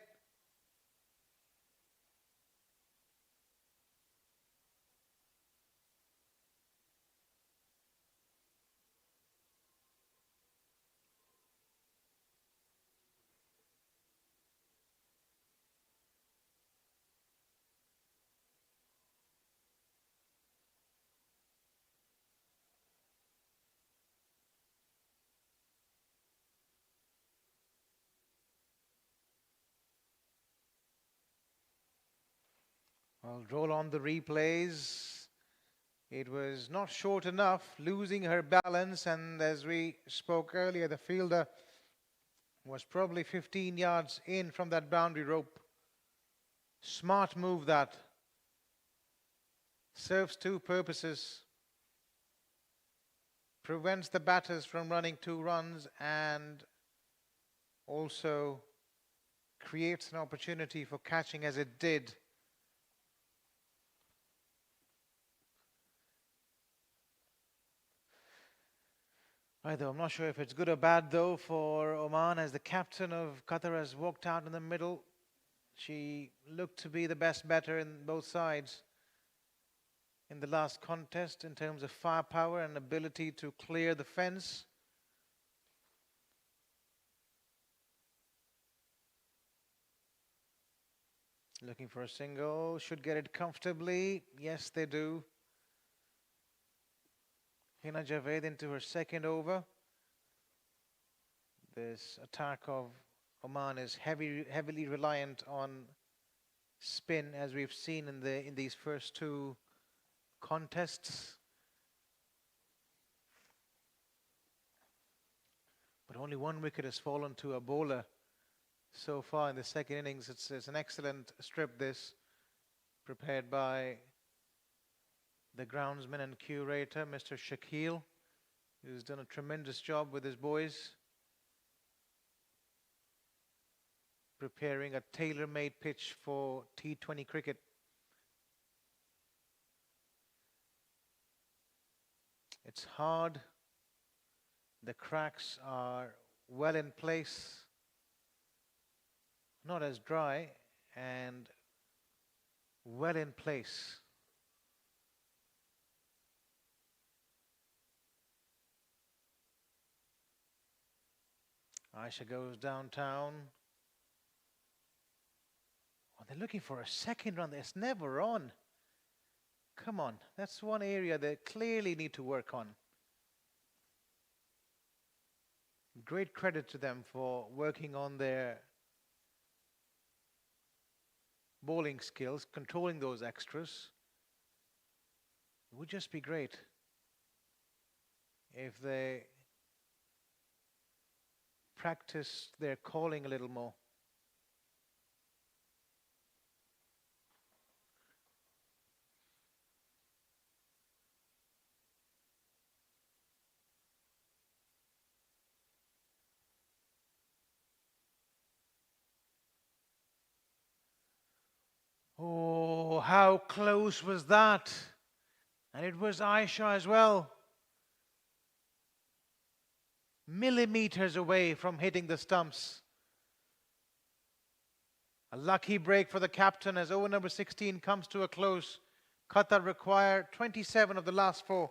I'll roll on the replays. It was not short enough, losing her balance, and as we spoke earlier, the fielder was probably 15 yards in from that boundary rope. Smart move that. Serves 2 purposes. Prevents the batters from running 2 runs and also creates an opportunity for catching as it did. Either I'm not sure if it's good or bad though for Oman, as the captain of Qatar has walked out in the middle. She looked to be the best batter in both sides in the last contest in terms of firepower and ability to clear the fence. Looking for a single, should get it comfortably. Yes, they do. Hina Javed into her second over. This attack of Oman is heavily reliant on spin, as we've seen in these first two contests. But only one wicket has fallen to a bowler so far in the second innings. It's an excellent strip, this, prepared by the groundsman and curator, Mr. Shakil, who's done a tremendous job with his boys, preparing a tailor-made pitch for T20 cricket. It's hard. The cracks are well in place, not as dry, and well in place. Aisha goes downtown. Oh, they're looking for a second run. It's never on. Come on, that's one area they clearly need to work on. Great credit to them for working on their bowling skills, controlling those extras. It would just be great if they practice their calling a little more. Oh, how close was that? And it was Aisha as well. Millimeters away from hitting the stumps. A lucky break for the captain as over number 16 comes to a close. Qatar require 27 of the last 4.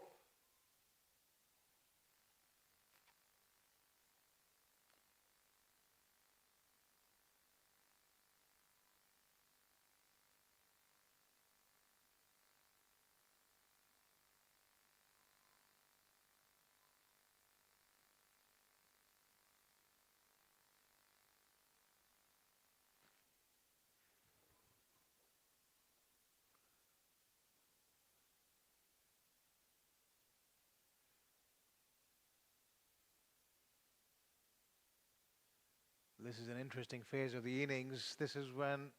This is an interesting phase of the innings. This is when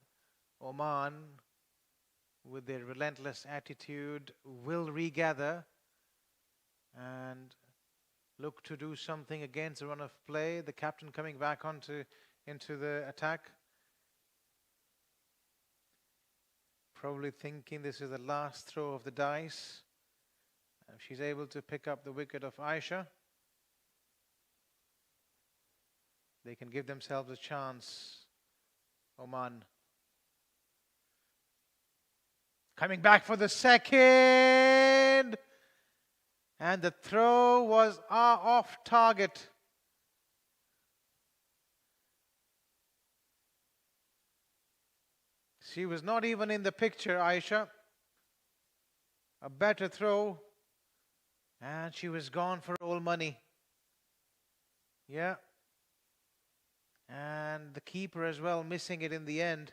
Oman, with their relentless attitude, will regather and look to do something against the run of play. The captain coming back into the attack, probably thinking this is the last throw of the dice. If she's able to pick up the wicket of Aisha, they can give themselves a chance. Oman coming back for the second, and the throw was off target. She was not even in the picture, Aisha. A better throw, and she was gone for all money. Yeah. And the keeper as well, missing it in the end.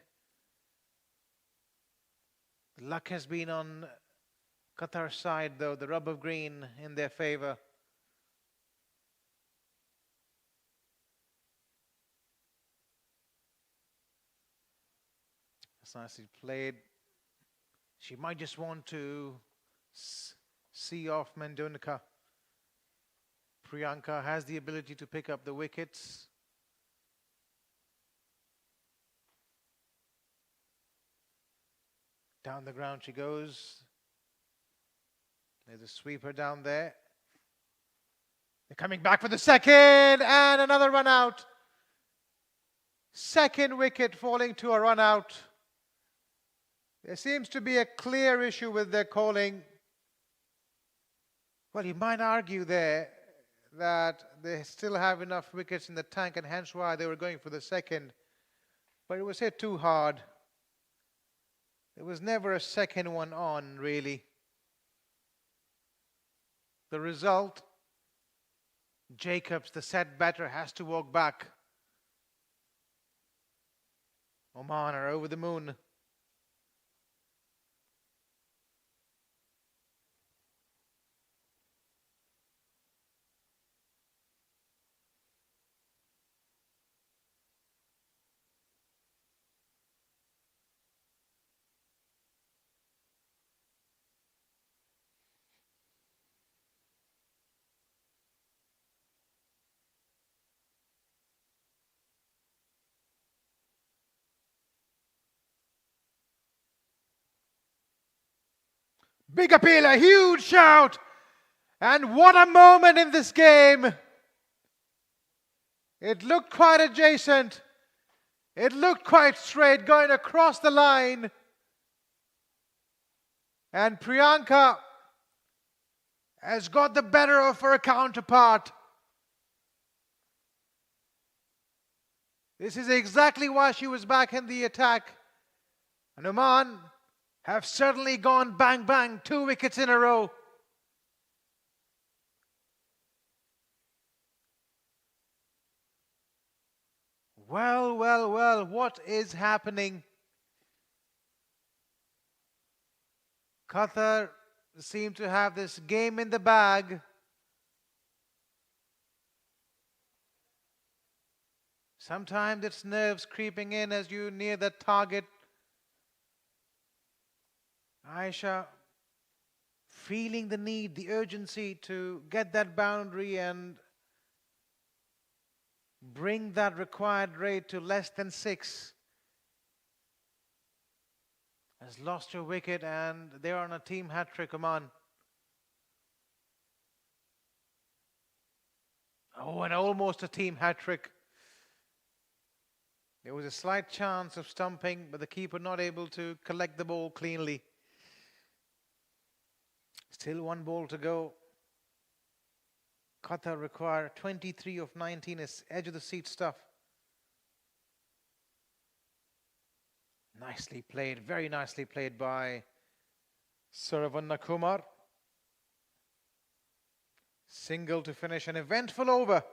The luck has been on Qatar's side though, the rub of green in their favour. That's nicely played. She might just want to see off Mendunka. Priyanka has the ability to pick up the wickets. Down the ground she goes. There's a sweeper down there. They're coming back for the second, and another run out. Second wicket falling to a run out. There seems to be a clear issue with their calling. Well, you might argue there that they still have enough wickets in the tank and hence why they were going for the second. But it was hit too hard. There was never a second one on, really. The result, Jacobs, the set batter, has to walk back. Oman are over the moon. Big appeal, a huge shout. And what a moment in this game. It looked quite adjacent. It looked quite straight, going across the line. And Priyanka has got the better of her counterpart. This is exactly why she was back in the attack. And Oman have certainly gone bang bang, 2 wickets in a row. Well, well, well, what is happening? Qatar seem to have this game in the bag. Sometimes it's nerves creeping in as you near the target. Aisha feeling the need, the urgency to get that boundary and bring that required rate to less than 6. Has lost her wicket and they're on a team hat-trick, Oman. Oh, and almost a team hat-trick. There was a slight chance of stumping, but the keeper not able to collect the ball cleanly. Still 1 ball to go. Qatar require 23 of 19 is edge of the seat stuff. Nicely played, very nicely played by Saravanna Kumar. Single to finish an eventful over.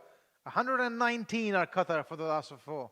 119 are Qatar for the last of 4.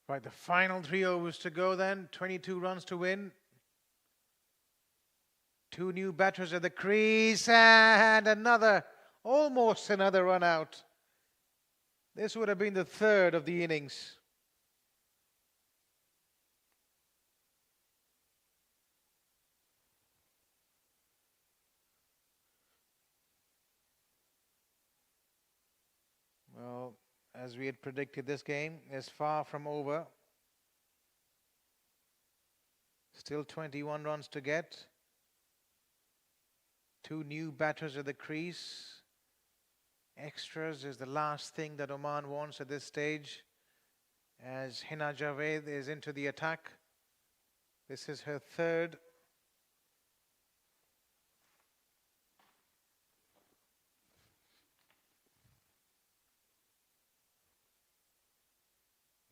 Right, the final 3 overs to go then. 22 runs to win. 2 new batters at the crease and almost another run out. This would have been the 3rd of the innings. Well, as we had predicted, this game is far from over. Still 21 runs to get. 2 new batters at the crease. Extras is the last thing that Oman wants at this stage, as Hina Javed is into the attack. This is her 3rd.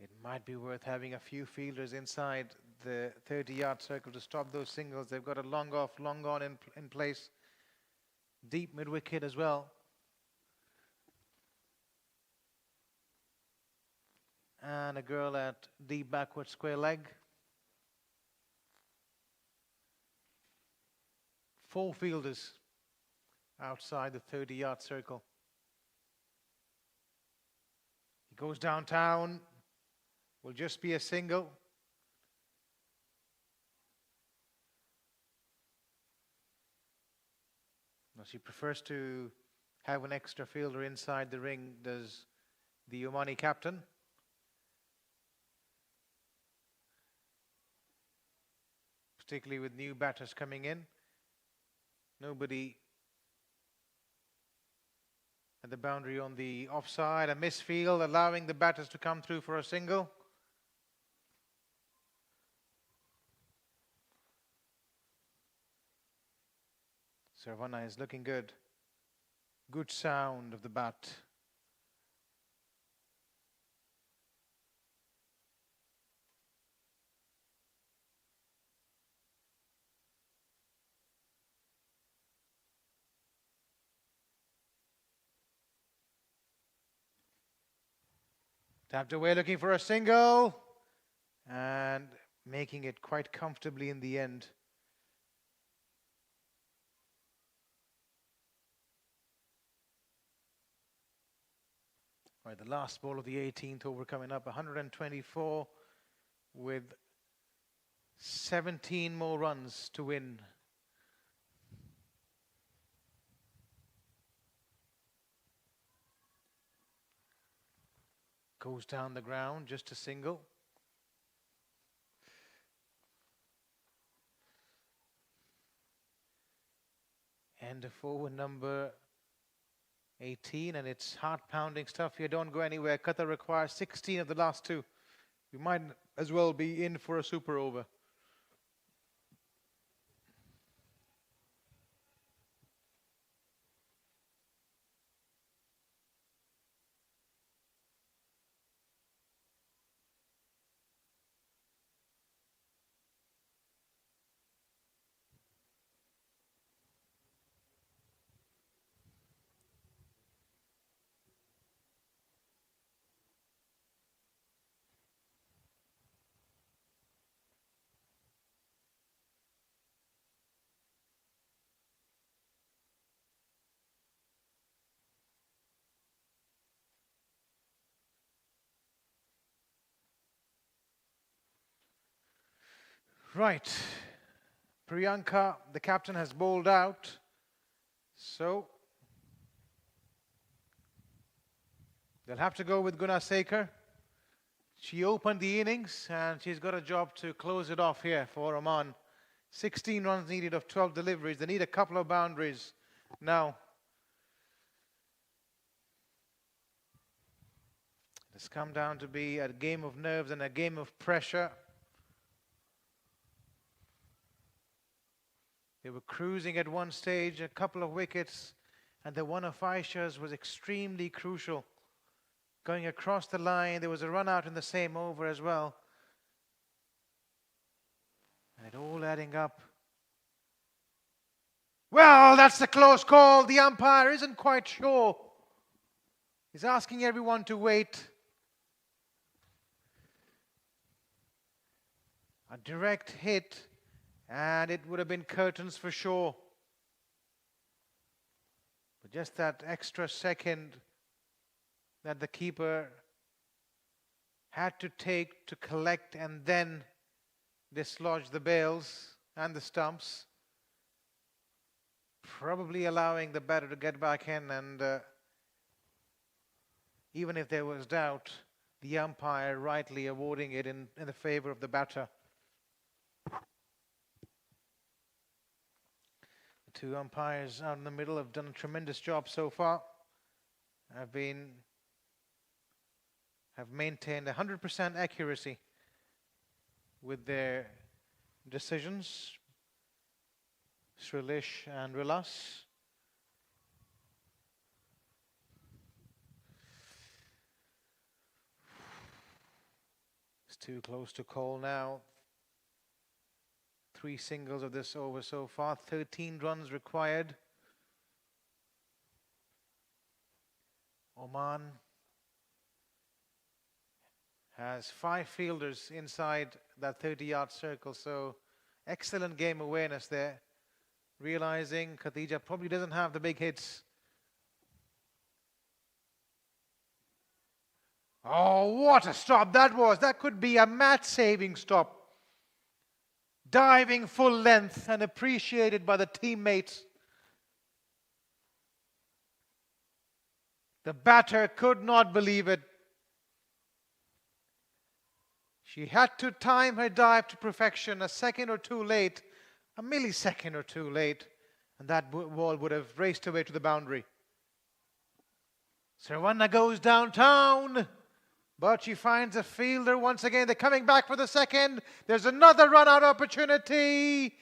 It might be worth having a few fielders inside the 30-yard circle to stop those singles. They've got a long off, long on in place. Deep mid-wicket as well. and a girl at deep backward square leg. 4 fielders outside the 30-yard circle. He goes downtown. Will just be a single. Now she prefers to have an extra fielder inside the ring, does the Omani captain. Particularly with new batters coming in. Nobody at the boundary on the offside. A misfield, allowing the batters to come through for a single. Sarvana is looking good. Good sound of the bat. Tapped away looking for a single and making it quite comfortably in the end. Right, the last ball of the 18th over coming up, 124 with 17 more runs to win. Goes down the ground, just a single. And a forward number 18, and it's heart-pounding stuff here. Don't go anywhere. Qatar requires 16 of the last 2. We might as well be in for a super over. Right, Priyanka, the captain, has bowled out. So they'll have to go with Gunasekar. She opened the innings and she's got a job to close it off here for Oman. 16 runs needed of 12 deliveries. They need a couple of boundaries now. It's come down to be a game of nerves and a game of pressure. They were cruising at one stage, a couple of wickets, and the one of Aisha's was extremely crucial. Going across the line, there was a run out in the same over as well. And it all adding up. Well, that's a close call. The umpire isn't quite sure. He's asking everyone to wait. A direct hit. And it would have been curtains for sure. But just that extra second that the keeper had to take to collect and then dislodge the bails and the stumps, probably allowing the batter to get back in, and even if there was doubt, the umpire rightly awarding it in the favor of the batter. The 2 umpires out in the middle have done a tremendous job so far. Have maintained 100% accuracy with their decisions. Srilish and Rilas. It's too close to call now. 3 singles of this over so far, 13 runs required. Oman Has 5 fielders inside that 30-yard circle, so excellent game awareness there. Realizing Khatija probably doesn't have the big hits. Oh, what a stop that was. That could be a match-saving stop. Diving full length and appreciated by the teammates. The batter could not believe it. She had to time her dive to perfection, a second or two late, a millisecond or two late, and that ball would have raced away to the boundary. Saravanna goes downtown, but she finds a fielder once again. They're coming back for the second. There's another run-out opportunity.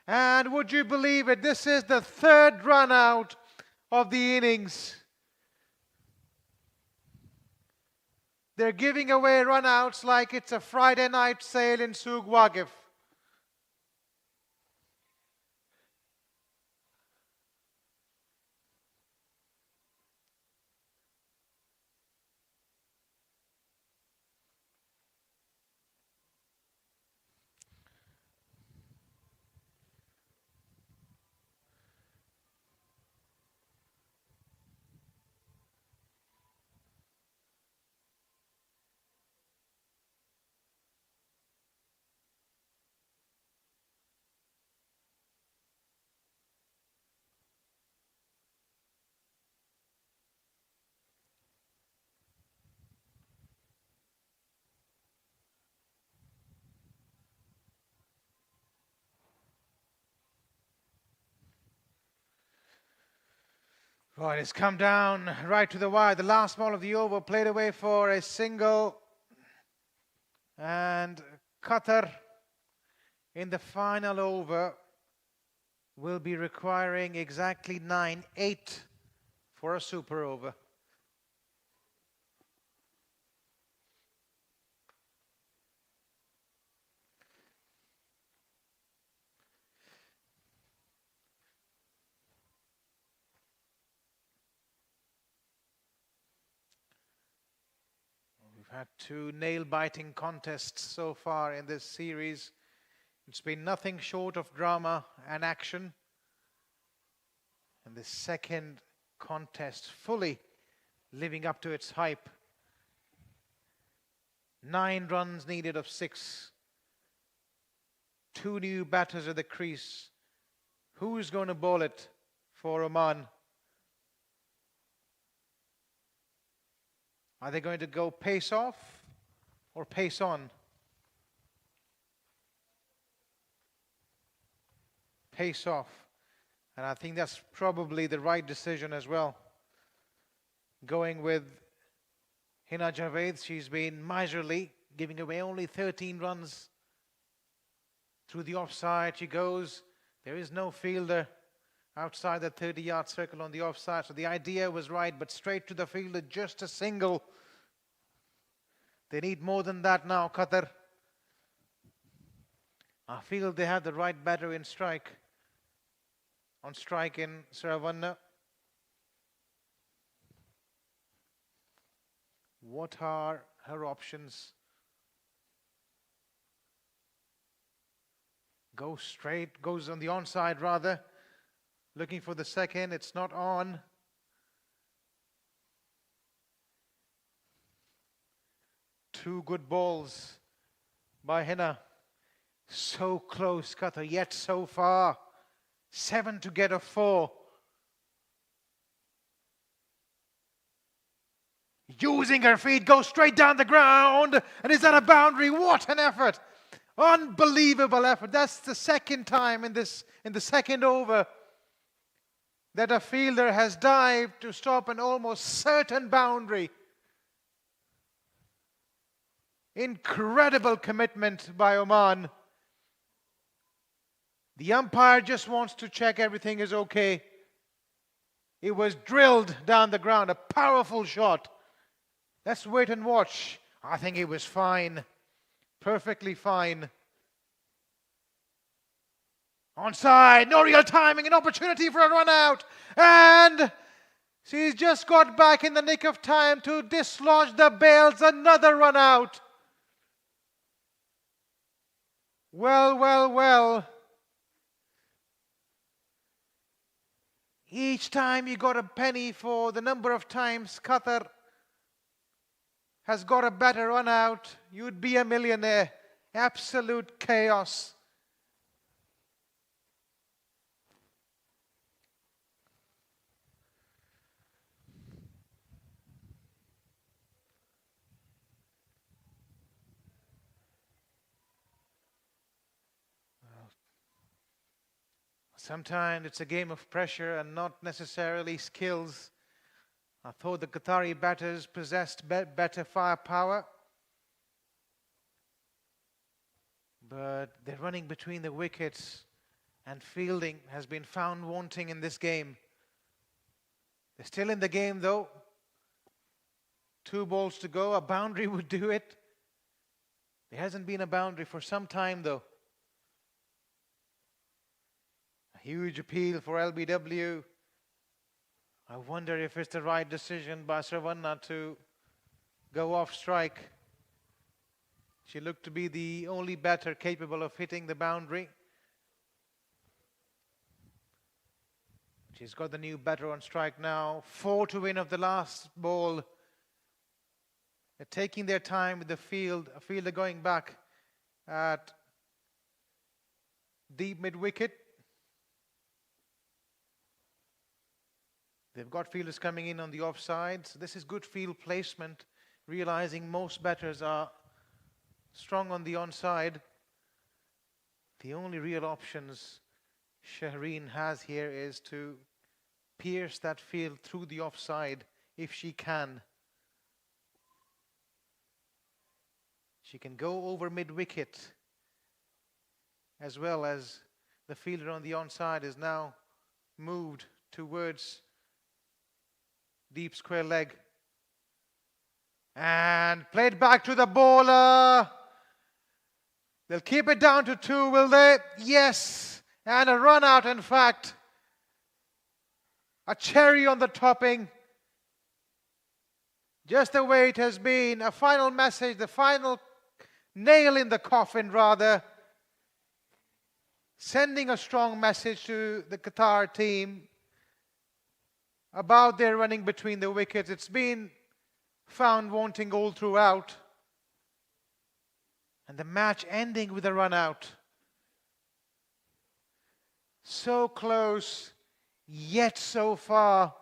And would you believe it, this is the 3rd run-out of the innings. They're giving away run-outs like it's a Friday night sale in Souk Waqif. Right, it's come down right to the wire. The last ball of the over played away for a single. And Qatar in the final over will be requiring exactly 9-8 for a super over. We've had 2 nail-biting contests so far in this series. It's been nothing short of drama and action. And the second contest fully living up to its hype. 9 runs needed of 6. 2 new batters at the crease. Who's going to bowl it for Oman? Are they going to go pace off or pace on? Pace off. And I think that's probably the right decision as well. Going with Hina Javed, she's been miserly, giving away only 13 runs through the offside. She goes, there is no fielder outside the 30-yard circle on the offside. So the idea was right, but straight to the fielder, just a single. They need more than that now, Qatar. I feel they have the right batter in strike. On strike in Saravanna. What are her options? Goes straight, goes on the onside rather. Looking for the second, it's not on. Two good balls by Hina. So close, Qatar, yet so far. 7 to get a 4. Using her feet, goes straight down the ground. And is that a boundary? What an effort. Unbelievable effort. That's the second time in the second over that a fielder has dived to stop an almost certain boundary. Incredible commitment by Oman. The umpire just wants to check everything is okay. It was drilled down the ground, a powerful shot. Let's wait and watch. I think it was fine. Perfectly fine. Onside, no real timing, an opportunity for a run out. And she's just got back in the nick of time to dislodge the bails, another run out. Well, well, well. Each time you got a penny for the number of times Qatar has got a better run out, you'd be a millionaire. Absolute chaos. Sometimes it's a game of pressure and not necessarily skills. I thought the Qatari batters possessed better firepower, but their running between the wickets and fielding has been found wanting in this game. They're still in the game though. 2 balls to go, a boundary would do it. There hasn't been a boundary for some time though. A huge appeal for LBW. I wonder if it's the right decision by Sravanna to go off strike. She looked to be the only batter capable of hitting the boundary. She's got the new batter on strike now. 4 to win of the last ball. They're taking their time with the field. A fielder going back at deep mid-wicket. They've got fielders coming in on the offside. So this is good field placement, realizing most batters are strong on the onside. The only real options Shaheen has here is to pierce that field through the offside if she can. She can go over mid-wicket as well as the fielder on the onside is now moved towards deep square leg. And played back to the bowler. They'll keep it down to 2, will they? Yes. And a run out, in fact. A cherry on the topping. Just the way it has been. A final message, the final nail in the coffin, rather. Sending a strong message to the Qatar team about their running between the wickets. It's been found wanting all throughout. And the match ending with a run out. So close, yet so far.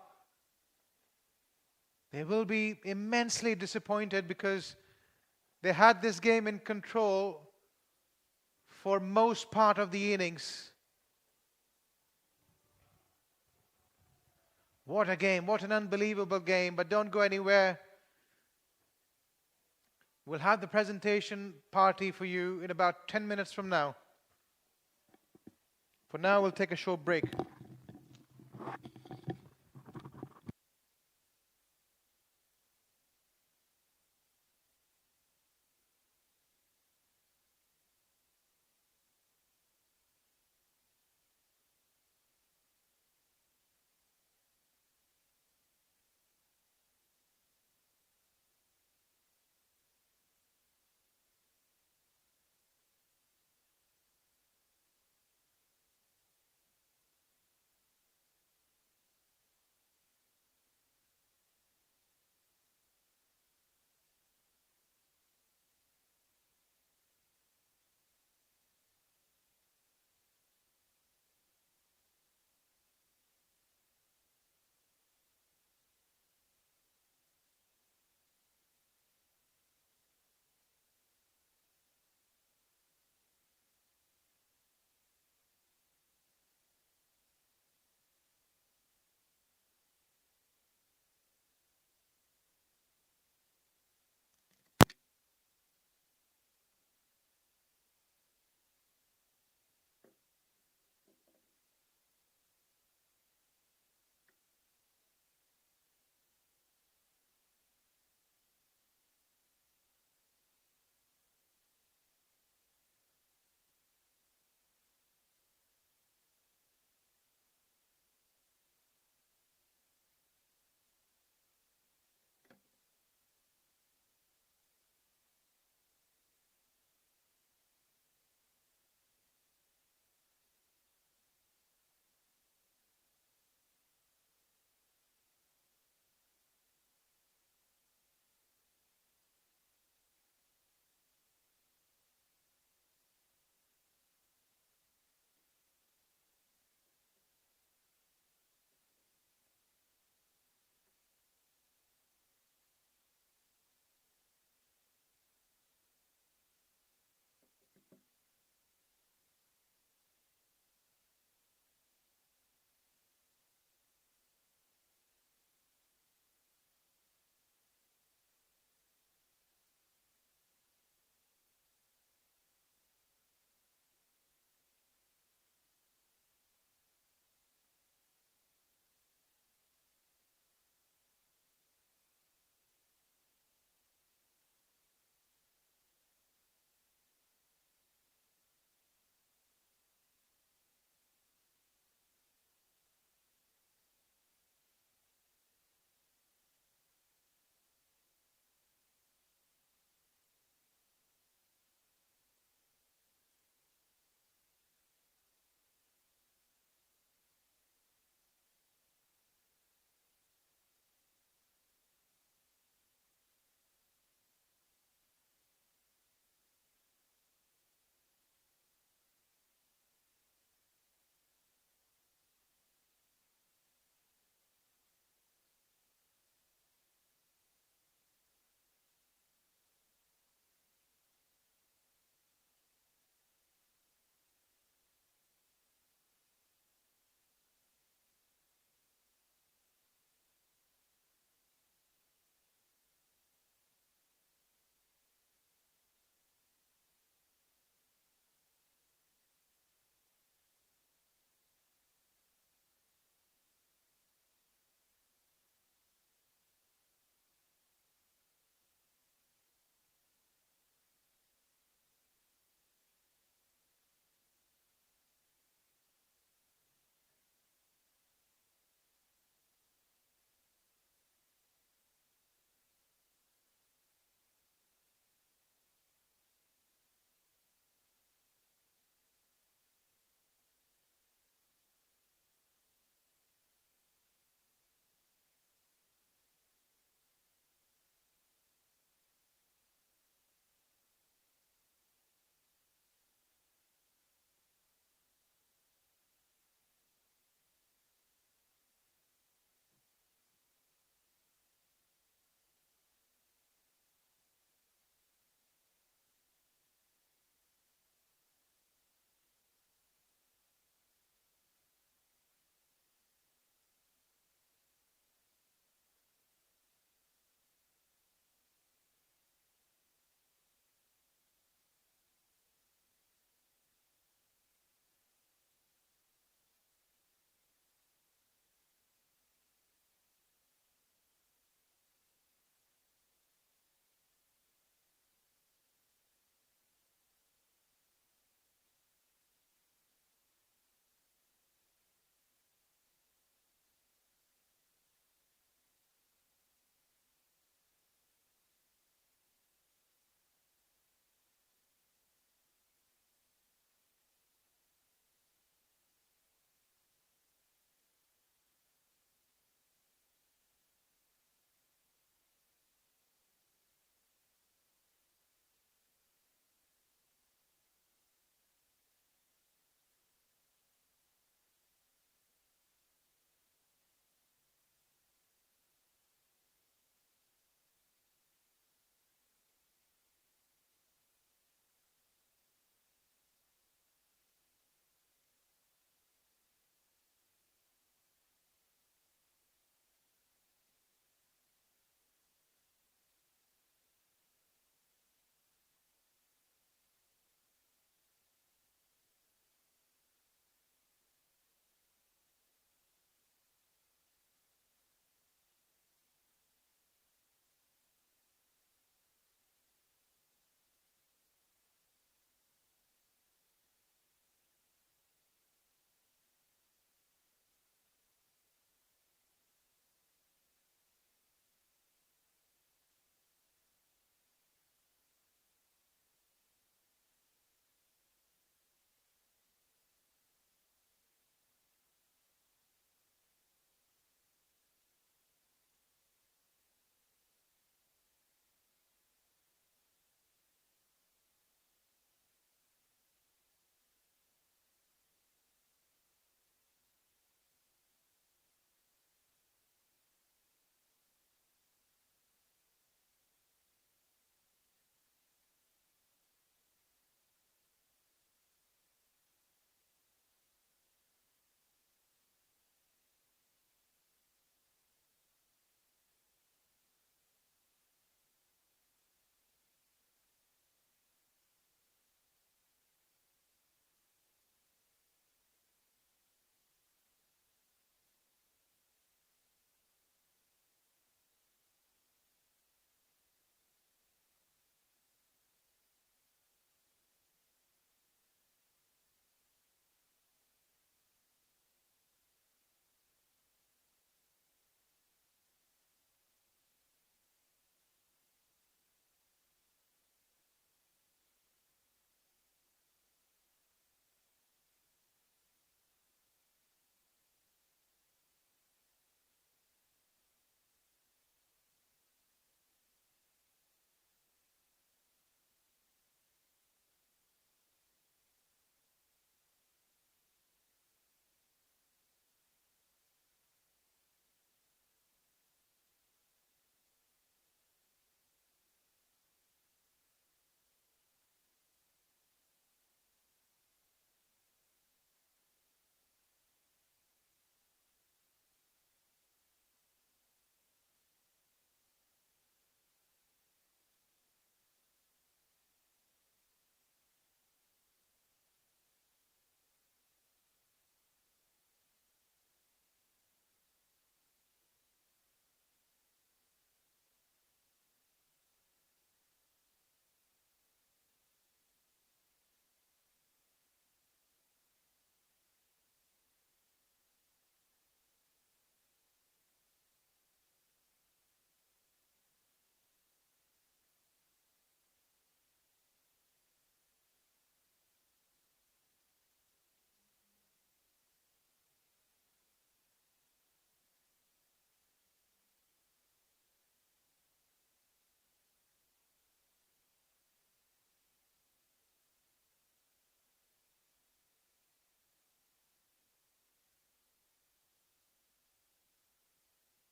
They will be immensely disappointed because they had this game in control for most part of the innings. What a game, what an unbelievable game, but don't go anywhere. We'll have the presentation party for you in about 10 minutes from now. For now, we'll take a short break.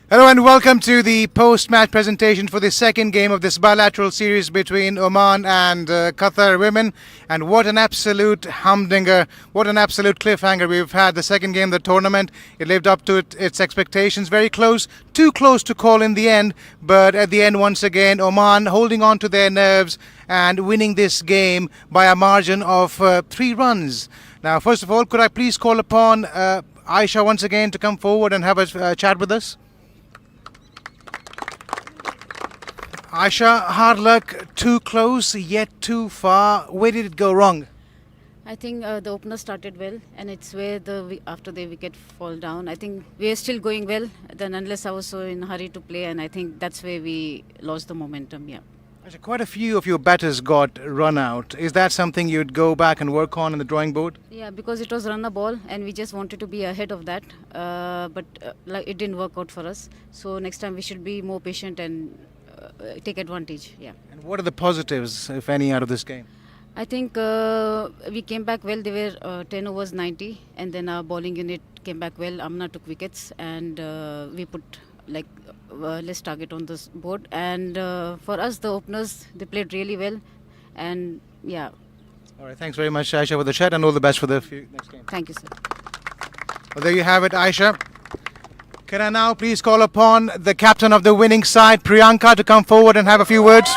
Hello and welcome to the post-match presentation for the second game of this bilateral series between Oman and Qatar women. And what an absolute humdinger, what an absolute cliffhanger we've had. The second game of the tournament, it lived up to its expectations. Very close, too close to call in the end. But at the end, once again, Oman holding on to their nerves and winning this game by a margin of 3 runs. Now, first of all, could I please call upon Aisha once again to come forward and have a chat with us? Aisha, hard luck, too close yet too far. Where did it go wrong? I think the opener started well, and it's where after the wicket fall down. I think we are still going well. Then unless I was so in a hurry to play, and I think that's where we lost the momentum. Yeah. Aisha, quite a few of your batters got run out. Is that something you'd go back and work on in the drawing board? Yeah, because it was run a ball, and we just wanted to be ahead of that. But like it didn't work out for us. So next time we should be more patient and take advantage. Yeah. And what are the positives, if any, out of this game? I think we came back well. They were 10 overs 90, and then our bowling unit came back well. Amna took wickets, and we put less target on this board. And for us, the openers, they played really well, and yeah. All right, thanks very much, Aisha, for the chat, and all the best for the next game. Thank you, sir. Well, there you have it, Aisha. Can I now please call upon the captain of the winning side, Priyanka, to come forward and have a few words?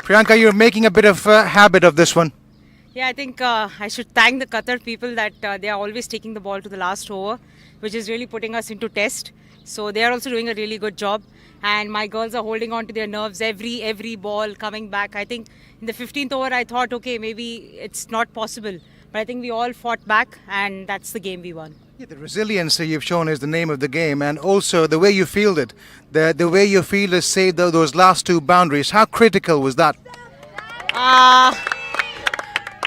Priyanka, you're making a bit of a habit of this one. Yeah, I think I should thank the Qatar people that they are always taking the ball to the last over, which is really putting us into test. So they are also doing a really good job. And my girls are holding on to their nerves every ball coming back. I think in the 15th over, I thought, okay, maybe it's not possible. But I think we all fought back, and that's the game we won. Yeah, the resilience you've shown is the name of the game, and also the way you fielded, the way your fielders saved those last 2 boundaries. How critical was that?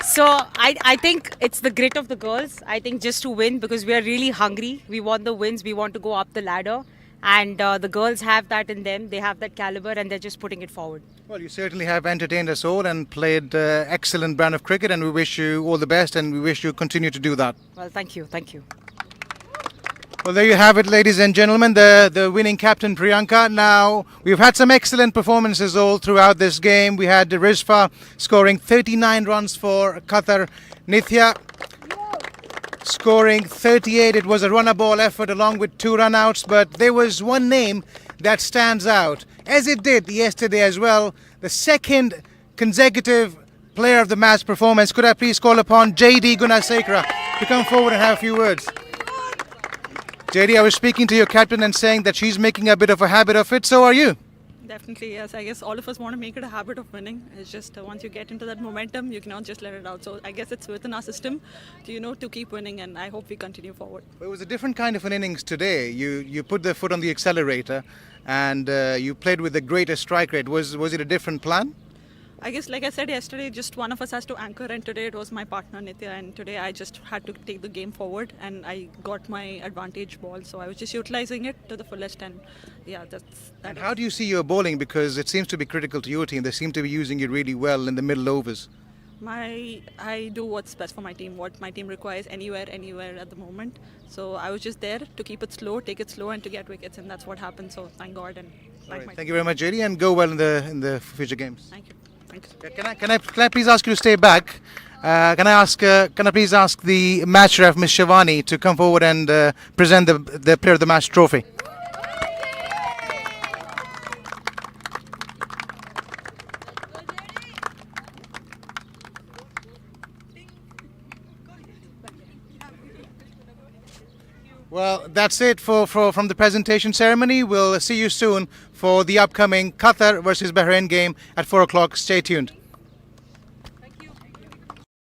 So I think it's the grit of the girls. I think just to win, because we are really hungry. We want the wins. We want to go up the ladder. And the girls have that in them. They have that caliber, and they're just putting it forward. Well, you certainly have entertained us all and played excellent brand of cricket, and we wish you all the best, and we wish you continue to do that. Well, thank you. Thank you. Well, there you have it, ladies and gentlemen, the winning captain, Priyanka. Now, we've had some excellent performances all throughout this game. We had Rizfa scoring 39 runs for Qatar. Nithya scoring 38. It was a run-a-ball effort along with 2 run-outs, but there was one name that stands out, as it did yesterday as well. The second consecutive player of the match performance. Could I please call upon JD Gunasekara to come forward and have a few words? JD, I was speaking to your captain and saying that she's making a bit of a habit of it. So are you? Definitely, yes. I guess all of us want to make it a habit of winning. It's just once you get into that momentum, you cannot just let it out. So I guess it's within our system to keep winning, and I hope we continue forward. Well, it was a different kind of an innings today. You put the foot on the accelerator and you played with the greatest strike rate. Was it a different plan? I guess, like I said yesterday, just one of us has to anchor, and today it was my partner Nithya, and today I just had to take the game forward, and I got my advantage ball, so I was just utilizing it to the fullest, and yeah, that's. And how do you see your bowling? Because it seems to be critical to your team. They seem to be using you really well in the middle overs. I do what's best for my team, what my team requires anywhere at the moment. So I was just there to keep it slow, take it slow, and to get wickets, and that's what happened. So thank God and thank my Thank you very much, JD, and go well in the future games. Thank you. Thanks. Can I please ask you to stay back? Can I please ask the match ref, Ms. Shivani, to come forward and present the player of the match trophy? Well, that's it from the presentation ceremony. We'll see you soon for the upcoming Qatar versus Bahrain game at 4 o'clock. Stay tuned.